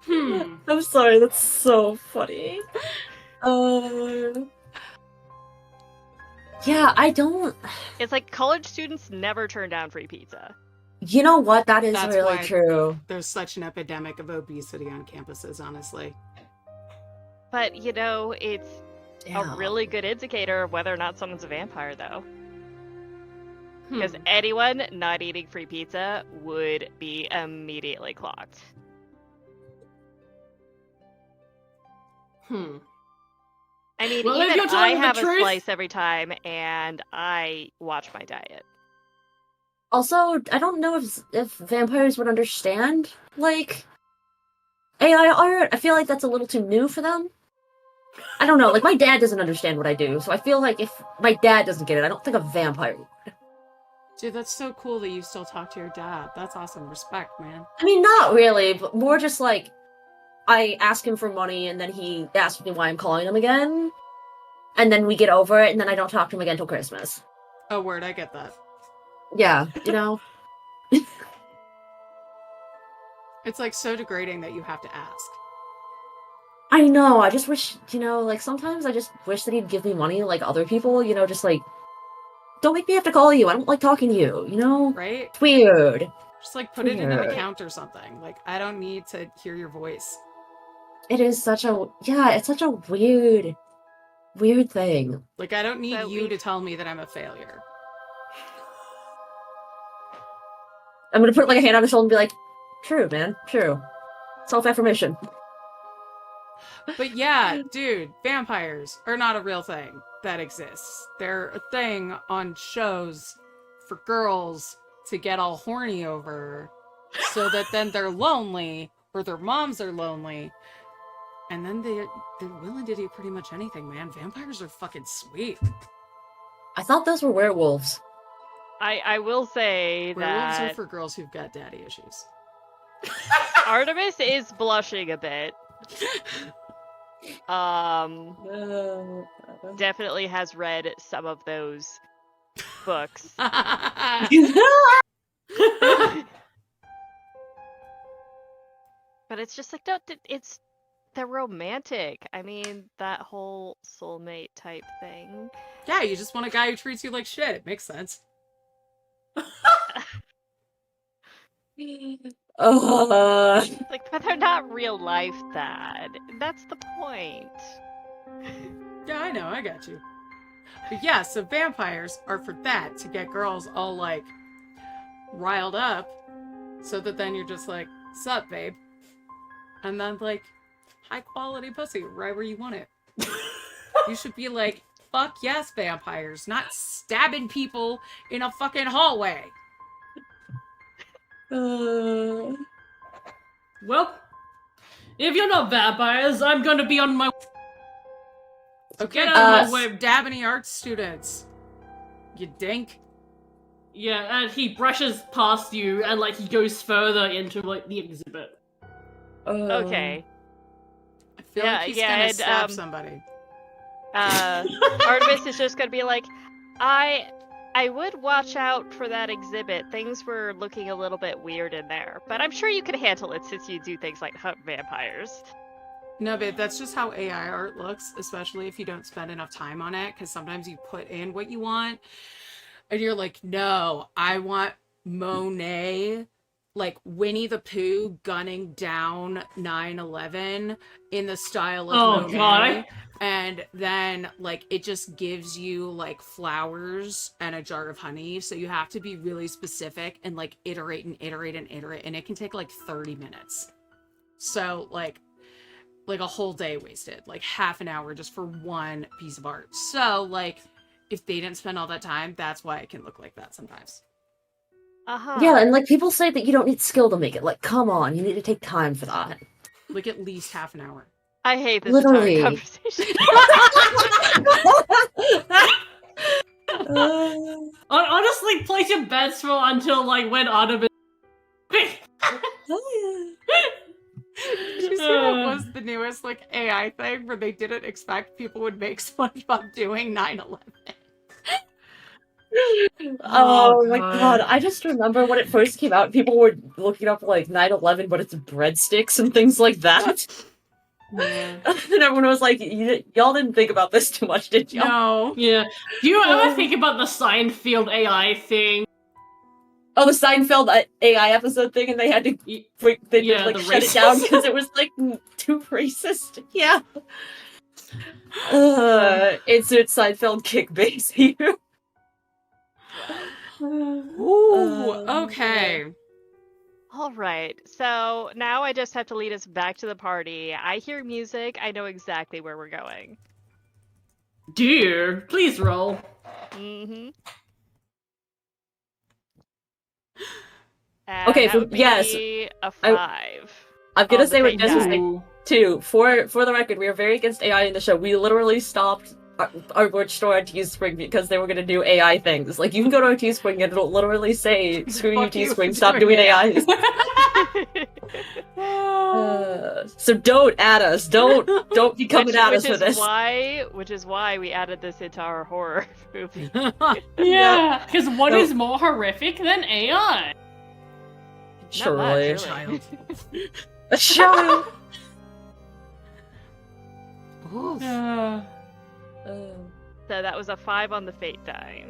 Speaker 3: I'm sorry. That's so funny. Yeah, I don't.
Speaker 4: It's like college students never turn down free pizza.
Speaker 3: You know what? That is
Speaker 2: That's
Speaker 3: really
Speaker 2: why-
Speaker 3: true.
Speaker 2: There's such an epidemic of obesity on campuses, honestly.
Speaker 4: But, it's
Speaker 3: Damn.
Speaker 4: a really good indicator of whether or not someone's a vampire, though. Because
Speaker 1: Hmm.
Speaker 4: anyone not eating free pizza would be immediately clocked. I mean,
Speaker 1: Well, if
Speaker 4: even
Speaker 1: you're telling
Speaker 4: I
Speaker 1: the
Speaker 4: have a
Speaker 1: truth-
Speaker 4: slice every time, and I watch my diet.
Speaker 3: Also, I don't know if vampires would understand like AI art. I feel like that's a little too new for them. I don't know. Like my dad doesn't understand what I do, so I feel like if my dad doesn't get it, I don't think a vampire would.
Speaker 2: Dude, that's so cool that you still talk to your dad. That's awesome. Respect, man.
Speaker 3: I mean, not really, but more just like I ask him for money, and then he asks me why I'm calling him again, and then we get over it, and then I don't talk to him again till Christmas.
Speaker 2: Oh, word, I get that.
Speaker 3: Yeah, you know.
Speaker 2: It's like so degrading that you have to ask.
Speaker 3: I know, I just wish, like, sometimes I just wish that he'd give me money like other people, just like, don't make me have to call you, I don't like talking to you.
Speaker 2: Right?
Speaker 3: It's weird.
Speaker 2: Just like put it in an
Speaker 3: Weird.
Speaker 2: account or something. Like, I don't need to hear your voice.
Speaker 3: It is such a, it's such a weird thing.
Speaker 2: Like, I don't need
Speaker 4: So
Speaker 2: you to tell me that I'm a failure.
Speaker 3: I'm gonna put like a hand on his shoulder and be like, true, man, true. Self-affirmation.
Speaker 2: But yeah, dude, vampires are not a real thing that exists. They're a thing on shows for girls to get all horny over so that then they're lonely or their moms are lonely. And then they're willing to do pretty much anything, man. Vampires are fucking sweet.
Speaker 3: I thought those were werewolves.
Speaker 4: I will say
Speaker 2: Werewolves are
Speaker 4: that
Speaker 2: for girls who've got daddy issues.
Speaker 4: Artemis is blushing a bit. Definitely has read some of those books. But it's just like, no, they're romantic. I mean, that whole soulmate type thing.
Speaker 2: Yeah, you just want a guy who treats you like shit. It makes sense.
Speaker 4: Like, but they're not real life, Dad. That's the point.
Speaker 2: Yeah, I know, I got you. But yeah, so vampires are for that, to get girls all like riled up, so that then you're just like, sup, babe? And then like, high quality pussy, right where you want it. You should be like, fuck yes, vampires, not stabbing people in a fucking hallway.
Speaker 1: Well, if you're not vampires, I'm gonna be on my.
Speaker 2: Okay,
Speaker 1: Get out of my way.
Speaker 2: stab any art students. You dink.
Speaker 1: Yeah, and he brushes past you, and like he goes further into like the exhibit.
Speaker 4: Okay.
Speaker 2: I feel like he's gonna stab somebody.
Speaker 4: Artemis is just gonna be like, I would watch out for that exhibit. Things were looking a little bit weird in there, but I'm sure you could handle it since you do things like hunt vampires.
Speaker 2: No, babe, that's just how AI art looks, especially if you don't spend enough time on it, because sometimes you put in what you want, and you're like, no, I want Monet, like Winnie the Pooh gunning down 9/11 in the style of Monet.
Speaker 1: God.
Speaker 2: And then, like, it just gives you, like, flowers and a jar of honey, so you have to be really specific and, like, iterate, and it can take, like, 30 minutes. So, like a whole day wasted, like half an hour just for one piece of art. So, like, if they didn't spend all that time, that's why it can look like that sometimes.
Speaker 3: Yeah, and like people say that you don't need skill to make it. Like, come on, you need to take time for that.
Speaker 2: Like at least half an hour.
Speaker 4: I hate this
Speaker 3: Literally.
Speaker 4: entire conversation.
Speaker 1: Honestly, place your bets for until like when Artemis.
Speaker 2: Did you see what was the newest like AI thing where they didn't expect people would make SpongeBob doing 9/11?
Speaker 3: Oh my god, I just remember when it first came out, people were looking up like 9/11, but it's breadsticks and things like that.
Speaker 1: Yeah.
Speaker 3: And everyone was like, y'all didn't think about this too much, did y'all?
Speaker 2: No.
Speaker 1: Yeah. Do you ever think about the Seinfeld AI thing?
Speaker 3: Oh, the Seinfeld AI episode thing, and they had to shut it down because it was like too racist. Yeah. Insert Seinfeld kick base here.
Speaker 2: Ooh, okay.
Speaker 4: All right, so now I just have to lead us back to the party. I hear music. I know exactly where we're going.
Speaker 1: Dear, please roll.
Speaker 4: Mm-hmm.
Speaker 3: Okay,
Speaker 4: that would be
Speaker 3: yes,
Speaker 4: a 5.
Speaker 3: I'm gonna
Speaker 4: on
Speaker 3: say
Speaker 4: the
Speaker 3: what Jess was
Speaker 4: AI.
Speaker 3: saying too. For the record, we are very against AI in the show. We literally stopped our merch store on Teespring because they were gonna do AI things. Like, you can go to our Teespring and it'll literally say, "Screw you,
Speaker 2: Fuck you for
Speaker 3: Teespring, stop
Speaker 2: doing
Speaker 3: doing AIs." So don't add us. Don't be coming at us for this.
Speaker 4: Which is why we added this into our horror movie.
Speaker 1: Yeah, because what is more horrific than AI?
Speaker 3: Surely.
Speaker 4: Not much, really.
Speaker 3: A child.
Speaker 2: Oof.
Speaker 4: So that was a 5 on the fate die.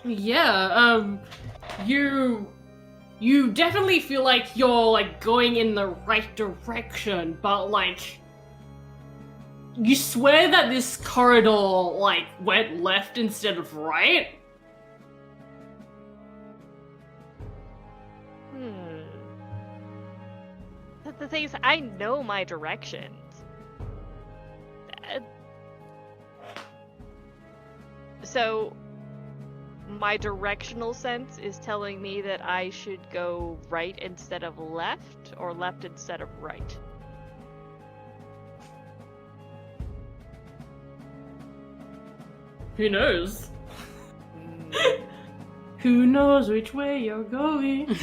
Speaker 1: Yeah, you definitely feel like you're like going in the right direction, but like you swear that this corridor like went left instead of right.
Speaker 4: But the thing is, I know my directions. So my directional sense is telling me that I should go right instead of left, or left instead of right.
Speaker 1: Who knows? Who knows which way you're going?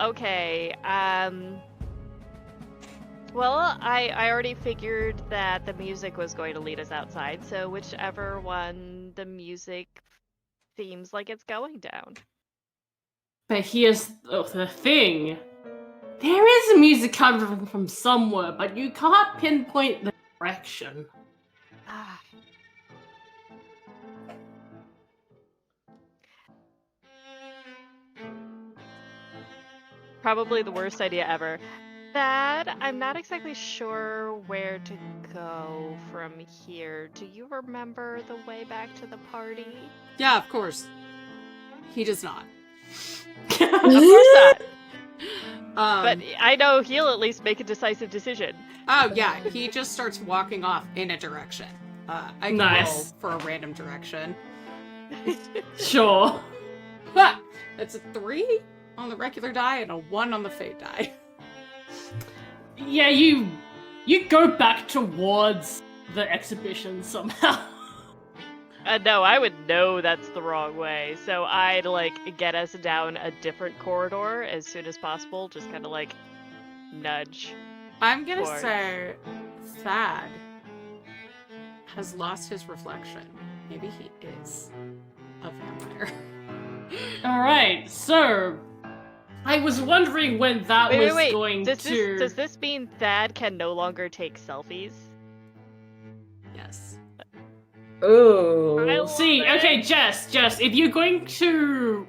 Speaker 4: Okay, well, I already figured that the music was going to lead us outside, so whichever one the music seems like it's going down.
Speaker 1: But here's the thing. There is music coming from somewhere, but you can't pinpoint the direction.
Speaker 4: Probably the worst idea ever. That I'm not exactly sure where to go from here. Do you remember the way back to the party?
Speaker 2: Yeah, of course. He does not.
Speaker 4: Of course not.
Speaker 2: But
Speaker 4: But I know he'll at least make a decisive decision.
Speaker 2: oh yeah, he just starts walking off in a direction. I can
Speaker 1: Nice.
Speaker 2: roll for a random direction.
Speaker 1: Sure.
Speaker 2: Ha! It's a 3 on the regular die and a 1 on the fate die.
Speaker 1: Yeah, you go back towards the exhibition somehow.
Speaker 4: No, I would know that's the wrong way. So I'd get us down a different corridor as soon as possible. Just kind of nudge.
Speaker 2: I'm gonna
Speaker 4: Towards.
Speaker 2: say Thad has lost his reflection. Maybe he is a vampire.
Speaker 1: Alright, so I was wondering when that was going
Speaker 4: Does
Speaker 1: to...
Speaker 4: does this mean Thad can no longer take selfies?
Speaker 2: Yes.
Speaker 3: Ooh.
Speaker 1: See, okay, Jess, if you're going to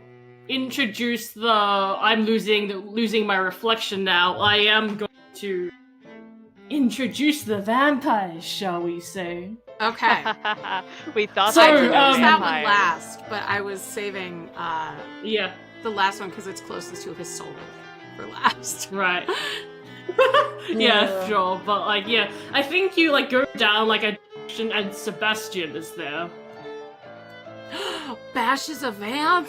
Speaker 1: introduce the I'm losing my reflection now, I am going to introduce the vampires, shall we say?
Speaker 2: Okay.
Speaker 4: We thought
Speaker 1: So,
Speaker 4: that
Speaker 2: I
Speaker 4: was
Speaker 2: did
Speaker 4: a
Speaker 2: use that one
Speaker 4: vampire.
Speaker 2: last, but I was saving
Speaker 1: Yeah,
Speaker 2: the last one because it's closest to his soul for last.
Speaker 1: right. Yeah, sure, but yeah, I think you go down a direction and Sebastian is there.
Speaker 2: Bash is a vamp?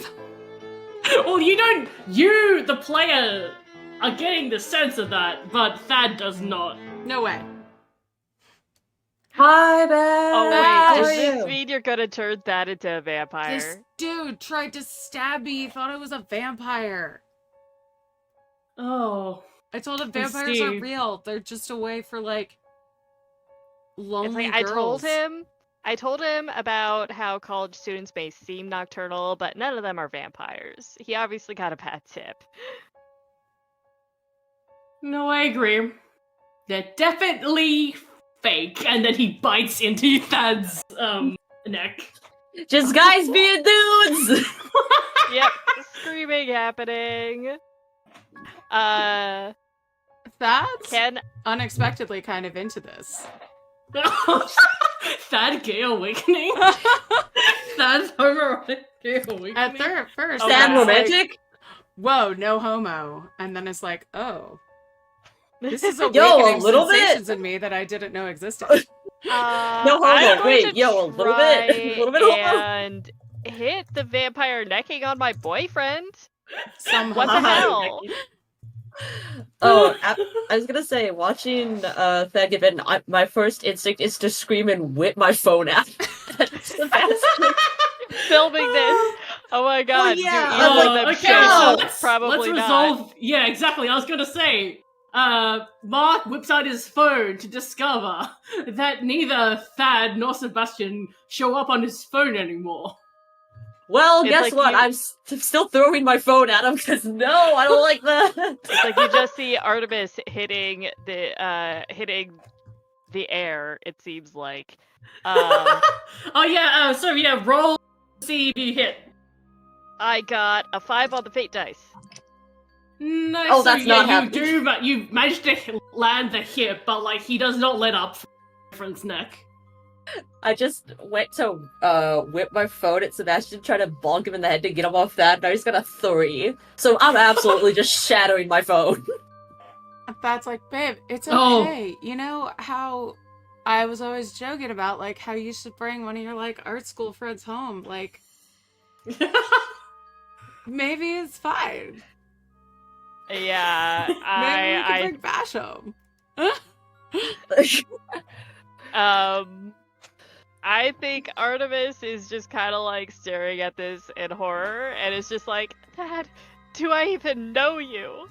Speaker 1: Well, the player, are getting the sense of that, but Thad does not.
Speaker 2: No way.
Speaker 3: Hi, Beth.
Speaker 4: Oh
Speaker 2: How
Speaker 4: wait,
Speaker 2: are
Speaker 4: does this
Speaker 3: you?
Speaker 4: mean you're gonna turn that into a vampire?
Speaker 2: This dude tried to stab me. He thought I was a vampire.
Speaker 1: Oh.
Speaker 2: I told him vampires are
Speaker 1: see.
Speaker 2: real. They're just a way for lonely
Speaker 4: It's I
Speaker 2: girls.
Speaker 4: I told him about how college students may seem nocturnal, but none of them are vampires. He obviously got a bad tip.
Speaker 1: No, I agree. They're definitely fake, and then he bites into Thad's neck.
Speaker 3: Just guys being dudes.
Speaker 4: Yep, screaming happening.
Speaker 2: That's
Speaker 4: Can
Speaker 2: unexpectedly kind of into this.
Speaker 1: Thad gay awakening. Thad's homoerotic gay awakening.
Speaker 2: At first,
Speaker 4: Oh,
Speaker 3: Sad
Speaker 4: wow.
Speaker 2: it's like,
Speaker 3: romantic.
Speaker 2: whoa, no homo. And then it's like, oh, this is
Speaker 3: Yo, a
Speaker 2: awakening
Speaker 3: little bit.
Speaker 2: sensations in me that I didn't know existed.
Speaker 3: No
Speaker 4: I'm
Speaker 3: homo.
Speaker 4: going
Speaker 3: Wait,
Speaker 4: to
Speaker 3: yo, a little bit.
Speaker 4: try
Speaker 3: A little bit homo.
Speaker 4: and hit the vampire necking on my boyfriend.
Speaker 2: Some
Speaker 4: What the
Speaker 2: homo.
Speaker 4: hell?
Speaker 3: Oh, I was gonna say, watching Thad give in, my first instinct is to scream and whip my phone out. Sebastian.
Speaker 4: Filming this. Oh my god.
Speaker 3: yeah.
Speaker 4: Do either of them
Speaker 1: okay,
Speaker 4: show
Speaker 1: so
Speaker 4: up?
Speaker 1: let's
Speaker 4: Probably
Speaker 1: resolve.
Speaker 4: not.
Speaker 1: Yeah, exactly. I was gonna say. Mark whips out his phone to discover that neither Thad nor Sebastian show up on his phone anymore.
Speaker 3: Well,
Speaker 4: It's
Speaker 3: guess
Speaker 4: like
Speaker 3: what?
Speaker 4: you-
Speaker 3: I'm still throwing my phone at him because no, I don't like that.
Speaker 4: It's like you just see Artemis hitting the air. It seems like.
Speaker 1: Oh yeah. So yeah, roll. See if you hit.
Speaker 4: I got a 5 on the fate dice.
Speaker 1: No,
Speaker 3: Oh,
Speaker 1: so
Speaker 3: that's
Speaker 1: yeah,
Speaker 3: not
Speaker 1: you
Speaker 3: happening.
Speaker 1: do, but you managed to land the hit, but like he does not let up from your friend's neck.
Speaker 3: I just went to whip my phone at Sebastian, try to bonk him in the head to get him off that, and I just got a 3. So I'm absolutely just shattering my phone.
Speaker 2: That's like, babe, it's
Speaker 1: Oh.
Speaker 2: okay. You know how I was always joking about, like, how you should bring one of your, like, art school friends home. Like, maybe it's fine.
Speaker 4: Yeah,
Speaker 2: Maybe we can bring Bash home.
Speaker 4: I think Artemis is just kind of like staring at this in horror, and it's just like, Dad, do I even know you?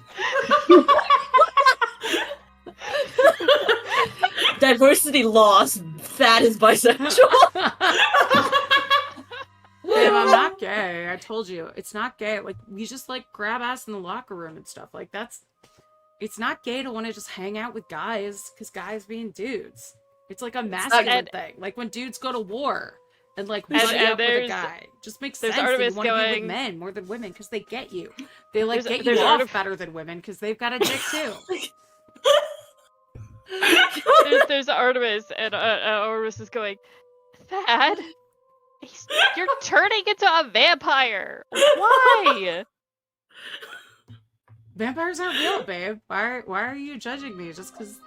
Speaker 3: Diversity lost. That is bisexual.
Speaker 2: Babe, I'm not gay. I told you. It's not gay. Like, you just, like, grab ass in the locker room and stuff. Like, it's not gay to want to just hang out with guys, because guys being dudes. It's like a masculine thing. Like, when dudes go to war and, like, buddy up with a guy. Just makes sense that you
Speaker 4: Artemis
Speaker 2: want to be with
Speaker 4: going-
Speaker 2: men more than women, because they get you. They, like,
Speaker 4: There's-
Speaker 2: get
Speaker 4: there's
Speaker 2: you off
Speaker 4: Artemis-
Speaker 2: better than women, because they've got a dick, too.
Speaker 4: there's Artemis, and Artemis is going, Dad, you're turning into a vampire. Why?
Speaker 2: Vampires aren't real, babe. Why are you judging me? Just because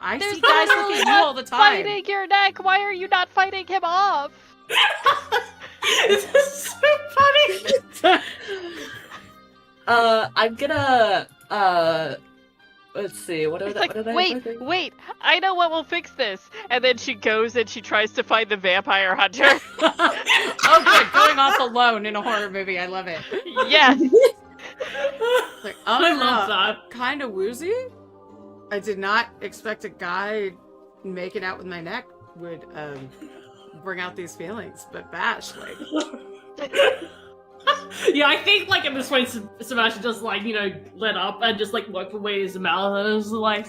Speaker 2: I
Speaker 4: There's
Speaker 2: see guys
Speaker 4: literally
Speaker 2: look at you all the time.
Speaker 4: Fighting your neck. Why are you not fighting him off?
Speaker 1: This is so funny.
Speaker 3: I'm gonna let's see. What
Speaker 4: It's
Speaker 3: did
Speaker 4: like,
Speaker 3: I
Speaker 4: wait, I know what will fix this. And then she goes and she tries to find the vampire hunter.
Speaker 2: Oh, good. Going off alone in a horror movie. I love it.
Speaker 4: Yes.
Speaker 2: Like,
Speaker 1: I love that.
Speaker 2: Kind of woozy. I did not expect a guy making out with my neck would bring out these feelings, but Bash, like,
Speaker 1: Yeah, I think like at this point, Sebastian just like let up and just like wipe away his mouth and was like,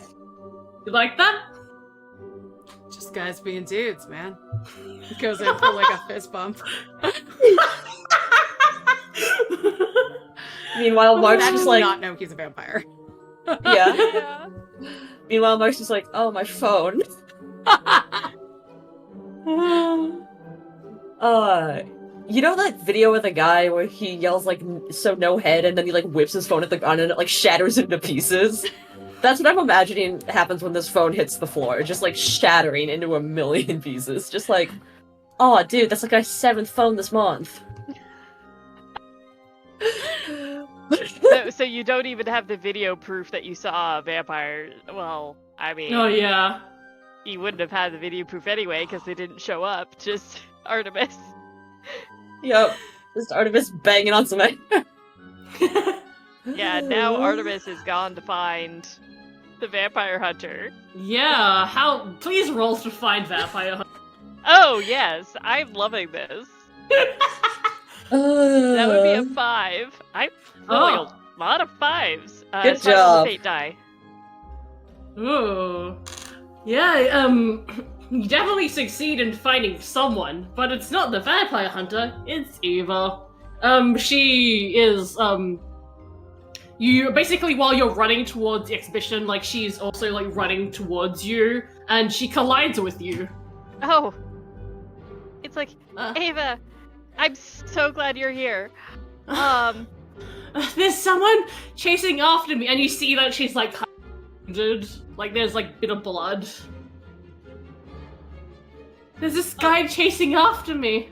Speaker 1: "You like that?"
Speaker 2: just guys being dudes, man. He goes in for like a fist bump.
Speaker 3: Meanwhile, Mark's
Speaker 2: That
Speaker 3: just
Speaker 2: does
Speaker 3: like,
Speaker 2: not know he's a vampire.
Speaker 3: yeah.
Speaker 4: Yeah.
Speaker 3: Meanwhile, Mark's just like, oh, my phone. You know that video with a guy where he yells like, so no head, and then he like whips his phone at the ground and it like shatters into pieces? That's what I'm imagining happens when this phone hits the floor, just like shattering into a million pieces. Just like, oh dude, that's like my 7th phone this month.
Speaker 4: So you don't even have the video proof that you saw a vampire. Well, I mean,
Speaker 1: Oh yeah.
Speaker 4: you wouldn't have had the video proof anyway because they didn't show up. Just Artemis.
Speaker 3: Yep. Just Artemis banging on some
Speaker 4: Yeah, now Artemis is gone to find the vampire hunter.
Speaker 1: Yeah. How? Please roll to find vampire. Hunter.
Speaker 4: Oh yes, I'm loving this. That would be a 5. I'm rolling a lot of 5s.
Speaker 3: Good
Speaker 4: it's 5 on
Speaker 3: job.
Speaker 4: the fate die.
Speaker 1: Ooh. Yeah. You definitely succeed in finding someone, but it's not the vampire hunter. It's Eva. She is You basically, while you're running towards the exhibition, like she's also like running towards you, and she collides with you.
Speaker 4: Oh. It's like,
Speaker 1: Uh,
Speaker 4: Ava, I'm so glad you're here.
Speaker 1: There's someone chasing after me, and you see that she's like injured. Like there's like a bit of blood. There's this guy chasing after me.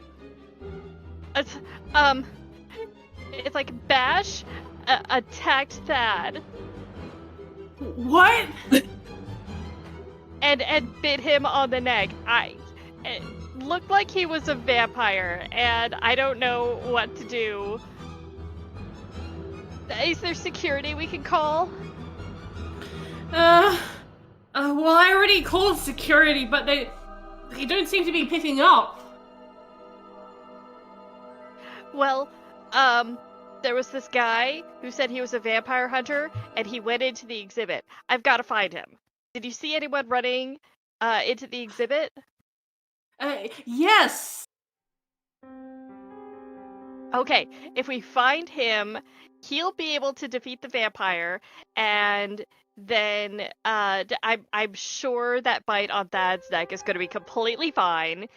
Speaker 4: It's like Bash attacked Thad
Speaker 1: What?
Speaker 4: and bit him on the neck. It looked like he was a vampire, and I don't know what to do. Is there security we can call?
Speaker 1: Well, I already called security, but they don't seem to be picking up.
Speaker 4: Well, there was this guy who said he was a vampire hunter, and he went into the exhibit. I've got to find him. Did you see anyone running into the exhibit?
Speaker 1: Yes.
Speaker 4: Okay, if we find him, he'll be able to defeat the vampire, and then I'm sure that bite on Thad's neck is going to be completely fine.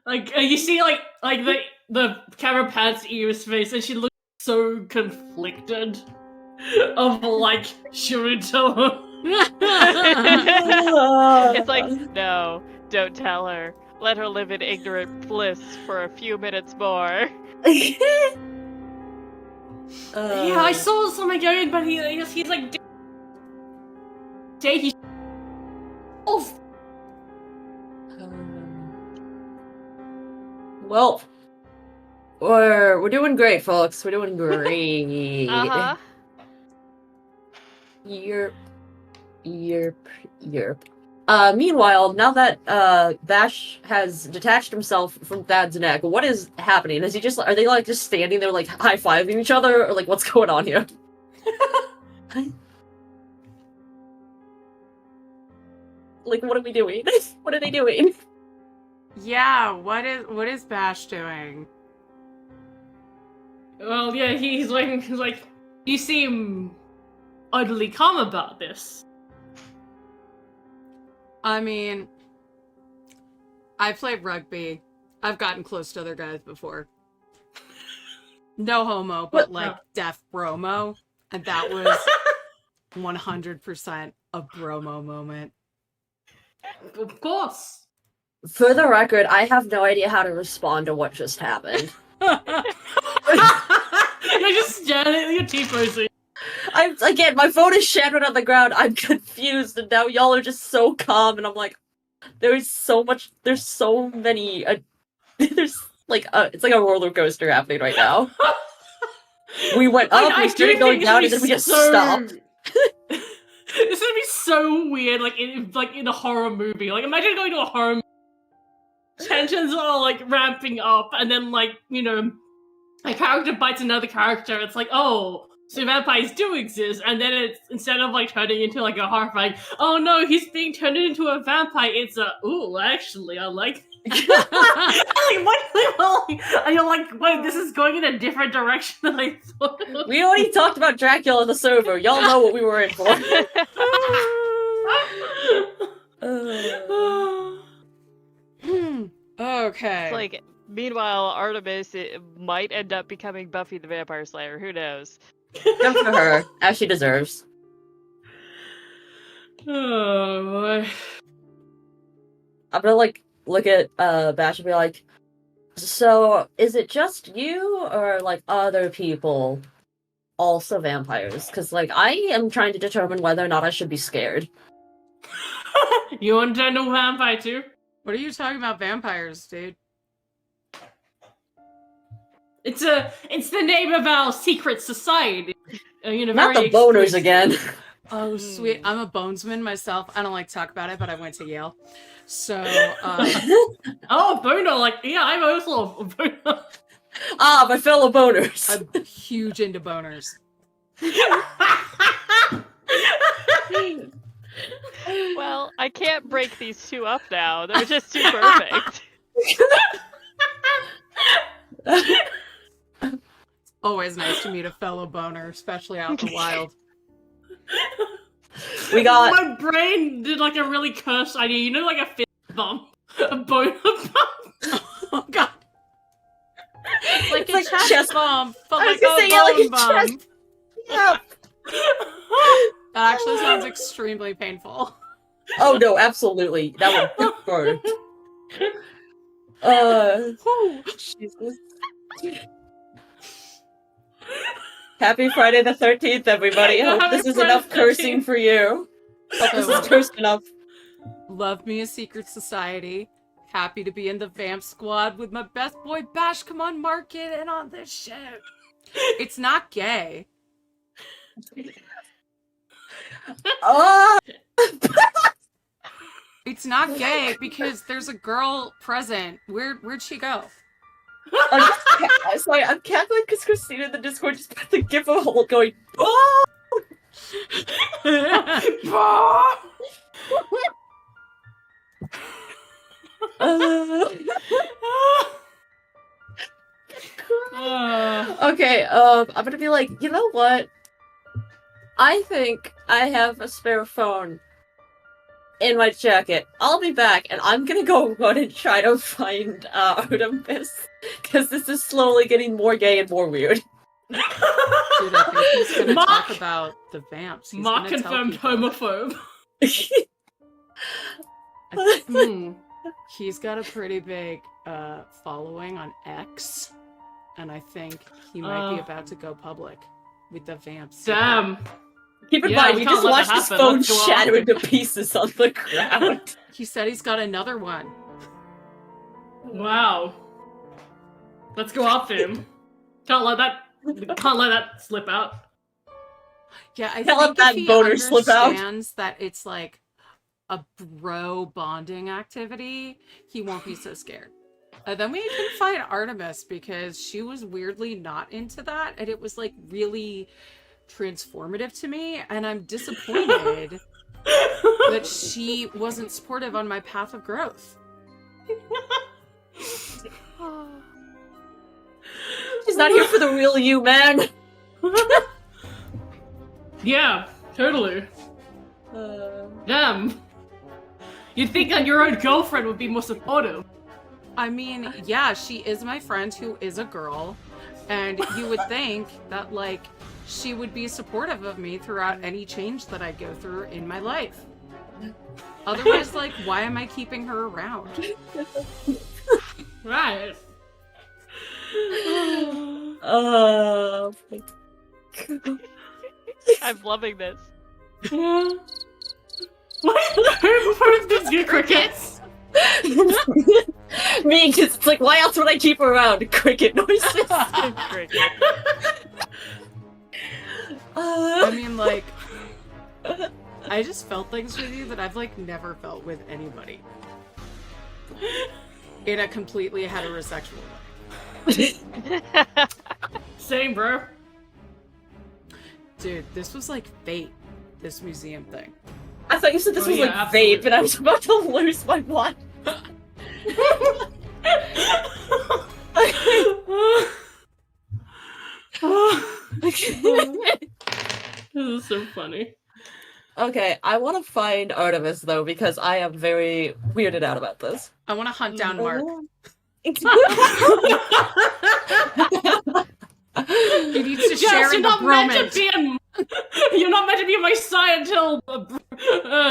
Speaker 1: Like you see, like the camera pans Eva's face, and she looks so conflicted. Of like, should we tell her?
Speaker 4: It's like, no, don't tell her. Let her live in ignorant bliss for a few minutes more.
Speaker 1: Yeah, I saw something going, but he's like, he's
Speaker 3: Well, we're doing great, folks. We're doing great.
Speaker 4: Uh-huh.
Speaker 3: Yerp. Meanwhile, now that Bash has detached himself from Thad's neck, what is happening? Is he just are they like just standing there like high-fiving each other, or like what's going on here? Like, what are we doing? What are they doing?
Speaker 2: Yeah, what is Bash doing?
Speaker 1: well, yeah, he's like, you seem utterly calm about this.
Speaker 2: I mean, I played rugby. I've gotten close to other guys before. No homo, but like def bromo. And that was 100% a bromo moment.
Speaker 1: Of course.
Speaker 3: For the record, I have no idea how to respond to what just happened.
Speaker 1: You're just staring at your T-posing.
Speaker 3: Again, my phone is shattered on the ground. I'm confused, and now y'all are just so calm, and I'm like, there's so many, there's like, it's like a roller coaster happening right now. We went up, we started going down, and then we just stopped.
Speaker 1: This would be so weird, like in a horror movie. Like, imagine going to a horror movie. Tensions are like ramping up, and then like, a character bites another character. It's like, oh, so vampires do exist, and then it's instead of like turning into like a horrifying, oh no, he's being turned into a vampire. It's a, ooh, actually, I like. Like, what? And you're like, wait, this is going in a different direction than I thought.
Speaker 3: We already talked about Dracula in the server. Y'all know what we were in for.
Speaker 2: Okay.
Speaker 4: It's like, meanwhile, Artemis might end up becoming Buffy the Vampire Slayer. Who knows?
Speaker 3: Good for her, as she deserves.
Speaker 1: Oh boy.
Speaker 3: I'm gonna like look at Bash and be like, so is it just you or like other people also vampires? Because like I am trying to determine whether or not I should be scared.
Speaker 1: You want to turn into a vampire too?
Speaker 2: What are you talking about vampires, dude?
Speaker 1: It's the name of our secret society.
Speaker 3: Not the boners again.
Speaker 2: Oh, sweet. I'm a bonesman myself. I don't like to talk about it, but I went to Yale. So,
Speaker 1: oh, boner, like, yeah, I'm also a boner.
Speaker 3: Ah, my fellow boners.
Speaker 2: I'm huge into boners.
Speaker 4: Well, I can't break these two up now. They're just too perfect.
Speaker 2: Always nice to meet a fellow boner, especially out in the wild.
Speaker 3: We got...
Speaker 1: My brain did like a really cursed idea. Like a fist bump. A boner bump.
Speaker 2: Oh, God. Like
Speaker 3: It's
Speaker 2: a
Speaker 3: like
Speaker 2: chest bump, but like
Speaker 3: like
Speaker 2: a bone bump.
Speaker 3: chest... Yeah.
Speaker 2: That actually sounds extremely painful.
Speaker 3: Oh no, absolutely. That would hurt. Jesus. Happy Friday the 13th, everybody. I hope this is enough cursing for you. Hope this is cursed enough.
Speaker 2: Love me a secret society. Happy to be in the Vamp Squad with my best boy Bash. Come on, mark it in on this shit. It's not gay. It's not gay because there's a girl present. Where'd she go?
Speaker 3: Sorry, I'm cackling because Christina in the Discord just put the gif of Hulk going, oh! Okay, I'm gonna be like, you know what? I think I have a spare phone in my jacket. I'll be back, and I'm gonna go run and try to find Artemis, because this is slowly getting more gay and more weird.
Speaker 2: Dude, I think he's gonna talk about the vamps. He's
Speaker 1: Mark
Speaker 2: gonna tell
Speaker 1: confirmed
Speaker 2: people.
Speaker 1: homophobe.
Speaker 2: He's got a pretty big following on X, and I think he might be about to go public with the vamps.
Speaker 1: Damn.
Speaker 3: Keep in
Speaker 1: Yeah,
Speaker 3: mind,
Speaker 1: we
Speaker 3: we
Speaker 1: can't
Speaker 3: just
Speaker 1: let
Speaker 3: watched
Speaker 1: that
Speaker 3: his
Speaker 1: happen.
Speaker 3: phone
Speaker 1: Let's go
Speaker 3: shatter
Speaker 1: on.
Speaker 3: into pieces on the ground.
Speaker 2: He said he's got another one.
Speaker 1: Wow. Let's go after him. Can't let that slip out.
Speaker 2: Yeah, I
Speaker 3: Can't let
Speaker 2: think
Speaker 3: that
Speaker 2: if he
Speaker 3: boner slip out.
Speaker 2: understands that it's like a bro bonding activity, he won't be so scared. Then we can find Artemis because she was weirdly not into that, and it was like really transformative to me, and I'm disappointed that she wasn't supportive on my path of growth.
Speaker 3: She's not here for the real you, man.
Speaker 1: Yeah, totally. Damn. You'd think that your own girlfriend would be more supportive.
Speaker 2: I mean, yeah, she is my friend who is a girl, and you would think that, like, she would be supportive of me throughout any change that I go through in my life. Otherwise, like, why am I keeping her around?
Speaker 1: Right.
Speaker 4: I'm loving this.
Speaker 1: Yeah. What is this? Crickets?
Speaker 3: Me, because it's like, why else would I keep her around? Cricket noises.
Speaker 4: Cricket.
Speaker 2: I mean, like, I just felt things with you that I've, like, never felt with anybody. In a completely heterosexual way.
Speaker 1: Same, bro.
Speaker 2: Dude, this was like fate, this museum thing.
Speaker 3: I thought you said this was like vape, and I was about to lose my mind.
Speaker 1: This is so funny.
Speaker 3: Okay, I want to find Artemis though because I am very weirded out about this.
Speaker 2: I want to hunt down Mark. He needs to share in the bromance.
Speaker 1: You're not meant to be my side until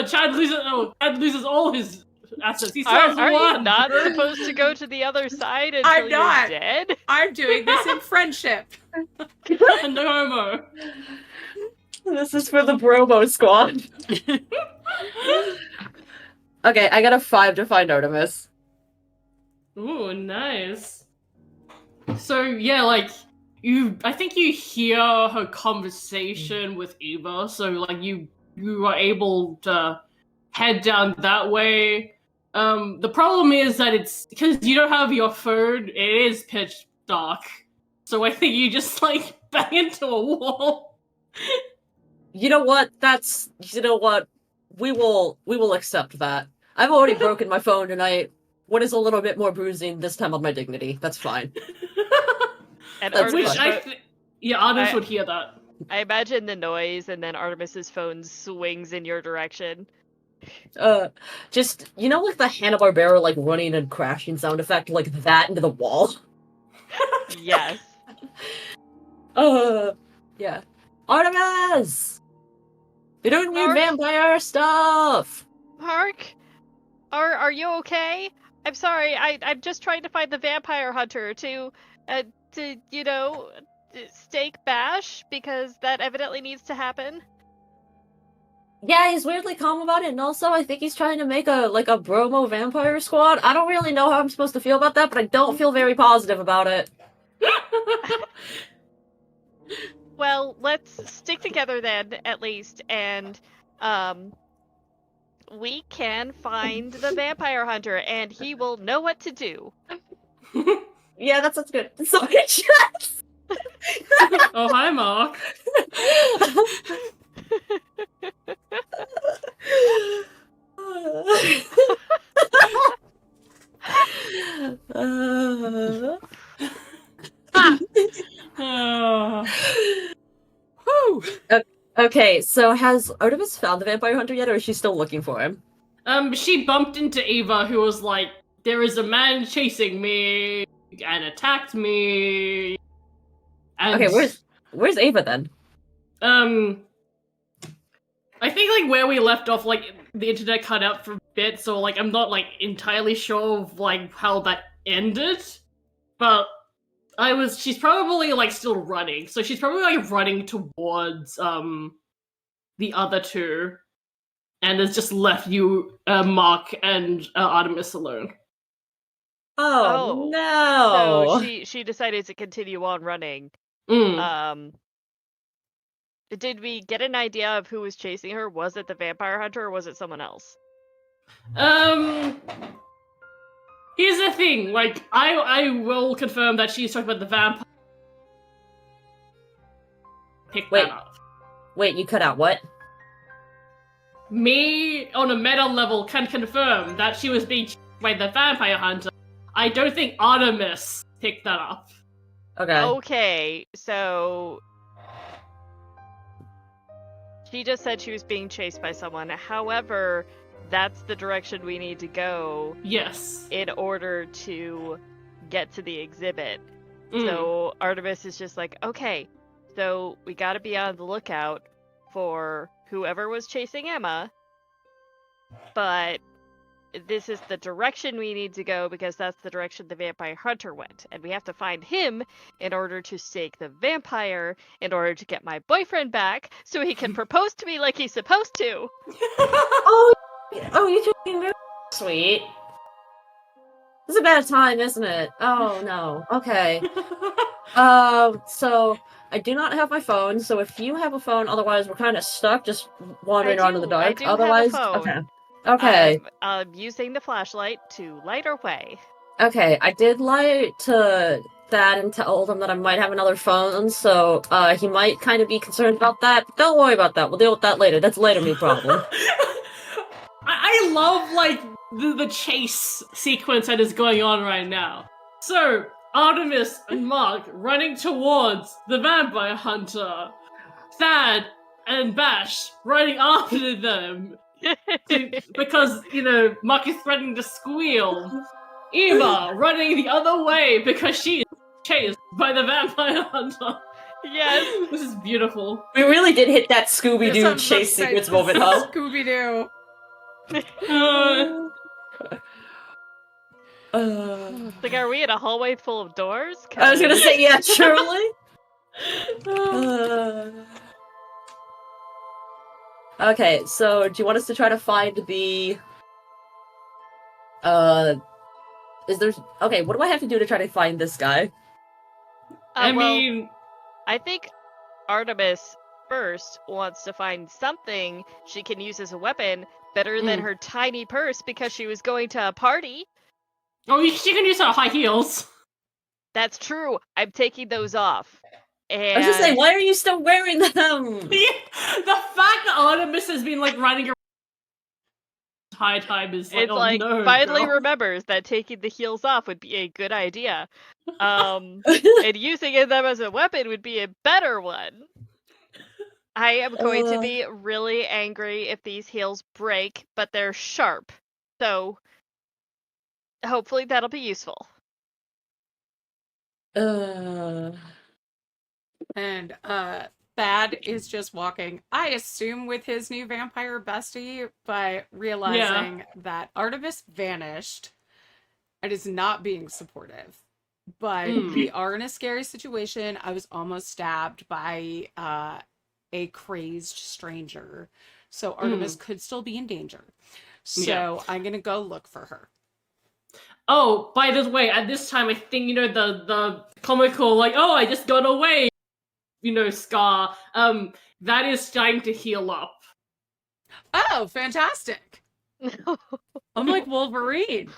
Speaker 1: Chad loses all his assets. He still has
Speaker 4: Are you
Speaker 1: one.
Speaker 4: not supposed to go to the other side until
Speaker 2: I'm not.
Speaker 4: you're dead?
Speaker 2: I'm doing this in friendship.
Speaker 1: No homo.
Speaker 3: This is for the Bromo squad. Okay, I got a 5 to find Artemis.
Speaker 1: Ooh, nice. So yeah, like I think you hear her conversation with Eva. So like you are able to head down that way. The problem is that it's because you don't have your phone. It is pitch dark. So I think you just like bang into a wall.
Speaker 3: You know what? We will accept that. I've already broken my phone tonight. What is a little bit more bruising this time on my dignity? That's fine.
Speaker 4: And
Speaker 3: That's
Speaker 1: Which
Speaker 4: Artemis,
Speaker 1: Artemis would hear that.
Speaker 4: I imagine the noise, and then Artemis's phone swings in your direction.
Speaker 3: Just like the Hanna-Barbera like running and crashing sound effect, like that into the wall.
Speaker 4: Yes.
Speaker 3: Yeah. Artemis! You're doing weird
Speaker 4: Mark?
Speaker 3: vampire stuff!
Speaker 4: Mark, are you okay? I'm sorry. I'm just trying to find the vampire hunter to stake Bash because that evidently needs to happen.
Speaker 3: Yeah, he's weirdly calm about it, and also I think he's trying to make a Bromo vampire squad. I don't really know how I'm supposed to feel about that, but I don't feel very positive about it.
Speaker 4: Well, let's stick together then, at least, and we can find the vampire hunter, and he will know what to do.
Speaker 3: Yeah, that sounds good. So just...
Speaker 1: Oh, hi, Mark. Oh.
Speaker 2: Whew.
Speaker 3: Okay, so has Artemis found the vampire hunter yet, or is she still looking for him?
Speaker 1: She bumped into Ava, who was like, "There is a man chasing me and attacked me." And,
Speaker 3: Okay, where's Ava then?
Speaker 1: I think like where we left off, like the internet cut out for a bit, so like I'm not like entirely sure of like how that ended, but she's probably like still running, so she's probably like running towards the other two, and has just left you, Mark and Artemis alone.
Speaker 3: Oh,
Speaker 4: So
Speaker 3: no!
Speaker 4: she decided to continue on running.
Speaker 1: Mm.
Speaker 4: Did we get an idea of who was chasing her? Was it the vampire hunter or was it someone else?
Speaker 1: Here's the thing, like, I will confirm that she's talking about the vampire. Pick that up.
Speaker 3: Wait, you cut out what?
Speaker 1: Me, on a meta level, can confirm that she was being chased by the vampire hunter. I don't think Artemis picked that up.
Speaker 3: Okay.
Speaker 4: Okay, so she just said she was being chased by someone. However, that's the direction we need to go
Speaker 1: Yes.
Speaker 4: in order to get to the exhibit.
Speaker 1: Mm.
Speaker 4: So Artemis is just like, okay, so we gotta be on the lookout for whoever was chasing Emma, but this is the direction we need to go because that's the direction the vampire hunter went, and we have to find him in order to stake the vampire in order to get my boyfriend back so he can propose to me like he's supposed to.
Speaker 3: Oh, you're being very sweet. It's a bad time, isn't it? Oh no. Okay. So I do not have my phone. So if you have a phone, otherwise we're kind of stuck, just wandering around in the dark.
Speaker 4: I do
Speaker 3: Otherwise,
Speaker 4: have a phone.
Speaker 3: okay. Okay.
Speaker 4: I'm using the flashlight to light our way.
Speaker 3: Okay, I did lie to Dad and told him that I might have another phone, so he might kind of be concerned about that. But don't worry about that. We'll deal with that later. That's later me problem.
Speaker 1: I love like the chase sequence that is going on right now. So Artemis and Mark running towards the vampire hunter. Thad and Bash running after them. Because, Mark is threatening to squeal. Eva running the other way because she is chased by the vampire hunter.
Speaker 4: Yes.
Speaker 1: This is beautiful.
Speaker 3: We really did hit that Scooby-Doo chase sequence moment, huh?
Speaker 2: Scooby-Doo.
Speaker 4: Like, are we in a hallway full of doors?
Speaker 3: I was gonna say, yeah, surely. Okay, so do you want us to try to find the... Okay, what do I have to do to try to find this guy?
Speaker 1: I mean...
Speaker 4: I think Artemis first wants to find something she can use as a weapon better than her tiny purse because she was going to a party.
Speaker 1: Oh, she can use her high heels.
Speaker 4: That's true. I'm taking those off. And
Speaker 3: I was just saying, why are you still wearing them?
Speaker 1: The fact that Artemis has been like running around high time is like,
Speaker 4: it's
Speaker 1: oh,
Speaker 4: like
Speaker 1: no,
Speaker 4: finally
Speaker 1: girl.
Speaker 4: remembers that taking the heels off would be a good idea. And using them as a weapon would be a better one. I am going to be really angry if these heels break, but they're sharp. So hopefully that'll be useful.
Speaker 2: And Thad is just walking, I assume with his new vampire bestie, but realizing that Artemis vanished and is not being supportive. But we are in a scary situation. I was almost stabbed by a crazed stranger. So Artemis could still be in danger. So I'm going to go look for her.
Speaker 1: Oh, by the way, at this time, I think, the comical, like, oh, I just got away, scar, that is starting to heal up.
Speaker 2: Oh, fantastic. I'm like Wolverine.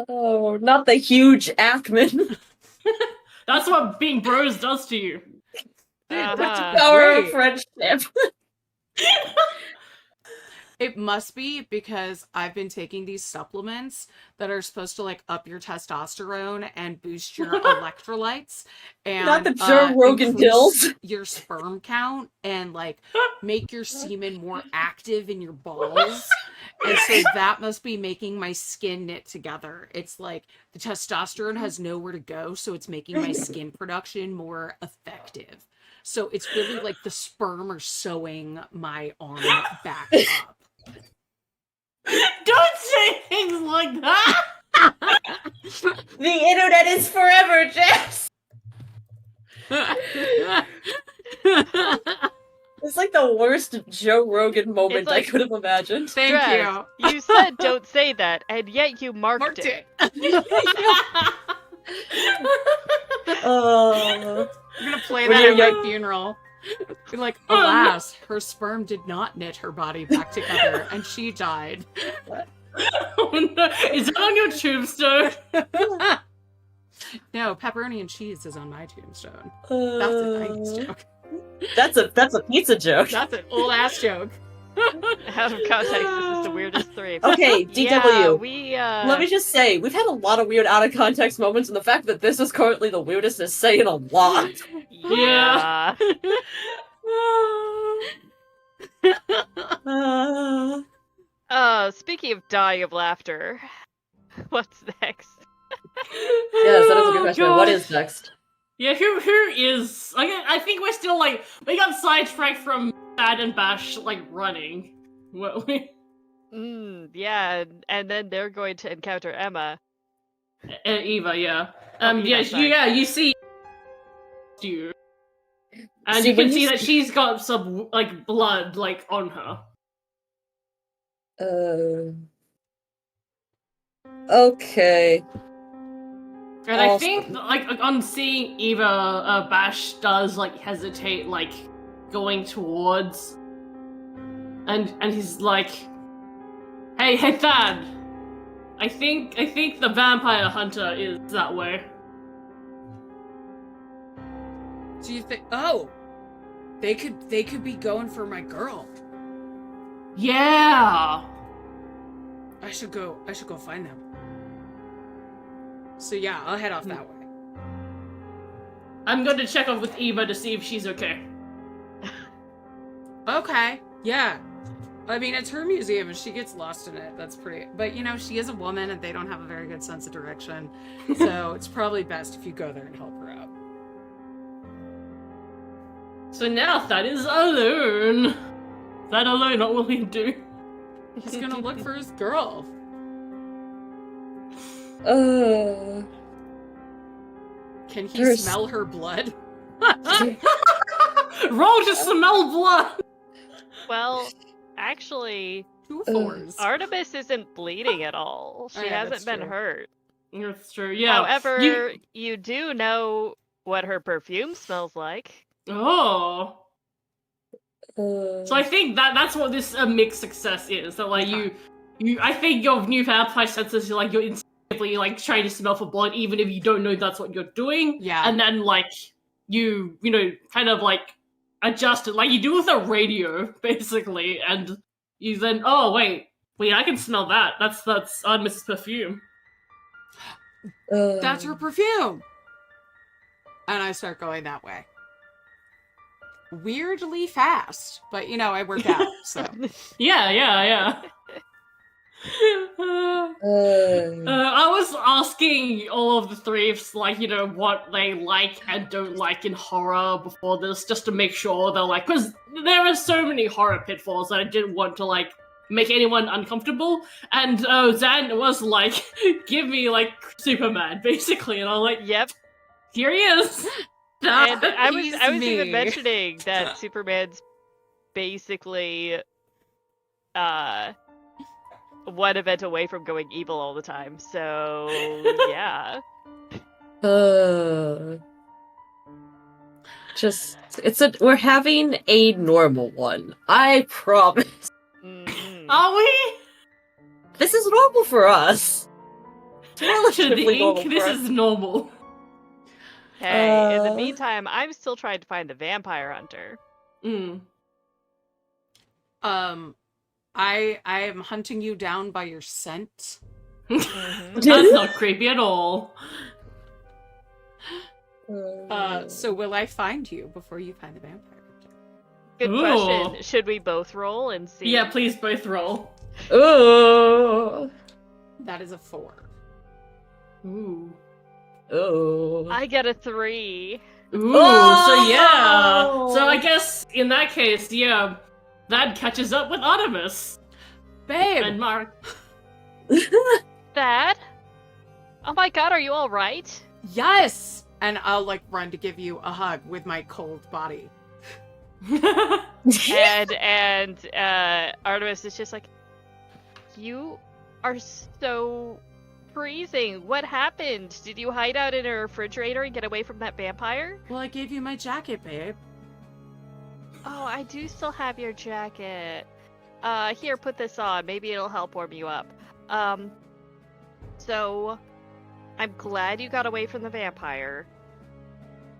Speaker 3: Oh, not the huge Ackman.
Speaker 1: That's what being bros does to you.
Speaker 3: That's
Speaker 4: Uh-huh.
Speaker 3: the power of
Speaker 2: Great.
Speaker 3: friendship.
Speaker 2: It must be because I've been taking these supplements that are supposed to like up your testosterone and boost your electrolytes and
Speaker 3: Not the Joe Rogan
Speaker 2: increase
Speaker 3: pills.
Speaker 2: your sperm count and like make your semen more active in your balls. And so that must be making my skin knit together. It's like the testosterone has nowhere to go, so it's making my skin production more effective. So it's really like the sperm are sewing my arm back up.
Speaker 1: Don't say things like that!
Speaker 3: The internet is forever, Jess! It's like the worst Joe Rogan moment
Speaker 4: It's like-
Speaker 3: I could have imagined.
Speaker 2: Thank
Speaker 4: Dress,
Speaker 2: you.
Speaker 4: You said don't say that, and yet you marked it.
Speaker 3: Oh.
Speaker 2: I'm gonna play
Speaker 3: When
Speaker 2: that
Speaker 3: you're
Speaker 2: at my
Speaker 3: young-
Speaker 2: funeral. Be like, alas, her sperm did not knit her body back together, and she died.
Speaker 1: Oh no, is that on your tombstone?
Speaker 2: No, pepperoni and cheese is on my tombstone. That's a 90s joke.
Speaker 3: That's a pizza joke.
Speaker 2: That's an old ass joke.
Speaker 4: Out of context, this is the weirdest three.
Speaker 3: Okay, DW.
Speaker 4: Yeah, we
Speaker 3: Let me just say, we've had a lot of weird out of context moments, and the fact that this is currently the weirdest is saying a lot.
Speaker 4: Yeah. Speaking of dying of laughter, what's next?
Speaker 3: Yes, that is a good
Speaker 1: Oh,
Speaker 3: question. What
Speaker 1: gosh.
Speaker 3: is next?
Speaker 1: Yeah, who is? I think we're still like we got sidetracked from Bad and Bash like running. What we
Speaker 4: Yeah, and then they're going to encounter Emma.
Speaker 1: Eva, yeah.
Speaker 4: Eva,
Speaker 1: Yeah,
Speaker 4: sorry.
Speaker 1: you see you. And
Speaker 3: See,
Speaker 1: you
Speaker 3: when
Speaker 1: can see
Speaker 3: you
Speaker 1: that she's got some like blood like on her.
Speaker 3: Okay.
Speaker 1: And I
Speaker 3: Awesome.
Speaker 1: think like on seeing Eva, Bash does like hesitate like going towards and he's like, Hey Thad, I think the vampire hunter is that way.
Speaker 2: Do you think? Oh, they could be going for my girl.
Speaker 1: Yeah.
Speaker 2: I should go find them. So yeah, I'll head off that way.
Speaker 1: I'm going to check off with Eva to see if she's okay.
Speaker 2: Okay. Yeah. I mean, it's her museum and she gets lost in it. That's pretty. But you know, she is a woman and they don't have a very good sense of direction. So it's probably best if you go there and help her out.
Speaker 1: So now Thad is alone. Thad alone, not willing to do.
Speaker 2: He's gonna look for his girl. Can he
Speaker 3: There's-
Speaker 2: smell her blood?
Speaker 1: Roll to smell blood.
Speaker 4: Well, actually,
Speaker 2: Two fours.
Speaker 4: Artemis isn't bleeding at all. She
Speaker 2: Oh, yeah,
Speaker 4: hasn't
Speaker 2: that's
Speaker 4: been
Speaker 2: true.
Speaker 4: hurt.
Speaker 1: That's true. Yeah.
Speaker 4: However, you do know what her perfume smells like.
Speaker 1: Oh. So I think that's what this mixed success is. That like you I think your new vampire senses you're instinctively like trying to smell for blood even if you don't know that's what you're doing.
Speaker 2: Yeah.
Speaker 1: And then like you know kind of like adjust it like you do with a radio basically, and you then wait I can smell that. That's Artemis's perfume.
Speaker 2: That's her perfume. And I start going that way. Weirdly fast, but you know, I work out, so.
Speaker 1: Yeah. I was asking all of the threefs, like, you know, what they like and don't like in horror before this, just to make sure they're like, because there are so many horror pitfalls that I didn't want to, like, make anyone uncomfortable. And Zan was like, give me, like, Superman, basically. And I was like,
Speaker 4: Yep.
Speaker 1: here he is.
Speaker 4: And I was
Speaker 2: He's
Speaker 4: even
Speaker 2: me.
Speaker 4: mentioning that Superman's basically one event away from going evil all the time. So yeah.
Speaker 3: We're having a normal one. I promise.
Speaker 4: Mm.
Speaker 1: Are we?
Speaker 3: This is normal for us. It's
Speaker 1: To
Speaker 3: relatively
Speaker 1: the
Speaker 3: normal
Speaker 1: ink,
Speaker 3: for
Speaker 1: this
Speaker 3: us.
Speaker 1: is normal.
Speaker 4: Hey, in the
Speaker 3: Uh.
Speaker 4: meantime, I'm still trying to find the vampire hunter.
Speaker 1: Mm.
Speaker 2: I am hunting you down by your scent.
Speaker 1: That's not creepy at all.
Speaker 2: So will I find you before you find the vampire?
Speaker 4: Good
Speaker 1: Ooh.
Speaker 4: question. Should we both roll and see?
Speaker 1: Yeah, please both roll.
Speaker 3: Ooh.
Speaker 2: That is a 4.
Speaker 1: Ooh.
Speaker 3: Ooh.
Speaker 4: I get a 3.
Speaker 1: Ooh,
Speaker 3: Oh!
Speaker 1: so yeah. So I guess in that case, yeah, that catches up with Artemis.
Speaker 2: Babe!
Speaker 1: And Mark.
Speaker 4: Dad? Oh my god, are you alright?
Speaker 2: Yes! And I'll like run to give you a hug with my cold body.
Speaker 4: and Artemis is just like, you are so freezing. What happened? Did you hide out in a refrigerator and get away from that vampire?
Speaker 2: Well, I gave you my jacket, babe.
Speaker 4: Oh, I do still have your jacket. Here, put this on. Maybe it'll help warm you up. So I'm glad you got away from the vampire.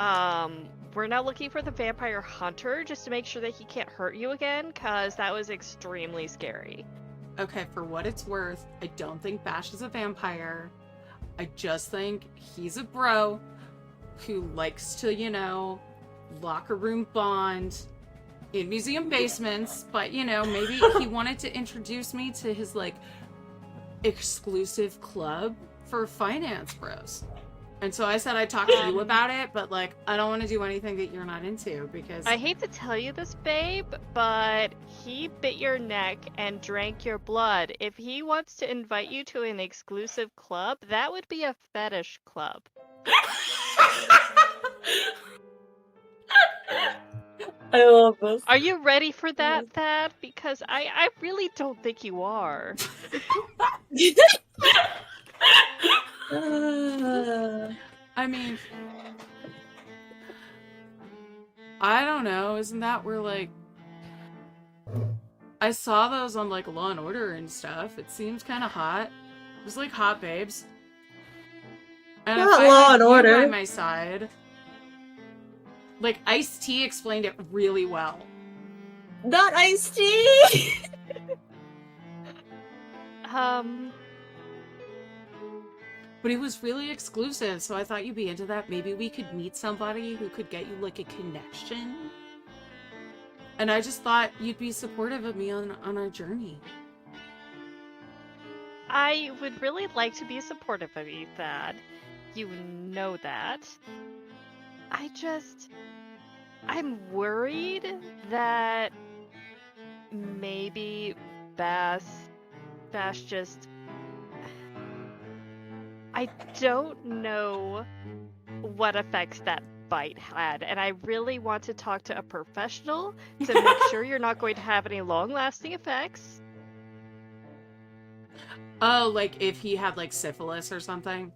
Speaker 4: We're now looking for the vampire hunter just to make sure that he can't hurt you again, cause that was extremely scary.
Speaker 2: Okay, for what it's worth, I don't think Bash is a vampire. I just think he's a bro who likes to, you know, locker room bond in museum basements, but, you know, maybe he wanted to introduce me to his, like, exclusive club for finance bros. And so I said I'd talk to you about it, but, like, I don't want to do anything that you're not into, because...
Speaker 4: I hate to tell you this, babe, but he bit your neck and drank your blood. If he wants to invite you to an exclusive club, that would be a fetish club.
Speaker 3: I love this.
Speaker 4: Are you ready for that, Thad? Because I really don't think you are.
Speaker 2: I mean... I don't know, isn't that where, like... I saw those on, like, Law and Order and stuff. It seems kind of hot. Just, like, hot babes. And
Speaker 3: Not
Speaker 2: if I
Speaker 3: Law
Speaker 2: had
Speaker 3: and
Speaker 2: you
Speaker 3: Order.
Speaker 2: by my side... Like, Ice-T explained it really well.
Speaker 3: Not Ice-T!
Speaker 2: But it was really exclusive, so I thought you'd be into that. Maybe we could meet somebody who could get you, like, a connection. And I just thought you'd be supportive of me on our journey.
Speaker 4: I would really like to be supportive of you, Thad. You know that. I'm worried that maybe Bash just... I don't know what effects that bite had, and I really want to talk to a professional to make sure you're not going to have any long-lasting effects.
Speaker 2: Oh, like if he had, like, syphilis or something?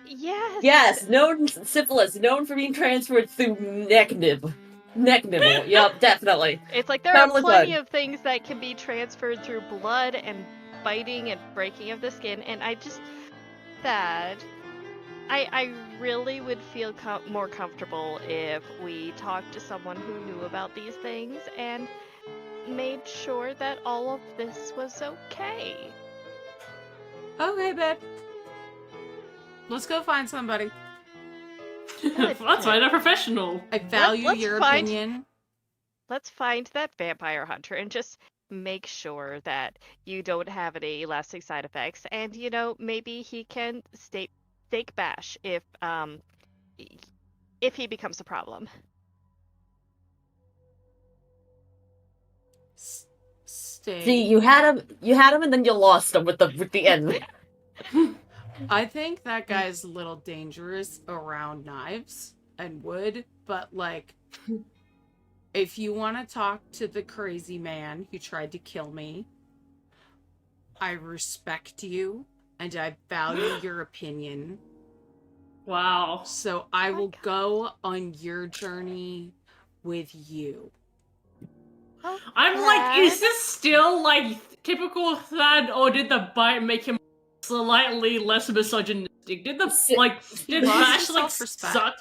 Speaker 4: Yes.
Speaker 3: Yes, known syphilis, known for being transferred through neck nibble. Yep, definitely.
Speaker 4: It's like there are
Speaker 3: Totally
Speaker 4: plenty
Speaker 3: fun.
Speaker 4: of things that can be transferred through blood and biting and breaking of the skin, and I really would feel more comfortable if we talked to someone who knew about these things and made sure that all of this was okay.
Speaker 2: Okay, babe. Let's go find somebody.
Speaker 1: Let's find a professional.
Speaker 2: I value
Speaker 4: Let's
Speaker 2: your
Speaker 4: find-
Speaker 2: opinion.
Speaker 4: Let's find that vampire hunter and just make sure that you don't have any lasting side effects, and, you know, maybe he can stake Bash if he becomes a problem.
Speaker 2: Stay.
Speaker 3: See, you had him, and then you lost him with the end.
Speaker 2: I think that guy's a little dangerous around knives and wood, but, like, if you want to talk to the crazy man who tried to kill me, I respect you and I value your opinion.
Speaker 1: Wow.
Speaker 2: So I will go on your journey with you.
Speaker 1: I'm like, is this still like typical Thad, or did the bite make him slightly less misogynistic? Did the
Speaker 3: See-
Speaker 1: did
Speaker 2: lost
Speaker 1: Bash
Speaker 2: his
Speaker 1: like
Speaker 2: self-respect.
Speaker 1: suck?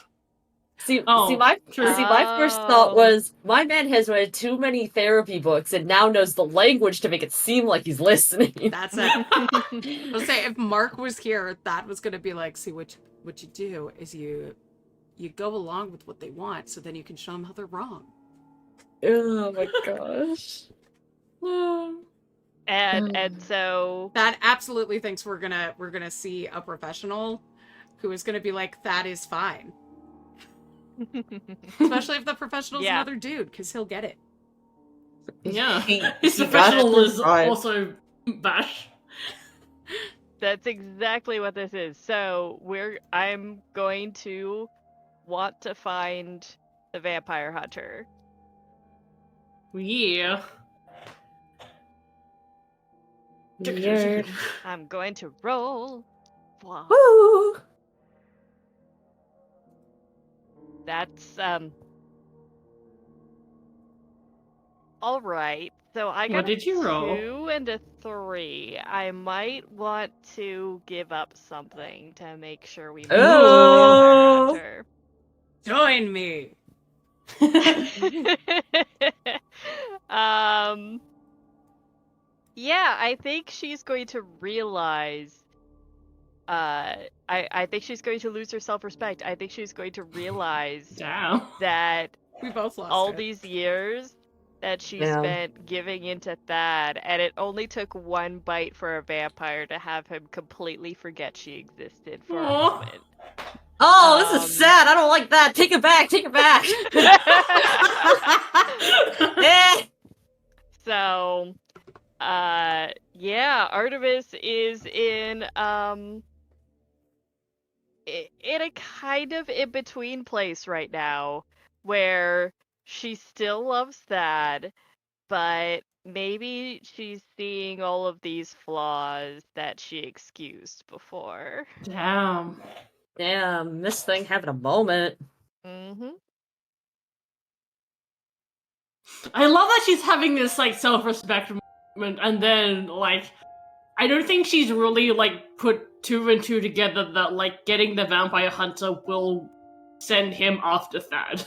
Speaker 3: See,
Speaker 1: Oh, true.
Speaker 3: my first thought
Speaker 4: Oh.
Speaker 3: was, my man has read too many therapy books and now knows the language to make it seem like he's listening.
Speaker 2: That's it. I'll say if Mark was here, that was gonna be like, see, what you do is you go along with what they want, so then you can show them how they're wrong.
Speaker 3: Oh my gosh.
Speaker 4: And so
Speaker 2: That absolutely thinks we're gonna see a professional who is gonna be like, that is fine. Especially if the professional's
Speaker 4: Yeah.
Speaker 2: another dude, because he'll get it.
Speaker 1: Yeah,
Speaker 3: He-
Speaker 1: his
Speaker 3: he
Speaker 1: professional
Speaker 3: got
Speaker 1: is
Speaker 3: right.
Speaker 1: also Bash.
Speaker 4: that's exactly what this is. So I'm going to want to find the vampire hunter.
Speaker 1: Yeah.
Speaker 3: Weird.
Speaker 4: I'm going to roll. Wow.
Speaker 3: Woo!
Speaker 4: That's all right. So I
Speaker 1: What
Speaker 4: got
Speaker 1: did you roll?
Speaker 4: 2 and a 3. I might want to give up something to make sure we move
Speaker 3: Oh.
Speaker 4: the vampire
Speaker 2: Join me.
Speaker 4: hunter. Yeah, I think she's going to realize. I think she's going to lose her self-respect. I think she's going to realize
Speaker 1: Damn.
Speaker 4: that
Speaker 2: We both lost
Speaker 4: all
Speaker 2: it.
Speaker 4: these years that she
Speaker 3: Yeah.
Speaker 4: spent giving into Thad, and it only took one bite for a vampire to have him completely forget she existed for a
Speaker 1: Aw.
Speaker 4: moment.
Speaker 3: Oh, this is sad. I don't like that. Take it back. Take it back. Eh.
Speaker 4: So, yeah, Artemis is in a kind of in between place right now, where she still loves Thad, but maybe she's seeing all of these flaws that she excused before.
Speaker 1: Damn.
Speaker 3: Damn, this thing having a moment.
Speaker 4: Mm-hmm.
Speaker 1: I love that she's having this like self-respect moment, and then like I don't think she's really like put 2 and 2 together that like getting the vampire hunter will send him after Thad.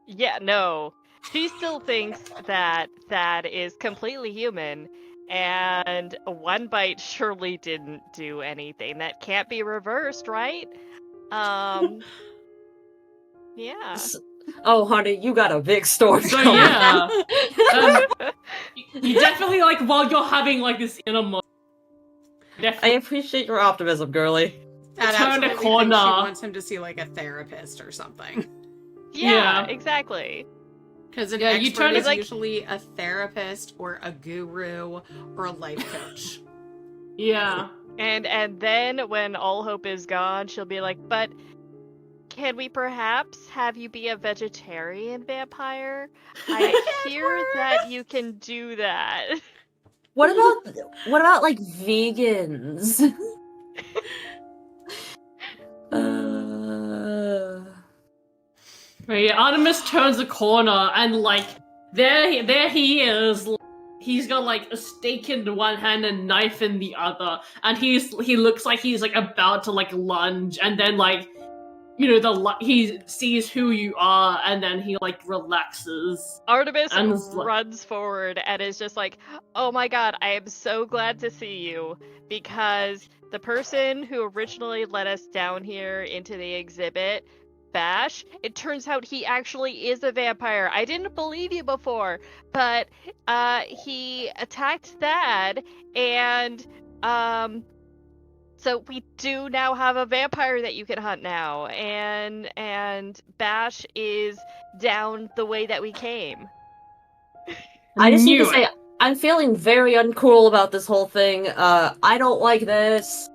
Speaker 4: Yeah, no. She still thinks that Thad is completely human, and one bite surely didn't do anything. That can't be reversed, right? Yeah.
Speaker 3: Oh, honey, you got a big story.
Speaker 1: So
Speaker 3: coming.
Speaker 1: yeah, you definitely like while you're having like this inner moment.
Speaker 3: I
Speaker 1: Definitely.
Speaker 3: appreciate your optimism, girly.
Speaker 2: That
Speaker 1: Turn a
Speaker 2: absolutely thinks she
Speaker 1: corner.
Speaker 2: wants him to see like a therapist or something.
Speaker 4: Yeah,
Speaker 1: Yeah.
Speaker 4: exactly.
Speaker 2: Because an
Speaker 1: Yeah, you
Speaker 2: expert
Speaker 1: turn
Speaker 2: is
Speaker 4: like-
Speaker 2: usually a therapist or a guru or a life coach.
Speaker 1: Yeah.
Speaker 4: And then when all hope is gone, she'll be like, "But can we perhaps have you be a vegetarian vampire? I hear that you can do that."
Speaker 3: What about like vegans?
Speaker 1: But yeah, Artemis turns a corner and like there he is. He's got like a stake in one hand and knife in the other, and he looks like he's like about to like lunge, and then like he sees who you are, and then he like relaxes.
Speaker 4: Artemis
Speaker 1: And it's like-
Speaker 4: runs forward and is just like, "Oh my god, I am so glad to see you, because the person who originally let us down here into the exhibit, Bash, it turns out he actually is a vampire. I didn't believe you before, but he attacked Thad, and so we do now have a vampire that you can hunt now, and Bash is down the way that we came."
Speaker 3: I just need to
Speaker 1: Knew
Speaker 3: say,
Speaker 1: it.
Speaker 3: I'm feeling very uncool about this whole thing. I don't like this.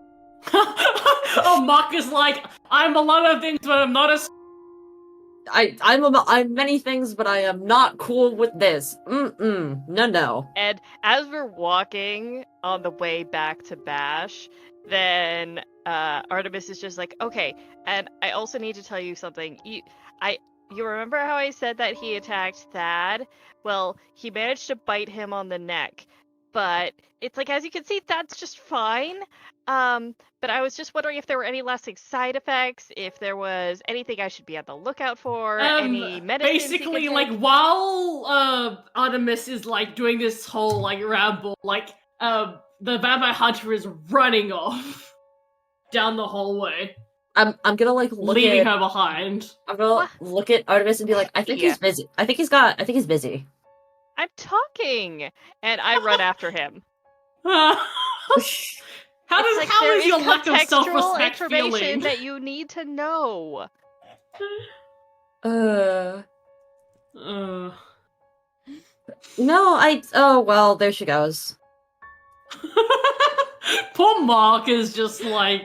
Speaker 1: Oh, Mark is like, I'm a lot of things, but I'm not a.
Speaker 3: I'm many things, but I am not cool with this. No.
Speaker 4: And as we're walking on the way back to Bash, then Artemis is just like, "Okay, and I also need to tell you something. you remember how I said that he attacked Thad? Well, he managed to bite him on the neck. But it's like, as you can see, that's just fine. But I was just wondering if there were any lasting side effects, if there was anything I should be on the lookout for, any medicines he
Speaker 1: basically,
Speaker 4: could
Speaker 1: like,
Speaker 4: take.
Speaker 1: while Artemis is like doing this whole like ramble, like the vampire hunter is running off down the hallway,
Speaker 3: I'm gonna like look
Speaker 1: leaving
Speaker 3: at
Speaker 1: her behind.
Speaker 3: I'm gonna
Speaker 4: What?
Speaker 3: look at Artemis and be like, I think
Speaker 4: Yeah.
Speaker 3: he's busy. I think he's busy.
Speaker 4: I'm talking, and I run after him.
Speaker 1: How
Speaker 4: It's like
Speaker 1: how
Speaker 4: there
Speaker 1: is your lack of
Speaker 4: contextual
Speaker 1: self-respect
Speaker 4: information
Speaker 1: feeling?
Speaker 4: that you need to know.
Speaker 3: Uh,
Speaker 1: Uh.
Speaker 3: no, oh well, there she goes.
Speaker 1: Poor Mark is just like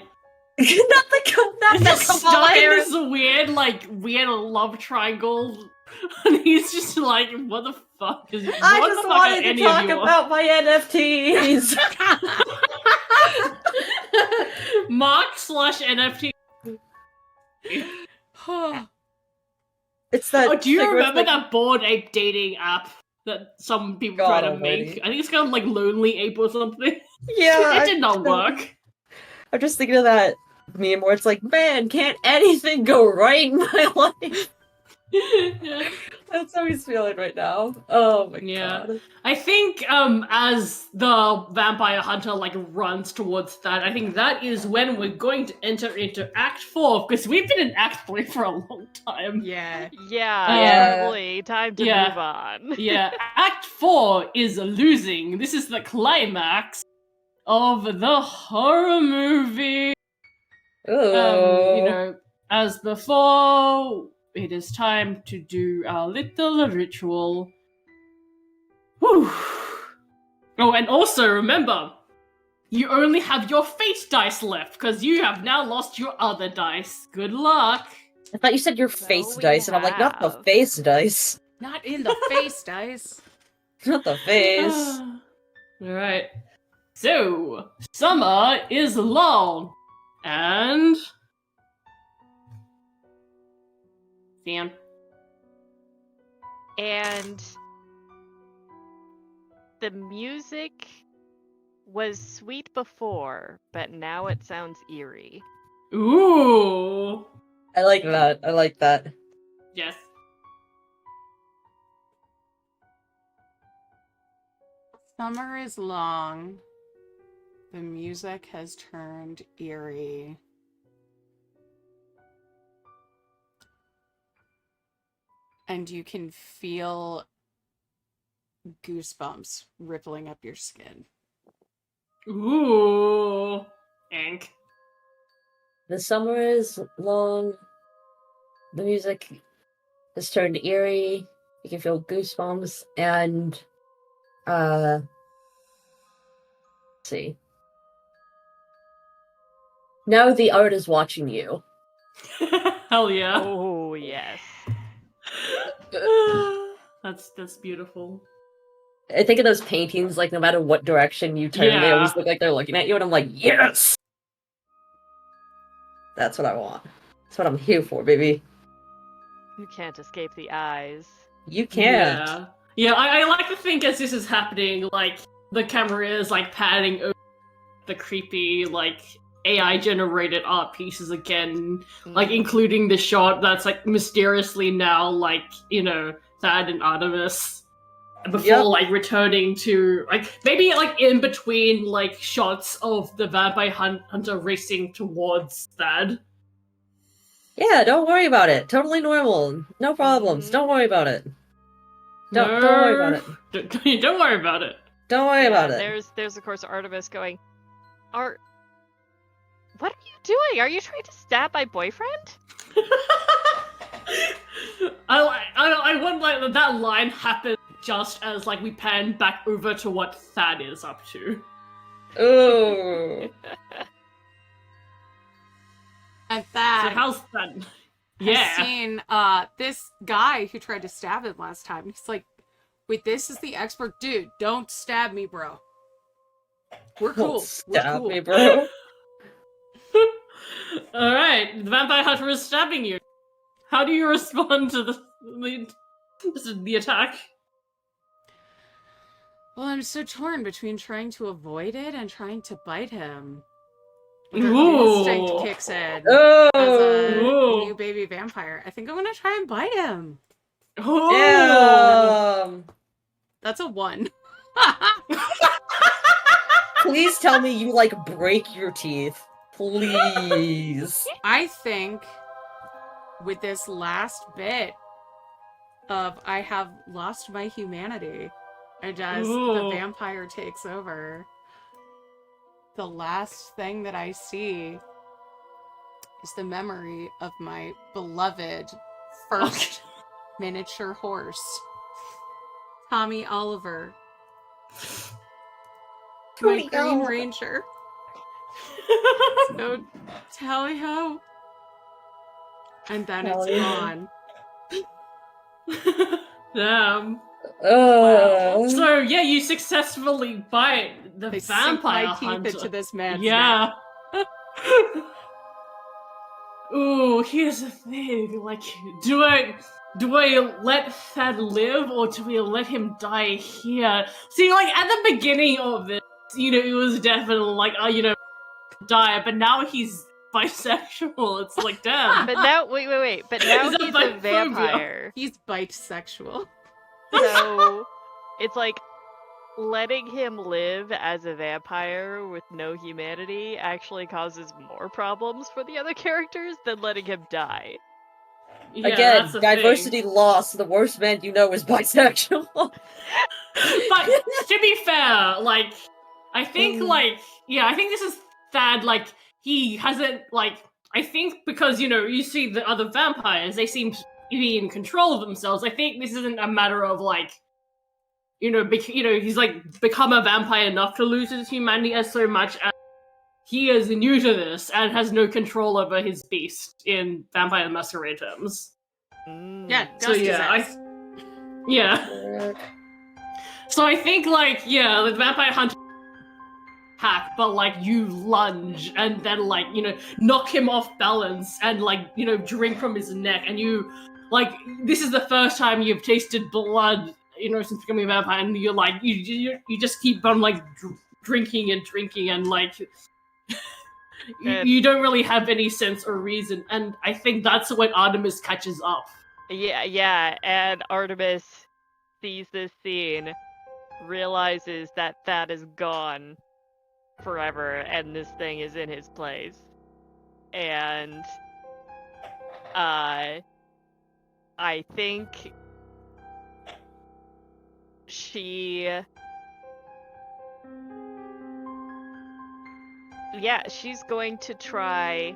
Speaker 3: not
Speaker 1: he's
Speaker 3: the
Speaker 1: just stuck in
Speaker 3: Cavalier.
Speaker 1: this weird love triangle, and he's just like, what the fuck is?
Speaker 3: I
Speaker 1: what
Speaker 3: just
Speaker 1: the fuck are
Speaker 3: wanted to
Speaker 1: any of
Speaker 3: talk
Speaker 1: you on?
Speaker 3: about my NFTs.
Speaker 1: Mark/NFT.
Speaker 3: It's that.
Speaker 1: Oh, do you remember
Speaker 3: thing-
Speaker 1: that Bored Ape dating app that some people
Speaker 3: God
Speaker 1: try to
Speaker 3: almighty.
Speaker 1: make? I think it's called like Lonely Ape or something.
Speaker 3: Yeah,
Speaker 1: It did not work.
Speaker 3: I'm just thinking of that meme where it's like, man, can't anything go right in my life?
Speaker 1: Yeah.
Speaker 3: That's how he's feeling right now. Oh my
Speaker 1: Yeah.
Speaker 3: god.
Speaker 1: I think as the vampire hunter like runs towards that, I think that is when we're going to enter into Act 4, because we've been in Act 3 for a long time.
Speaker 2: Yeah.
Speaker 4: Yeah,
Speaker 3: Yeah.
Speaker 4: totally. Time to
Speaker 1: Yeah.
Speaker 4: move on.
Speaker 1: Yeah, Act 4 is losing. This is the climax of the horror movie.
Speaker 3: Ooh.
Speaker 1: You know, as before, it is time to do our little ritual. Whew. Oh, and also remember, you only have your fate dice left, because you have now lost your other dice. Good luck.
Speaker 3: I thought you said your
Speaker 4: So
Speaker 3: face
Speaker 4: we
Speaker 3: dice, and I'm like, not the
Speaker 4: have-
Speaker 3: face dice.
Speaker 2: Not in the face, dice.
Speaker 3: Not the face.
Speaker 1: Alright. So, summer is long. And... Sam.
Speaker 4: And the music was sweet before, but now it sounds eerie.
Speaker 1: Ooh.
Speaker 3: I like that. I like that.
Speaker 1: Yes.
Speaker 2: Summer is long. The music has turned eerie. And you can feel goosebumps rippling up your skin.
Speaker 1: Ooh. Ink.
Speaker 3: The summer is long. The music has turned eerie. You can feel goosebumps, and let's see. Now the art is watching you.
Speaker 1: Hell yeah.
Speaker 4: Oh, yes.
Speaker 1: That's beautiful.
Speaker 3: I think of those paintings, like no matter what direction you turn, they always look like they're looking at you, and I'm like, yes! That's what I want. That's what I'm here for, baby.
Speaker 4: You can't escape the eyes.
Speaker 3: You can't.
Speaker 1: Yeah. Yeah, I like to think as this is happening, like, the camera is, like, panning over the creepy, like, AI-generated art pieces again, like, including the shot that's, like, mysteriously now, like, you know, Thad and Artemis, before, like, returning to, like, maybe, like, in between, like, shots of the vampire hunter racing towards Thad.
Speaker 3: Yeah, don't worry about it. Totally normal. No problems. Don't worry about it. Don't worry about it.
Speaker 1: Don't worry about it.
Speaker 3: Don't worry about it.
Speaker 4: There's of course Artemis going, what are you doing? Are you trying to stab my boyfriend?
Speaker 1: I want like that line happen just as like we pan back over to what Thad is up to.
Speaker 3: Ooh.
Speaker 2: And
Speaker 1: So
Speaker 2: that
Speaker 1: how's that?
Speaker 2: has
Speaker 1: Yeah.
Speaker 2: seen this guy who tried to stab him last time. He's like, wait, this is the expert dude. Don't stab me, bro. We're cool.
Speaker 3: Don't
Speaker 2: We're
Speaker 3: stab
Speaker 2: cool.
Speaker 3: me, bro.
Speaker 1: All right, the vampire hunter is stabbing you. How do you respond to the attack?
Speaker 2: Well, I'm so torn between trying to avoid it and trying to bite him. The
Speaker 1: Ooh.
Speaker 2: instinct kicks in as
Speaker 3: Oh,
Speaker 2: a
Speaker 1: Ooh.
Speaker 2: new baby vampire. I think I'm gonna try and bite him.
Speaker 1: Oh.
Speaker 3: damn.
Speaker 2: That's a 1.
Speaker 3: Please tell me you, like, break your teeth. Please.
Speaker 2: I think with this last bit of I have lost my humanity, and as the
Speaker 1: Ooh.
Speaker 2: vampire takes over, the last thing that I see is the memory of my beloved first miniature horse, Tommy Oliver, my
Speaker 3: Tommy
Speaker 2: Green
Speaker 3: Oliver.
Speaker 2: Ranger. So tally ho, and then it's
Speaker 3: Tally ho.
Speaker 2: gone.
Speaker 1: Damn.
Speaker 3: Wow.
Speaker 1: So yeah, you successfully bite the
Speaker 2: They sink
Speaker 1: vampire
Speaker 2: my teeth
Speaker 1: hunter.
Speaker 2: into this man's neck.
Speaker 1: Yeah. Ooh, here's the thing. Like, do I let Thad live or do we let him die here? See, like at the beginning of this, it was definitely like, die, but now he's bisexual. It's like, damn.
Speaker 4: But now, wait. But now
Speaker 1: Is that
Speaker 4: he's a
Speaker 1: biphobia?
Speaker 4: vampire.
Speaker 2: He's bisexual.
Speaker 4: So it's like letting him live as a vampire with no humanity actually causes more problems for the other characters than letting him die.
Speaker 1: Yeah,
Speaker 3: Again,
Speaker 1: that's the
Speaker 3: diversity
Speaker 1: thing.
Speaker 3: lost. The worst man you know is bisexual.
Speaker 1: But to be fair, like, I think, I think this is Thad, like, he hasn't, like, I think because, you see the other vampires, they seem to be in control of themselves. I think this isn't a matter of, like, he's, like, become a vampire enough to lose his humanity as so much as he is new to this and has no control over his beast in Vampire the Masquerade terms.
Speaker 2: Yeah,
Speaker 1: So
Speaker 2: Dusty's
Speaker 1: yeah,
Speaker 2: ass.
Speaker 1: So I think, like, the vampire hunter hack, but, like, you lunge and then, like, knock him off balance and, like, drink from his neck, and you, like, this is the first time you've tasted blood, since becoming a vampire, and you're, like, you just keep on, like, drinking and, like, you don't really have any sense or reason, and I think that's when Artemis catches up.
Speaker 4: Yeah, and Artemis sees this scene, realizes that Thad is gone forever, and this thing is in his place. And I think she's going to try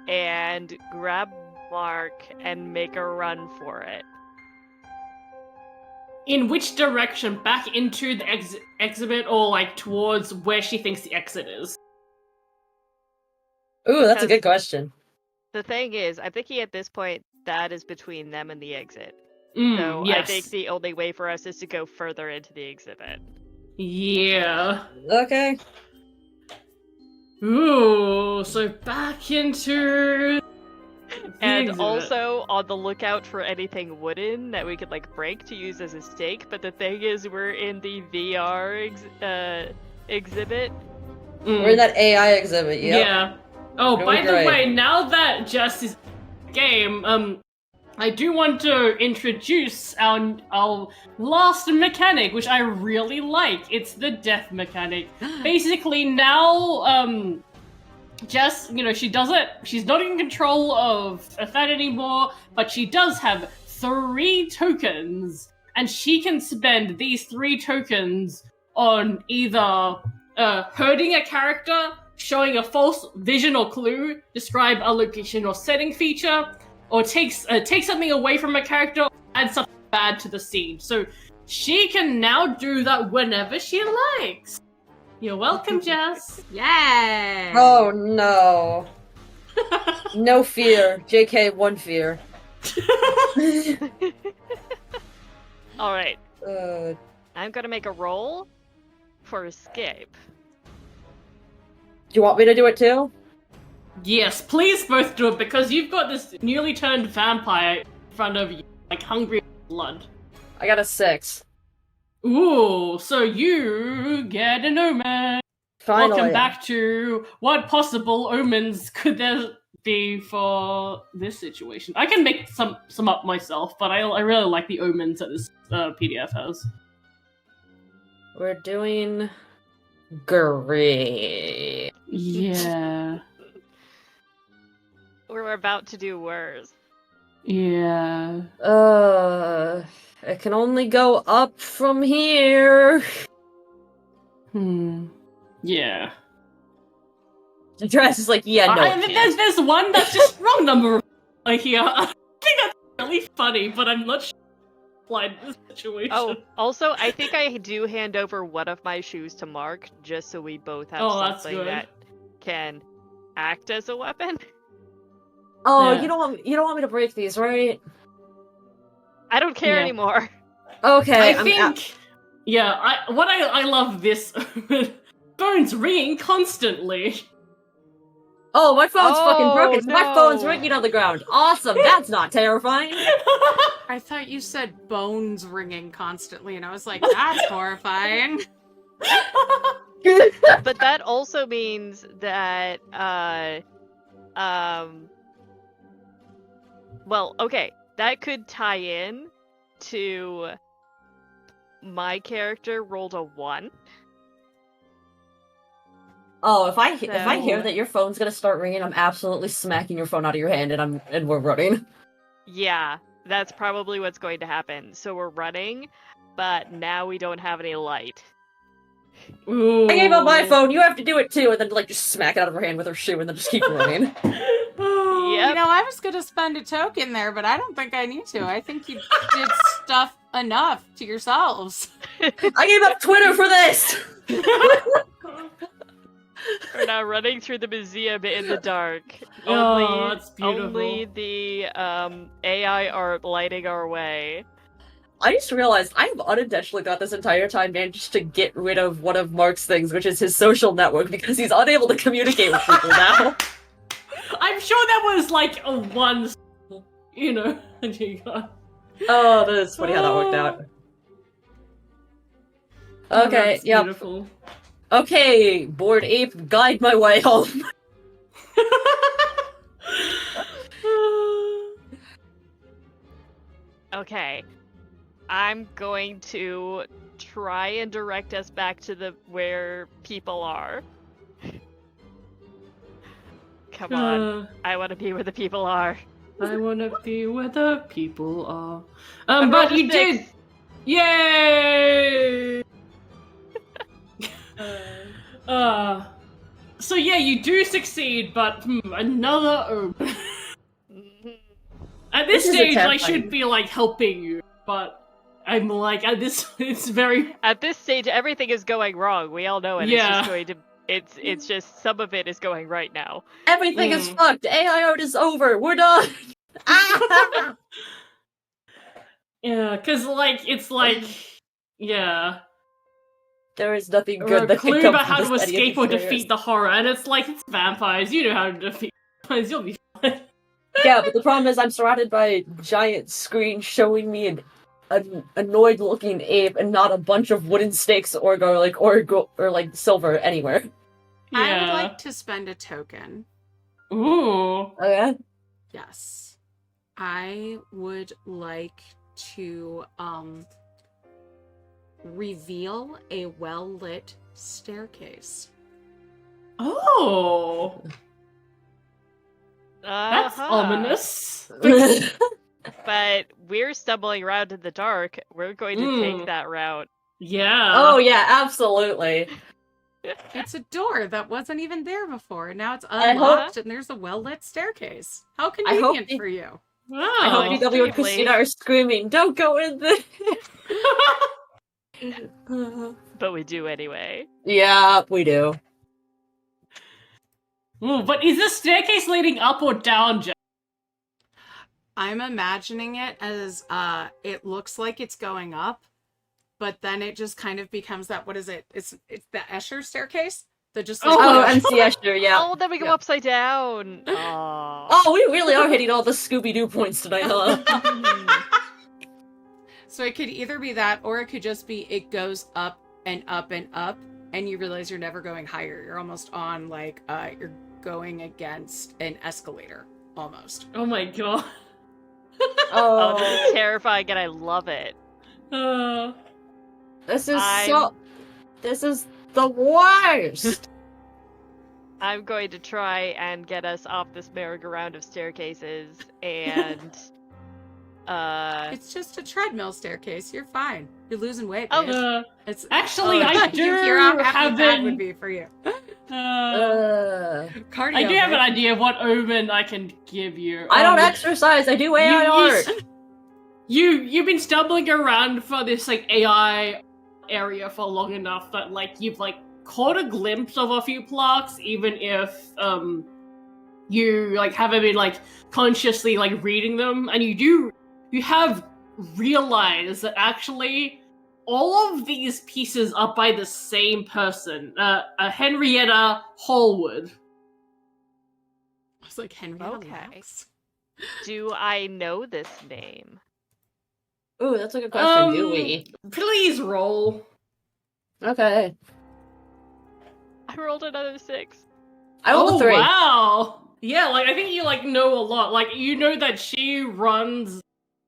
Speaker 4: and grab Mark and make a run for it.
Speaker 1: In which direction? Back into the exhibit or, like, towards where she thinks the exit is?
Speaker 3: Ooh, that's a good question.
Speaker 4: The thing is, I'm thinking at this point, that is between them and the exit.
Speaker 1: So
Speaker 4: So
Speaker 1: yes.
Speaker 4: I think the only way for us is to go further into the exhibit.
Speaker 1: Yeah.
Speaker 3: Okay.
Speaker 1: Ooh, so back into the
Speaker 4: And
Speaker 1: exhibit.
Speaker 4: also on the lookout for anything wooden that we could, like, break to use as a stake. But the thing is, we're in the VR exhibit.
Speaker 3: We're in that AI exhibit, yep.
Speaker 1: Yeah. Oh,
Speaker 3: Really
Speaker 1: by the
Speaker 3: great.
Speaker 1: way, now that Jess is in the game, I do want to introduce our last mechanic, which I really like. It's the death mechanic. Basically, now, Jess, she's not in control of Thad anymore, but she does have 3 tokens, and she can spend these 3 tokens on either hurting a character, showing a false vision or clue, describe a location or setting feature, or take something away from a character, or add something bad to the scene. So she can now do that whenever she likes. You're welcome, Jess.
Speaker 2: Yay!
Speaker 3: Oh no. No fear. JK, one fear.
Speaker 4: Alright,
Speaker 3: Uh,
Speaker 4: I'm gonna make a roll for escape.
Speaker 3: do you want me to do it too?
Speaker 1: Yes, please both do it because you've got this newly turned vampire in front of you, like hungry for blood.
Speaker 3: I got a 6.
Speaker 1: Ooh, so you get an omen.
Speaker 3: Finally.
Speaker 1: Welcome back to what possible omens could there be for this situation? I can make some up myself, but I really like the omens that this PDF has.
Speaker 3: We're doing great.
Speaker 1: Yeah.
Speaker 4: We're about to do worse.
Speaker 1: Yeah.
Speaker 3: It can only go up from here.
Speaker 1: Yeah.
Speaker 3: The dress is like, yeah, no.
Speaker 1: There's one that's just wrong number here. I think that's really funny, but I'm not sure applied to this situation.
Speaker 4: Oh, also, I think I do hand over one of my shoes to Mark, just so we both have something that can act as a weapon.
Speaker 3: Oh,
Speaker 1: Yeah.
Speaker 3: you don't want me to break these, right?
Speaker 4: I don't care anymore.
Speaker 3: Okay,
Speaker 1: I think. Yeah, I love this. Phone's ringing constantly.
Speaker 3: Oh, my phone's fucking broken.
Speaker 4: No.
Speaker 3: My phone's ringing on the ground. Awesome. That's not terrifying.
Speaker 2: I thought you said bones ringing constantly, and I was like, that's horrifying.
Speaker 4: But that also means that, well, okay, that could tie in to my character rolled a 1.
Speaker 3: Oh, if I hear that your phone's gonna start ringing, I'm absolutely smacking your phone out of your hand, and we're running.
Speaker 4: Yeah, that's probably what's going to happen. So we're running, but now we don't have any light.
Speaker 1: Ooh.
Speaker 3: I gave up my phone. You have to do it too, and then like just smack it out of her hand with her shoe, and then just keep running.
Speaker 4: Yep.
Speaker 2: You know, I was gonna spend a token there, but I don't think I need to. I think you did stuff enough to yourselves.
Speaker 3: I gave up Twitter for this!
Speaker 4: We're now running through the museum in the dark.
Speaker 1: Oh, that's beautiful.
Speaker 4: Only the AI are lighting our way.
Speaker 3: I just realized I've unintentionally thought this entire time managed to get rid of one of Mark's things, which is his social network, because he's unable to communicate with people now.
Speaker 1: I'm sure that was like a one, you know.
Speaker 3: Oh, that is funny how that worked out. Okay,
Speaker 1: that's
Speaker 3: yep.
Speaker 1: Beautiful.
Speaker 3: Okay, bored ape, guide my way home.
Speaker 4: Okay. I'm going to try and direct us back to where people are. Come on. I want to be where the people are.
Speaker 1: I wanna be where the people are.
Speaker 4: I
Speaker 1: But
Speaker 4: rolled a
Speaker 1: you
Speaker 4: 6.
Speaker 1: did. Yay! So yeah, you do succeed, but another omen. At this
Speaker 3: This is
Speaker 1: stage, I
Speaker 3: terrifying.
Speaker 1: should be like helping you, but I'm like at this. It's very.
Speaker 4: At this stage, everything is going wrong. We all know it.
Speaker 1: Yeah.
Speaker 4: It's just going to. It's just some of it is going right now.
Speaker 3: Everything is fucked. AI art is over. We're done.
Speaker 1: Yeah, cause like it's like yeah.
Speaker 3: There is nothing
Speaker 1: Or
Speaker 3: good
Speaker 1: a
Speaker 3: that
Speaker 1: clue
Speaker 3: can come
Speaker 1: about
Speaker 3: from
Speaker 1: how to
Speaker 3: this
Speaker 1: escape or
Speaker 3: experience.
Speaker 1: defeat the horror, and it's like it's vampires. You know how to defeat vampires. You'll be fine.
Speaker 3: Yeah, but the problem is I'm surrounded by a giant screen showing me an annoyed-looking ape and not a bunch of wooden stakes or garlic or like silver anywhere.
Speaker 2: I would like to spend a token.
Speaker 1: Ooh.
Speaker 3: Oh yeah?
Speaker 2: Yes. I would like to reveal a well-lit staircase.
Speaker 1: Oh. That's
Speaker 4: Uh-huh.
Speaker 1: ominous.
Speaker 4: But we're stumbling around in the dark. We're going to take that route.
Speaker 1: Yeah.
Speaker 3: Oh yeah, absolutely.
Speaker 2: It's a door that wasn't even there before, and now it's
Speaker 3: I
Speaker 2: unlocked, and there's a well-lit staircase. How convenient for you.
Speaker 1: Wow.
Speaker 3: I hope DW and Christina are screaming, "Don't go in there!"
Speaker 4: But we do anyway.
Speaker 3: Yeah, we do.
Speaker 1: Ooh, but is this staircase leading up or down, Jack?
Speaker 2: I'm imagining it as it looks like it's going up, but then it just kind of becomes that, what is it? It's the Escher staircase? That just
Speaker 3: Oh,
Speaker 2: like,
Speaker 3: MC Escher, yeah.
Speaker 4: Oh, then we go
Speaker 2: Yeah.
Speaker 4: upside down. Oh.
Speaker 3: Oh, we really are hitting all the Scooby-Doo points tonight, huh?
Speaker 2: So it could either be that, or it could just be it goes up and up and up, and you realize you're never going higher. You're almost on like you're going against an escalator, almost.
Speaker 1: Oh my god.
Speaker 4: Oh, this is terrifying, and I love it.
Speaker 3: This is
Speaker 4: I'm-
Speaker 3: This is the worst!
Speaker 4: I'm going to try and get us off this merry-go-round of staircases, and
Speaker 2: It's just a treadmill staircase. You're fine. You're losing weight.
Speaker 4: Oh,
Speaker 2: Babe. It's
Speaker 1: Actually, I do
Speaker 2: you hear how happy
Speaker 1: have
Speaker 2: that
Speaker 1: been-
Speaker 2: would be for you. Cardio.
Speaker 1: I do have an
Speaker 2: babe.
Speaker 1: idea of what omen I can give you.
Speaker 3: I don't exercise, I do AI art!
Speaker 1: You've been stumbling around for this like AI area for long enough that like you've like caught a glimpse of a few plaques, even if you like haven't been like consciously like reading them, and you have realized that actually all of these pieces are by the same person, Henrietta Hallwood.
Speaker 2: I was like, Henry.
Speaker 4: Okay.
Speaker 2: Relax.
Speaker 4: do I know this name?
Speaker 3: Ooh, that's a good question, do we?
Speaker 1: Please roll.
Speaker 3: Okay.
Speaker 4: I rolled another 6.
Speaker 3: I rolled a 3.
Speaker 1: Wow. Yeah, like I think you like know a lot. Like you know that she runs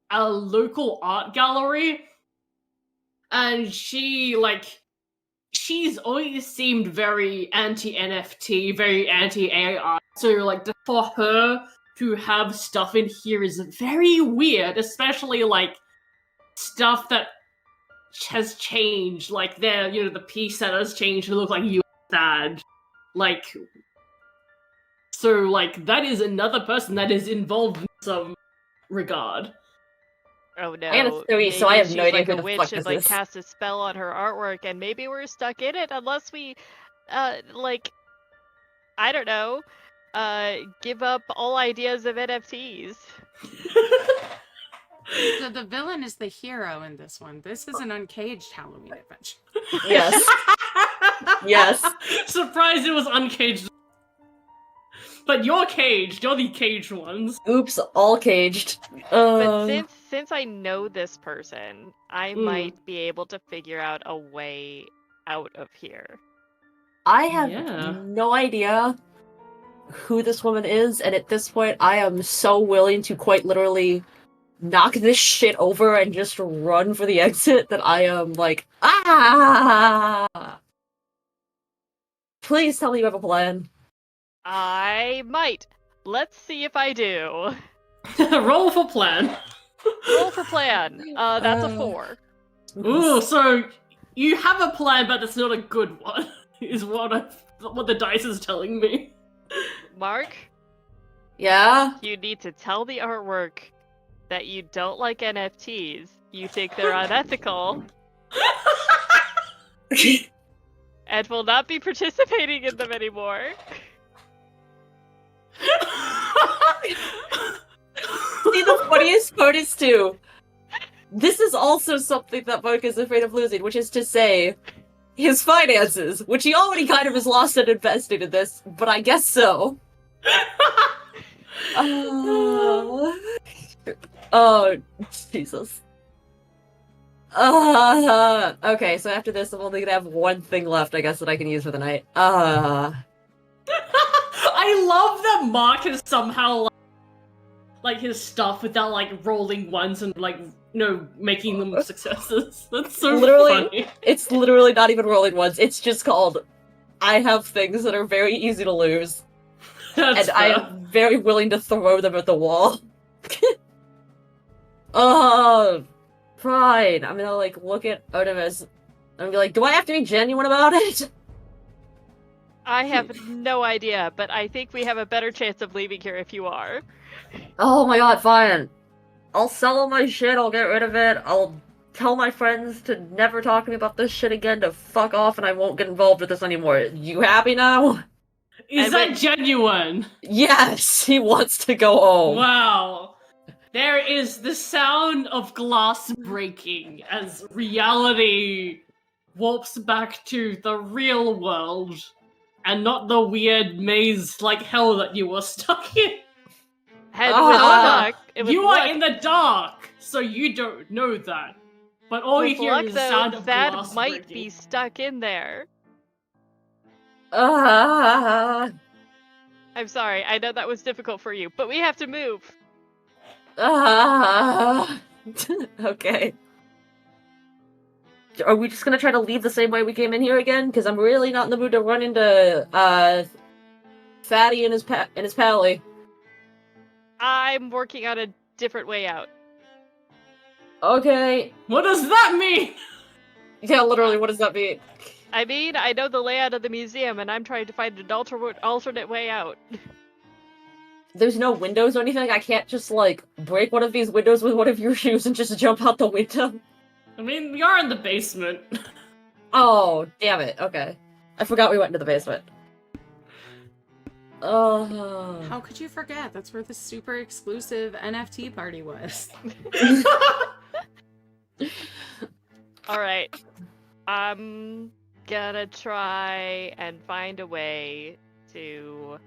Speaker 1: a local art gallery, and she's always seemed very anti-NFT, very anti-AI. So like for her to have stuff in here is very weird, especially like stuff that has changed, like the piece that has changed to look like you sad. Like, so like that is another person that is involved in some regard.
Speaker 4: Oh no!
Speaker 3: I got a 3, so I have
Speaker 4: she's
Speaker 3: no idea
Speaker 4: like
Speaker 3: who
Speaker 4: a
Speaker 3: the
Speaker 4: witch
Speaker 3: fuck
Speaker 4: and
Speaker 3: this
Speaker 4: like
Speaker 3: is.
Speaker 4: cast a spell on her artwork, and maybe we're stuck in it unless we, like, I don't know, give up all ideas of NFTs.
Speaker 2: So the villain is the hero in this one. This is an uncaged Halloween adventure.
Speaker 3: Yes. Yes.
Speaker 1: Surprised it was uncaged. But you're caged. You're the caged ones.
Speaker 3: Oops, all caged.
Speaker 4: But since I know this person, I
Speaker 1: Mm.
Speaker 4: might be able to figure out a way out of here.
Speaker 3: I have
Speaker 1: Yeah.
Speaker 3: no idea who this woman is, and at this point, I am so willing to quite literally knock this shit over and just run for the exit that I am like, ah! Please tell me you have a plan.
Speaker 4: I might. Let's see if I do.
Speaker 1: Roll for plan.
Speaker 4: Roll for plan. That's a 4.
Speaker 1: Ooh, so you have a plan, but it's not a good one. Is what the dice is telling me.
Speaker 4: Mark,
Speaker 3: Yeah?
Speaker 4: you need to tell the artwork that you don't like NFTs. You think they're unethical, and will not be participating in them anymore.
Speaker 3: See, the funniest part is too, this is also something that Mark is afraid of losing, which is to say, his finances, which he already kind of has lost and invested in this, but I guess so. Oh, Jesus. Okay, so after this, I'm only gonna have one thing left, I guess, that I can use for the night.
Speaker 1: I love that Mark has somehow like his stuff without like rolling ones and like making them successes. That's so
Speaker 3: Literally,
Speaker 1: funny.
Speaker 3: it's literally not even rolling ones. It's just called, I have things that are very easy to lose,
Speaker 1: That's
Speaker 3: and I
Speaker 1: fair.
Speaker 3: am very willing to throw them at the wall. Oh, fine. I'm gonna like look at Artemis and be like, do I have to be genuine about it?
Speaker 4: I have no idea, but I think we have a better chance of leaving here if you are.
Speaker 3: Oh my god, fine. I'll sell all my shit, I'll get rid of it, I'll tell my friends to never talk to me about this shit again, to fuck off, and I won't get involved with this anymore. You happy now?
Speaker 1: Is
Speaker 4: And
Speaker 1: that
Speaker 4: wait-
Speaker 1: genuine?
Speaker 3: Yes, he wants to go home.
Speaker 1: Wow. There is the sound of glass breaking as reality warps back to the real world. and not the weird maze like hell that you were stuck in.
Speaker 4: And with luck,
Speaker 1: You are in the dark, so you don't know that. But all you
Speaker 4: with
Speaker 1: hear
Speaker 4: luck
Speaker 1: is the
Speaker 4: though,
Speaker 1: sound of
Speaker 4: Thad
Speaker 1: glass
Speaker 4: might
Speaker 1: breaking.
Speaker 4: be stuck in there.
Speaker 3: Ah,
Speaker 4: I'm sorry, I know that was difficult for you, but we have to move.
Speaker 3: ah. Okay. Are we just gonna try to leave the same way we came in here again? Because I'm really not in the mood to run into Fatty and his pally.
Speaker 4: I'm working on a different way out.
Speaker 3: Okay.
Speaker 1: What does that mean?
Speaker 3: Yeah, literally, what does that mean?
Speaker 4: I mean, I know the layout of the museum, and I'm trying to find an alternate way out.
Speaker 3: There's no windows or anything? I can't just, like, break one of these windows with one of your shoes and just jump out the window?
Speaker 1: I mean, we are in the basement.
Speaker 3: Oh, damn it. Okay. I forgot we went into the basement. Oh.
Speaker 2: How could you forget? That's where the super exclusive NFT party was.
Speaker 4: Alright. I'm gonna try and find a way to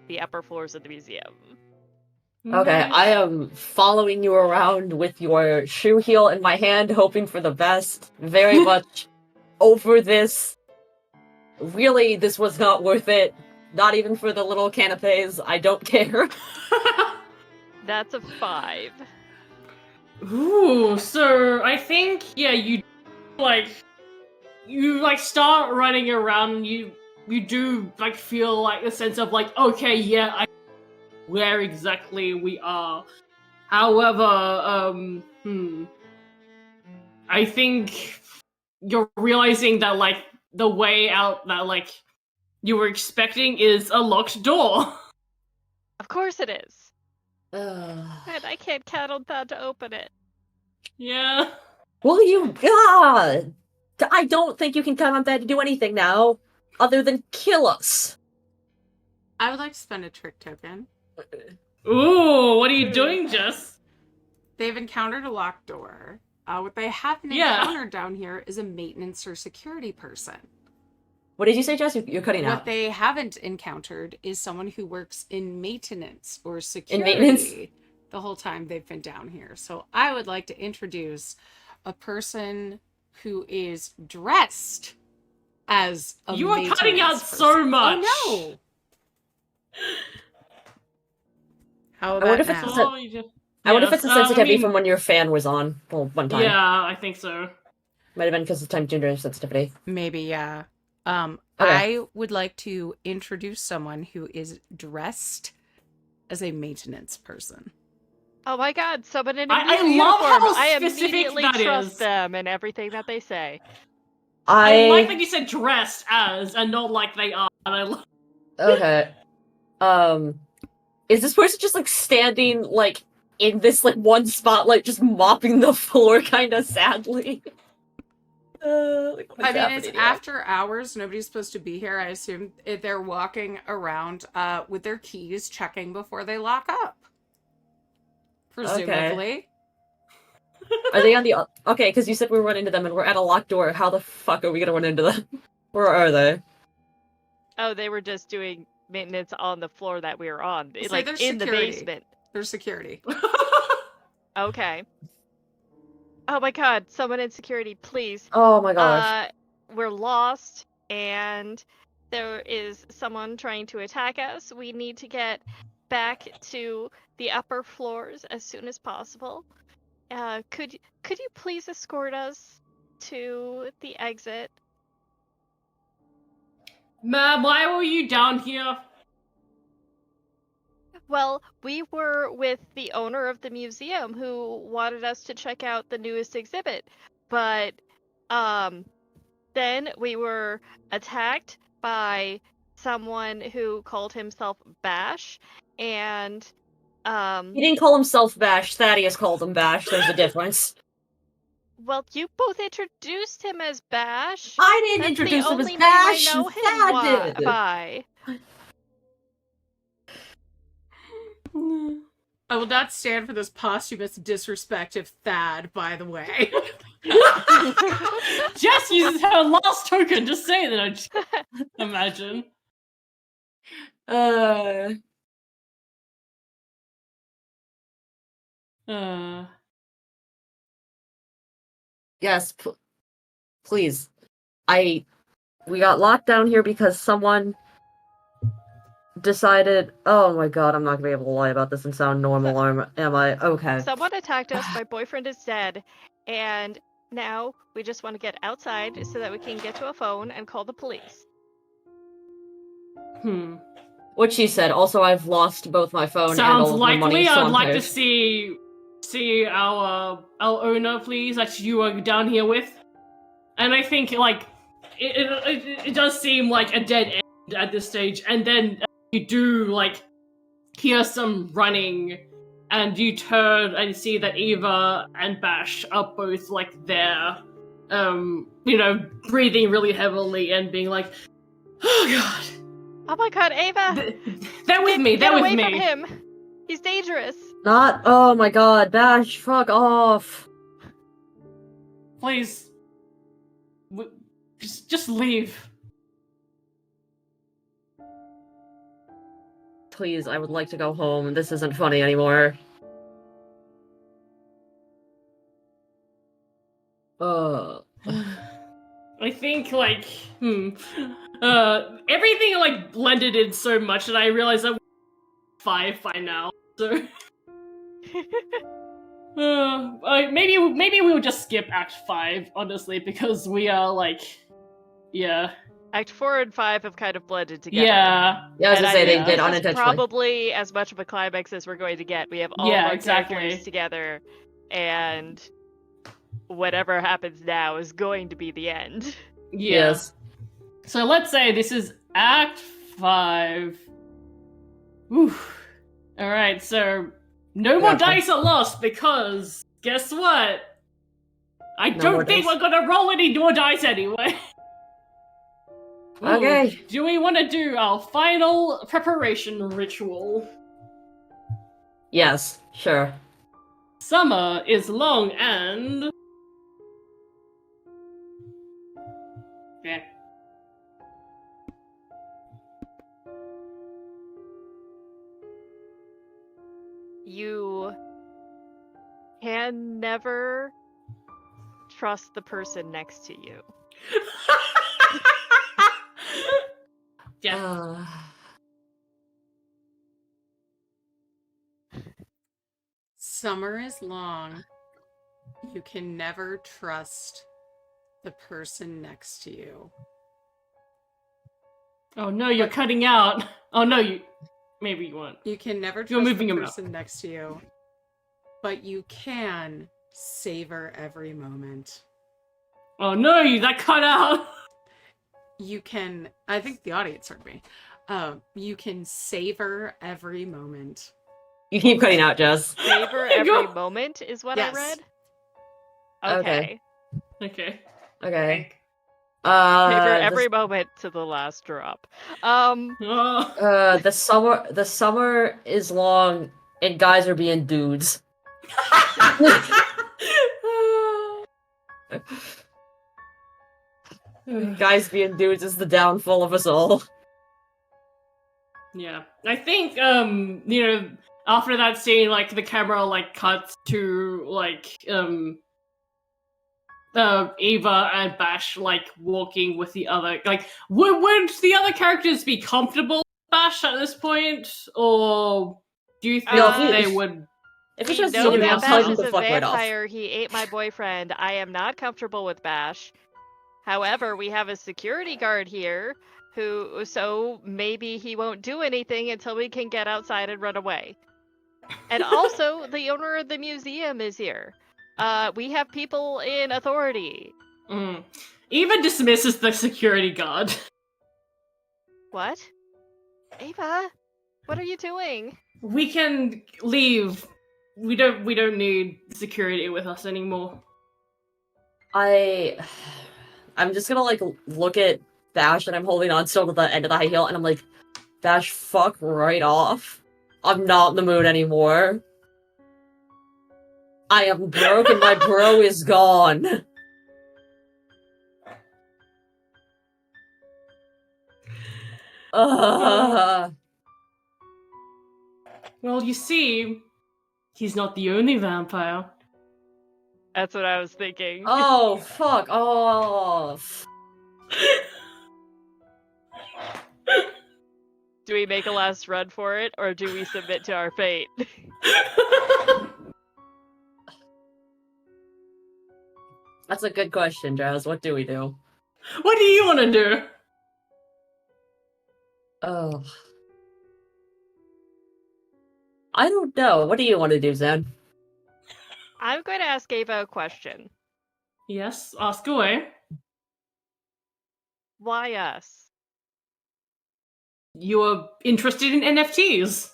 Speaker 4: the upper floors of the museum.
Speaker 3: Okay, I am following you around with your shoe heel in my hand, hoping for the best. Very much over this. Really, this was not worth it. Not even for the little canapes. I don't care.
Speaker 4: That's a 5.
Speaker 1: Ooh, so I think, yeah, you start running around and you do like feel like a sense of like, okay, yeah, I know where exactly we are. However, I think you're realizing that like the way out that like you were expecting is a locked door.
Speaker 4: Of course it is.
Speaker 3: Ugh.
Speaker 4: And I can't count on that to open it.
Speaker 1: Yeah.
Speaker 3: Will you? God! I don't think you can count on that to do anything now, other than kill us.
Speaker 2: I would like to spend a trick token.
Speaker 1: Ooh, what are you doing, Jess?
Speaker 2: They've encountered a locked door. What they haven't
Speaker 1: Yeah.
Speaker 2: encountered down here is a maintenance or security person.
Speaker 3: What did you say, Jess? You're cutting
Speaker 2: What
Speaker 3: out.
Speaker 2: they haven't encountered is someone who works in maintenance or security
Speaker 3: maintenance?
Speaker 2: the whole time they've been down here. So I would like to introduce a person who is dressed as a
Speaker 1: You are cutting out
Speaker 2: maintenance
Speaker 1: so
Speaker 2: person.
Speaker 1: much.
Speaker 2: Oh no! How
Speaker 3: I wonder
Speaker 2: about
Speaker 3: if it's
Speaker 2: now?
Speaker 3: I wonder if it's a sensitivity
Speaker 1: I mean,
Speaker 3: from when your fan was on. Well, one time.
Speaker 1: Yeah, I think so.
Speaker 3: Might have been because of time changer sensitivity.
Speaker 2: Maybe, yeah.
Speaker 3: Okay.
Speaker 2: I would like to introduce someone who is dressed as a maintenance person.
Speaker 4: Oh my god, someone in a
Speaker 1: I
Speaker 4: music
Speaker 1: love
Speaker 4: uniform!
Speaker 1: how
Speaker 4: I
Speaker 1: specific
Speaker 4: immediately
Speaker 1: that
Speaker 4: trust
Speaker 1: is.
Speaker 4: them and everything that they say.
Speaker 1: I like that you said dressed as and not like they are. And I love.
Speaker 3: Okay. Is this person just like standing like in this like one spot, like just mopping the floor kind of sadly? Like, what is
Speaker 2: I mean,
Speaker 3: happening
Speaker 2: it's
Speaker 3: here?
Speaker 2: after hours. Nobody's supposed to be here. I assume they're walking around with their keys, checking before they lock up. Presumably.
Speaker 3: Are they on the... Okay, because you said we were running into them and we're at a locked door. How the fuck are we gonna run into them? Where are they?
Speaker 4: Oh, they were just doing maintenance on the floor that we were on.
Speaker 2: Say
Speaker 4: Like,
Speaker 2: there's
Speaker 4: in the
Speaker 2: security.
Speaker 4: basement.
Speaker 2: There's security.
Speaker 4: Okay. Oh my god, someone in security, please.
Speaker 3: Oh my gosh.
Speaker 4: We're lost, and there is someone trying to attack us. We need to get back to the upper floors as soon as possible. Could you please escort us to the exit?
Speaker 1: Ma'am, why were you down here?
Speaker 4: Well, we were with the owner of the museum who wanted us to check out the newest exhibit, but then we were attacked by someone who called himself Bash, and
Speaker 3: He didn't call himself Bash. Thaddeus called him Bash. There's a difference.
Speaker 4: well, you both introduced him as Bash.
Speaker 3: I didn't
Speaker 4: That's
Speaker 3: introduce
Speaker 4: the
Speaker 3: him as
Speaker 4: only
Speaker 3: Bash.
Speaker 4: name I know
Speaker 3: Thad
Speaker 4: him
Speaker 3: did.
Speaker 4: by.
Speaker 2: I will not stand for this posthumous disrespect of Thad, by the way.
Speaker 1: Jess uses her last token to say that. I just imagine.
Speaker 3: Uh,
Speaker 1: Uh,
Speaker 3: yes, please. We got locked down here because someone decided. Oh my god, I'm not gonna be able to lie about this and sound normal, am I? Okay.
Speaker 4: Someone attacked us. My boyfriend is dead, and now we just want to get outside so that we can get to a phone and call the police.
Speaker 3: What she said. Also, I've lost both my phone and
Speaker 1: sounds
Speaker 3: all of my money,
Speaker 1: likely.
Speaker 3: so
Speaker 1: I'd
Speaker 3: I'm
Speaker 1: like to
Speaker 3: tired.
Speaker 1: see our owner, please, that you are down here with. And I think like it does seem like a dead end at this stage, and then you do like hear some running, and you turn and see that Eva and Bash are both like there, breathing really heavily and being like, "Oh god."
Speaker 4: Oh my god, Ava!
Speaker 1: They're with me.
Speaker 4: Get
Speaker 1: They're
Speaker 4: away
Speaker 1: with
Speaker 4: from
Speaker 1: me.
Speaker 4: him! He's dangerous!
Speaker 3: Not. Oh my god, Bash, fuck off.
Speaker 1: Please, just leave.
Speaker 3: Please, I would like to go home. This isn't funny anymore.
Speaker 1: I think like everything like blended in so much that I realized I'm 5 by now. So maybe we'll just skip Act 5, honestly, because we are like, yeah.
Speaker 4: Act 4 and 5 have kind of blended together.
Speaker 1: Yeah.
Speaker 3: Yeah, I was
Speaker 4: And
Speaker 3: gonna say they
Speaker 4: think
Speaker 3: did
Speaker 4: this is
Speaker 3: unintentionally.
Speaker 4: probably as much of a climax as we're going to get. We have all
Speaker 1: Yeah,
Speaker 4: of our
Speaker 1: exactly.
Speaker 4: characters together, and whatever happens now is going to be the end.
Speaker 1: Yeah.
Speaker 3: Yes.
Speaker 1: So let's say this is Act 5. Oof. Alright, so no more
Speaker 3: Yeah.
Speaker 1: dice are lost because guess what? I
Speaker 3: No more
Speaker 1: don't think
Speaker 3: dice.
Speaker 1: we're gonna roll any more dice anyway. Ooh,
Speaker 3: Okay.
Speaker 1: do we want to do our final preparation ritual?
Speaker 3: Yes, sure.
Speaker 1: Summer is long and... Yeah.
Speaker 4: You can never trust the person next to you.
Speaker 1: Yeah.
Speaker 2: Summer is long. You can never trust the person next to you.
Speaker 1: Oh no, you're cutting out. Oh no, maybe you won't.
Speaker 2: You can never
Speaker 1: You're
Speaker 2: trust
Speaker 1: moving
Speaker 2: the
Speaker 1: him up.
Speaker 2: person next to you, but you can savor every moment.
Speaker 1: Oh no, that cut out.
Speaker 2: You can, I think the audience heard me. You can savor every moment.
Speaker 3: You keep cutting out, Jess.
Speaker 4: Savor every moment is what
Speaker 2: Yes.
Speaker 4: I read?
Speaker 3: Okay.
Speaker 1: Okay.
Speaker 3: Okay.
Speaker 4: Savor every moment to the last drop.
Speaker 1: Oh.
Speaker 3: The summer is long and guys are being dudes. Guys being dudes is the downfall of us all.
Speaker 1: Yeah, I think after that scene, like the camera like cuts to like Eva and Bash like walking with the other. Like, would the other characters be comfortable with Bash at this point, or do you think they would?
Speaker 3: If
Speaker 4: We
Speaker 3: it's just
Speaker 4: know
Speaker 3: somebody
Speaker 4: that
Speaker 3: else, tell
Speaker 4: Bash
Speaker 3: them
Speaker 4: is
Speaker 3: to
Speaker 4: a
Speaker 3: fuck right off.
Speaker 4: vampire. He ate my boyfriend. I am not comfortable with Bash. However, we have a security guard here so maybe he won't do anything until we can get outside and run away. And also, the owner of the museum is here. We have people in authority.
Speaker 1: Eva dismisses the security guard.
Speaker 4: What? Ava, what are you doing?
Speaker 1: We can leave. We don't need security with us anymore.
Speaker 3: I'm just gonna like look at Bash and I'm holding on still to the end of the high heel and I'm like, Bash, fuck right off. I'm not in the mood anymore. I am broke and my bro is gone. Uh,
Speaker 1: Well, you see, he's not the only vampire.
Speaker 4: That's what I was thinking.
Speaker 3: oh, fuck off.
Speaker 4: Do we make a last run for it, or do we submit to our fate?
Speaker 3: That's a good question, Jazz. What do we do?
Speaker 1: What do you want to do?
Speaker 3: Oh. I don't know. What do you want to do, Zen?
Speaker 4: I'm going to ask Ava a question.
Speaker 1: Yes, ask away.
Speaker 4: Why us?
Speaker 1: You're interested in NFTs.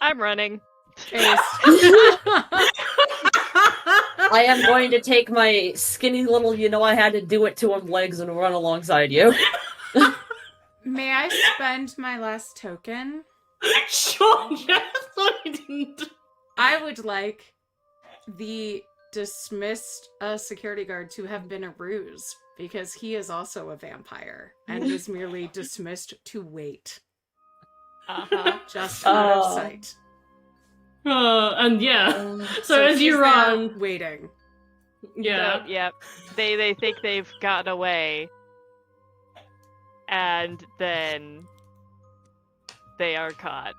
Speaker 4: I'm running.
Speaker 3: I am going to take my skinny little, I had to do it to him legs and run alongside you.
Speaker 2: May I spend my last token?
Speaker 1: Sure, yes, I didn't.
Speaker 2: I would like the dismissed security guard to have been a ruse, because he is also a vampire and was merely dismissed to wait. Just out of sight.
Speaker 1: And yeah. So as
Speaker 2: he's
Speaker 1: you
Speaker 2: there
Speaker 1: run,
Speaker 2: waiting.
Speaker 1: yeah.
Speaker 4: So, yep. They think they've gotten away. And then they are caught.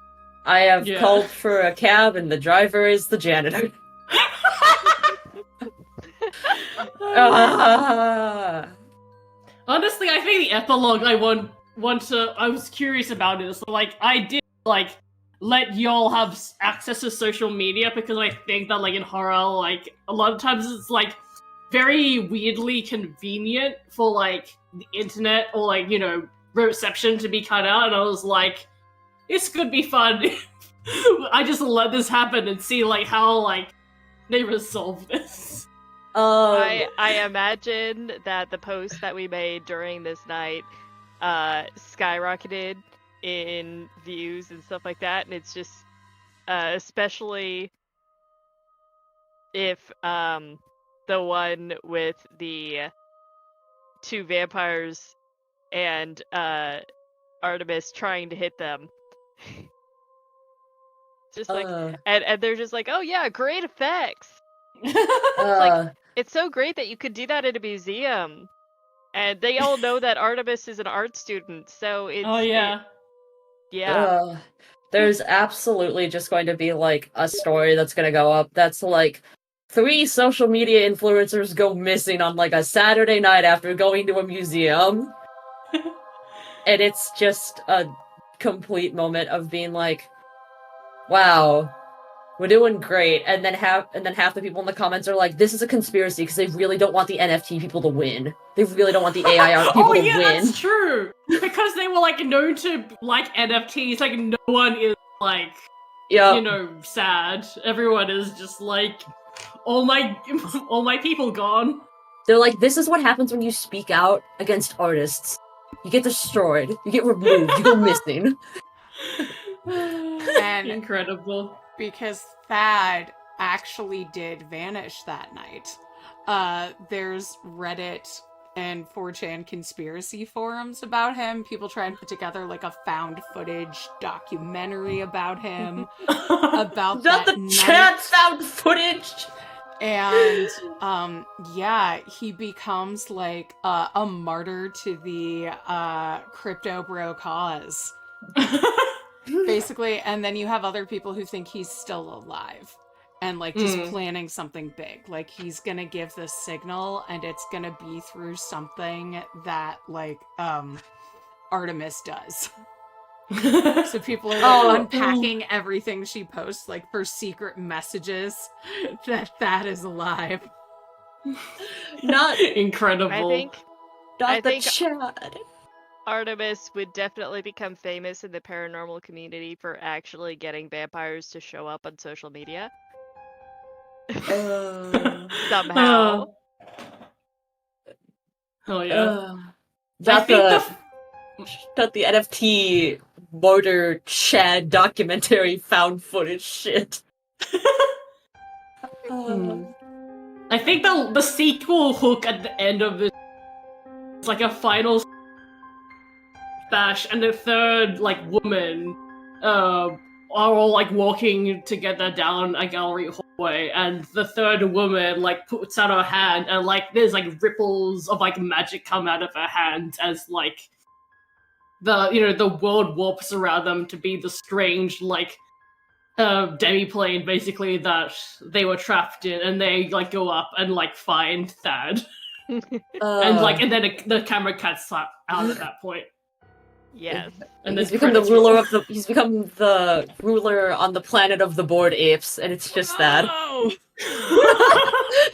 Speaker 3: I have called for a cab and the driver is the janitor.
Speaker 1: Honestly, I think the epilogue I was curious about it. So, like, I did, like, let y'all have access to social media because I think that, like, in horror, like, a lot of times it's, like, very weirdly convenient for, like, the internet or, like, reception to be cut out, and I was like, this could be fun. I just let this happen and see, like, how, like, they resolve this.
Speaker 4: I imagine that the post that we made during this night skyrocketed in views and stuff like that, and it's just especially if the one with the two vampires and Artemis trying to hit them. Just like and they're just like, oh yeah, great effects. It's so great that you could do that at a museum. And they all know that Artemis is an art student, so it's yeah.
Speaker 3: There's absolutely just going to be like a story that's gonna go up that's like 3 social media influencers go missing on like a Saturday night after going to a museum. And it's just a complete moment of being like, wow, we're doing great. And then half the people in the comments are like, this is a conspiracy because they really don't want the NFT people to win. They really don't want the AI art people to win.
Speaker 1: That's true. Because they were like known to like NFTs, like no one is like sad. Everyone is just like all my people gone.
Speaker 3: They're like, this is what happens when you speak out against artists. You get destroyed. You get removed. You go missing.
Speaker 2: And
Speaker 1: incredible.
Speaker 2: Because Thad actually did vanish that night. There's Reddit and 4chan conspiracy forums about him. People try and put together like a found footage documentary about him. About
Speaker 3: Not
Speaker 2: that
Speaker 3: the
Speaker 2: night.
Speaker 3: chat found footage!
Speaker 2: And he becomes like a martyr to the crypto bro cause. Basically, and then you have other people who think he's still alive and like just planning something big. Like he's gonna give this signal and it's gonna be through something that like Artemis does. So people are like unpacking everything she posts, like for secret messages that is alive.
Speaker 3: Not
Speaker 1: incredible.
Speaker 4: I think
Speaker 3: Chad.
Speaker 4: Artemis would definitely become famous in the paranormal community for actually getting vampires to show up on social media. Somehow.
Speaker 1: Oh yeah.
Speaker 3: Not the NFT motor Chad documentary found footage shit.
Speaker 1: I think the sequel hook at the end of this it's like a final bash, and the third like woman are all like walking together down a gallery hallway, and the third woman like puts out her hand, and like there's like ripples of like magic come out of her hand as like the world warps around them to be the strange like demi-plane basically that they were trapped in, and they like go up and like find Thad. And then the camera cuts out at that point.
Speaker 4: Yes.
Speaker 1: And
Speaker 3: he's become the ruler of the. He's become the ruler on the planet of the bored apes, and it's just that.
Speaker 2: Oh!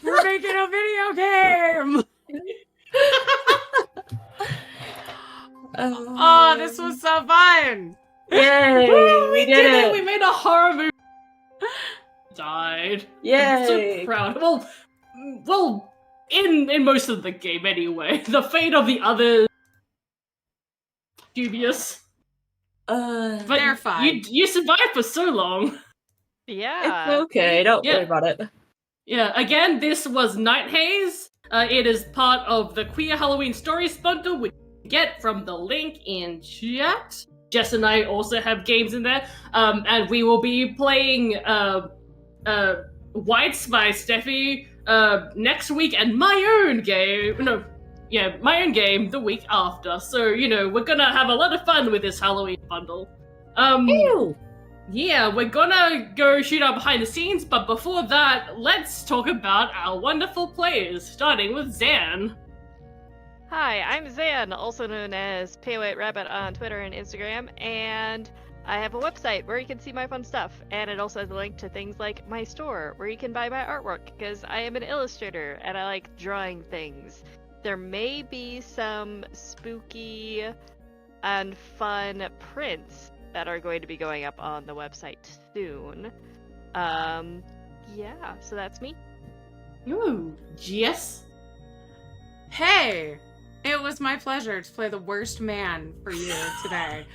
Speaker 2: We're making a video game. Oh, this was so fun!
Speaker 3: Yay!
Speaker 1: Woo, we did it!
Speaker 3: it!
Speaker 1: We made a horror movie. Died.
Speaker 3: Yay!
Speaker 1: I'm so proud. Well, in most of the game anyway. The fate of the others dubious.
Speaker 3: But
Speaker 2: they're fine.
Speaker 1: You survived for so long.
Speaker 4: Yeah.
Speaker 3: it's okay. Don't
Speaker 1: Yeah.
Speaker 3: worry about it.
Speaker 1: Yeah, again, this was Night Haze. It is part of the Queer Halloween Stories bundle, which you get from the link in chat. Jess and I also have games in there. And we will be playing White Spice, Steffi, next week, and my own game. My own game the week after. So, we're gonna have a lot of fun with this Halloween bundle.
Speaker 3: Ew!
Speaker 1: Yeah, we're gonna go shoot our behind the scenes, but before that, let's talk about our wonderful players, starting with Zan.
Speaker 4: Hi, I'm Zan, also known as Paywhite Rabbit on Twitter and Instagram, and I have a website where you can see my fun stuff, and it also has a link to things like my store, where you can buy my artwork, because I am an illustrator, and I like drawing things. There may be some spooky and fun prints that are going to be going up on the website soon. Yeah, so that's me.
Speaker 1: Ooh, Jess?
Speaker 2: Hey! It was my pleasure to play the worst man for you today.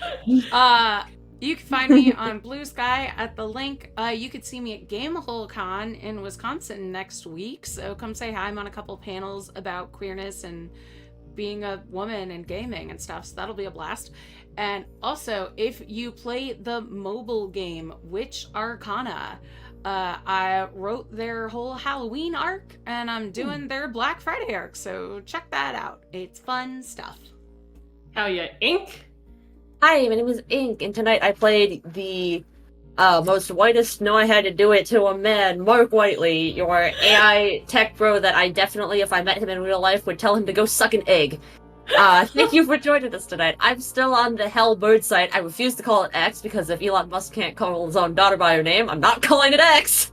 Speaker 2: You can find me on Blue Sky at the link. You could see me at GameholeCon in Wisconsin next week, so come say hi. I'm on a couple panels about queerness and being a woman and gaming and stuff, so that'll be a blast. And also, if you play the mobile game Witch Arcana, I wrote their whole Halloween arc, and I'm doing their Black Friday arc, so check that out. It's fun stuff.
Speaker 1: Hell yeah, Ink?
Speaker 3: Hi, my name is Ink, and tonight I played the most whitest know I had to do it to a man, Mark Whiteley, your AI tech bro that I definitely, if I met him in real life, would tell him to go suck an egg. Thank you for joining us tonight. I'm still on the Hell Bird site. I refuse to call it X, because if Elon Musk can't call his own daughter by her name, I'm not calling it X!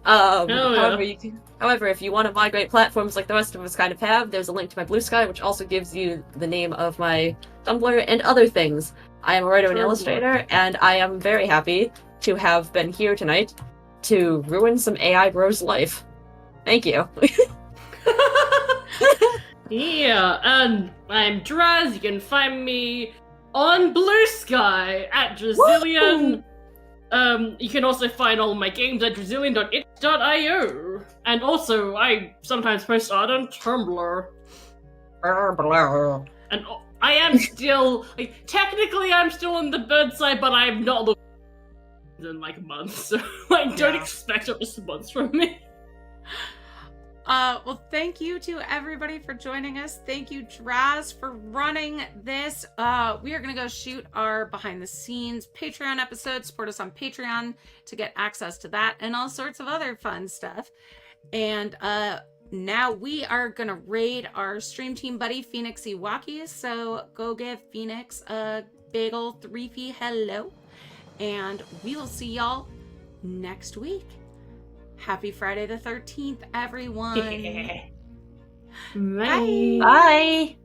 Speaker 3: However, if you want to migrate platforms like the rest of us kind of have, there's a link to my Blue Sky, which also gives you the name of my Tumblr and other things. I am a writer and illustrator, and I am very happy to have been here tonight to ruin some AI bro's life. Thank you.
Speaker 1: Yeah, and I'm Draz. You can find me on Blue Sky at Drazillion. You can also find all my games at drazillion.it.io. And also, I sometimes post art on Tumblr. And I am still, technically I'm still on the bird side, but I have not looked in months, so don't expect a response from me.
Speaker 2: Well, thank you to everybody for joining us. Thank you, Draz, for running this. We are going to go shoot our behind the scenes Patreon episode. Support us on Patreon to get access to that and all sorts of other fun stuff. And now we are going to raid our stream team buddy, Phoenix Iwaki. So go give Phoenix a big ol' threefy hello. And we will see y'all next week. Happy Friday the 13th, everyone.
Speaker 1: Bye.
Speaker 3: Bye!